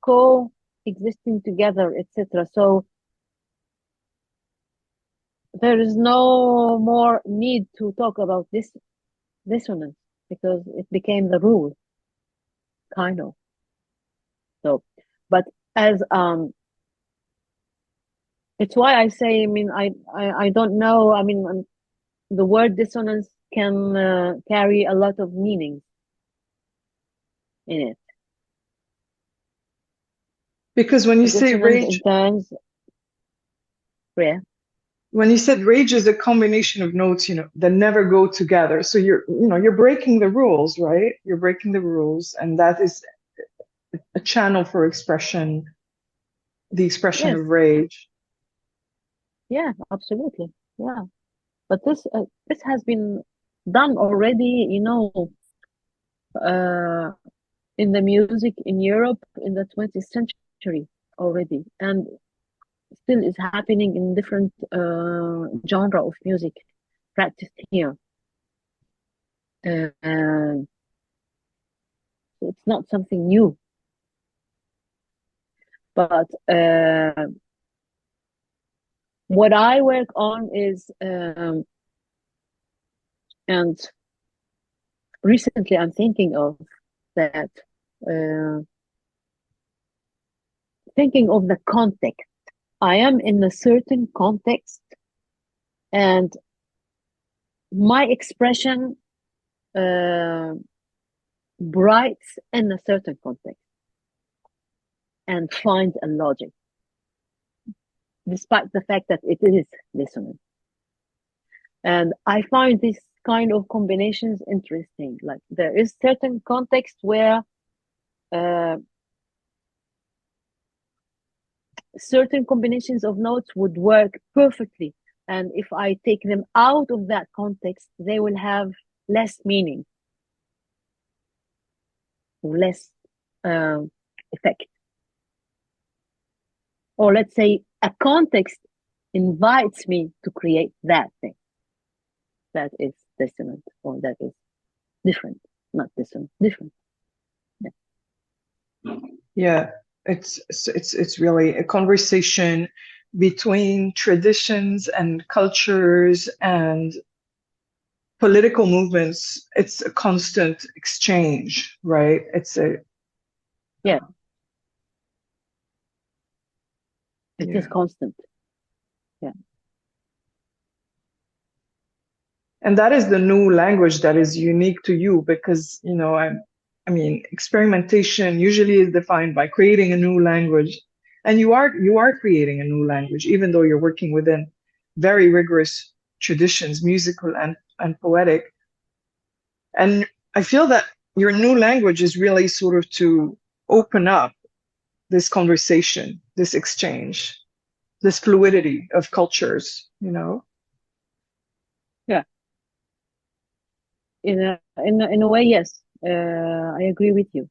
coexisting together, etc. So there is no more need to talk about this dissonance, because it became the rule, kind of. So, but as it's why I say, I mean, I don't know. I mean, the word dissonance can carry a lot of meanings in it. Because when you say Dissonance in rage, terms, yeah, when you said rage is a combination of notes, that never go together. So you're breaking the rules, right? You're breaking the rules, and that is a channel for expression, the expression yes, of rage. yeah, absolutely, yeah. But this has been done already, uh, in the music in Europe in the 20th century already, and still is happening in different genre of music practiced here. It's not something new, but what I work on is, and recently I'm thinking of that, thinking of the context. I am in a certain context, and my expression brights in a certain context and finds a logic, despite the fact that it is dissonant. And I find this kind of combinations interesting. Like there is certain context where certain combinations of notes would work perfectly. And if I take them out of that context, they will have less meaning, less effect. Or let's say a context invites me to create that thing that is dissonant, or that is different, not dissonant, different. Yeah, it's really a conversation between traditions and cultures and political movements. It's a constant exchange, right? Yeah. It is constant. Yeah. And that is the new language that is unique to you, because, you know, I mean, experimentation usually is defined by creating a new language. And you are creating a new language, even though you're working within very rigorous traditions, musical and poetic. And I feel that your new language is really sort of to open up this conversation, this exchange, this fluidity of cultures, you know? Yeah. In a way, yes. I agree with you.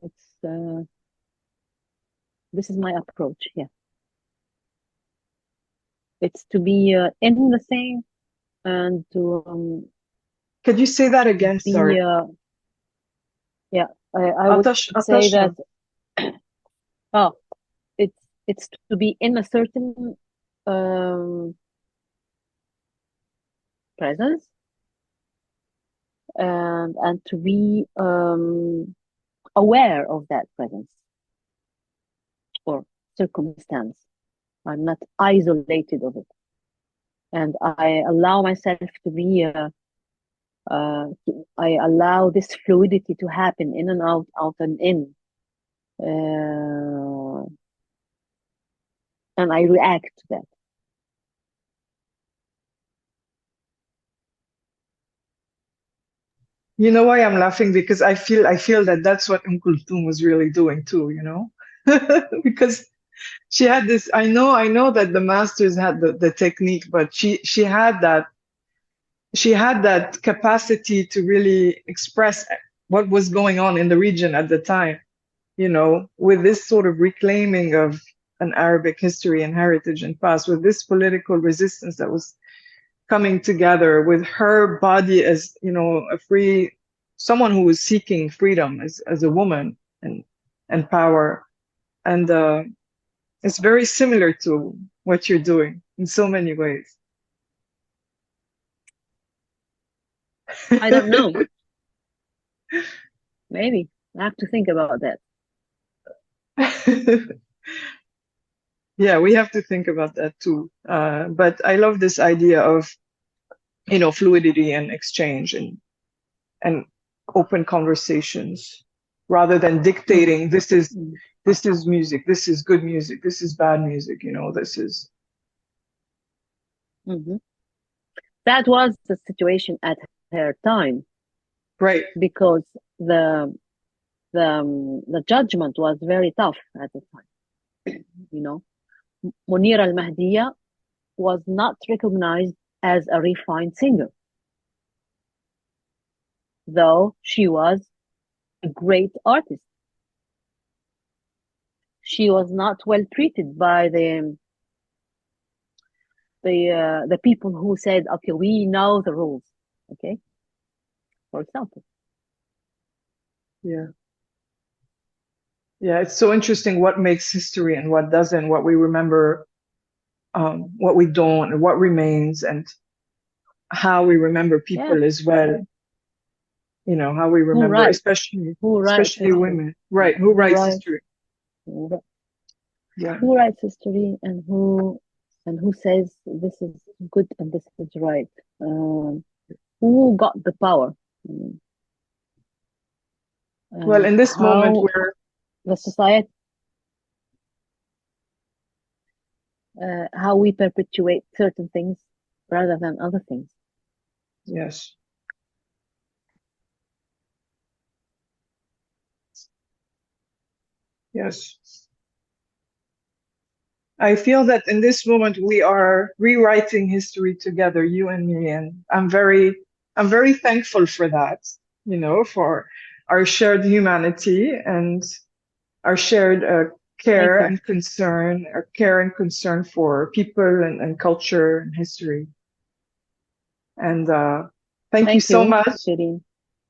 It's this is my approach. Yeah. It's to be in the thing and to Could you say that again? be, Sorry. yeah, I would say that it's to be in a certain presence, and to be aware of that presence or circumstance. I'm not isolated of it, and I allow myself to be. I allow this fluidity to happen in and out, out and in, and I react to that. You know why I'm laughing? Because I feel that that's what Kulthum was really doing too, you know? Because she had this, I know that the masters had the technique, but she had that capacity to really express what was going on in the region at the time, you know, with this sort of reclaiming of an Arabic history and heritage and past, with this political resistance that was coming together, with her body as, you know, someone who was seeking freedom as a woman and power. And it's very similar to what you're doing in so many ways. I don't know. Maybe I have to think about that. Yeah, we have to think about that too. But I love this idea of, you know, fluidity and exchange and open conversations rather than dictating this is music, this is good music, this is bad music, you know, this is. That was the situation at her time, right? Because the judgment was very tough at the time. You know, Munira al-Mahdiya was not recognized as a refined singer, though she was a great artist. She was not well treated by the people who said, okay, we know the rules. Okay, for example. Yeah. Yeah, it's so interesting what makes history and what doesn't, what we remember, what we don't, and what remains, and how we remember Yeah. people as well. You know, how we Who remember, writes? especially Who writes history? women. Right, who Who writes writes? history? Yeah. Who writes history, and who says this is good and this is right? Who got the power? Well, in this moment, How we're the society, how we perpetuate certain things rather than other things. yes. Yes. I feel that in this moment we are rewriting history together, you and me, and I'm very thankful for that, you know, for our shared humanity and our shared Thank care you. and concern, our care and concern for people and culture and history. And thank you Thank so you, much. Shireen.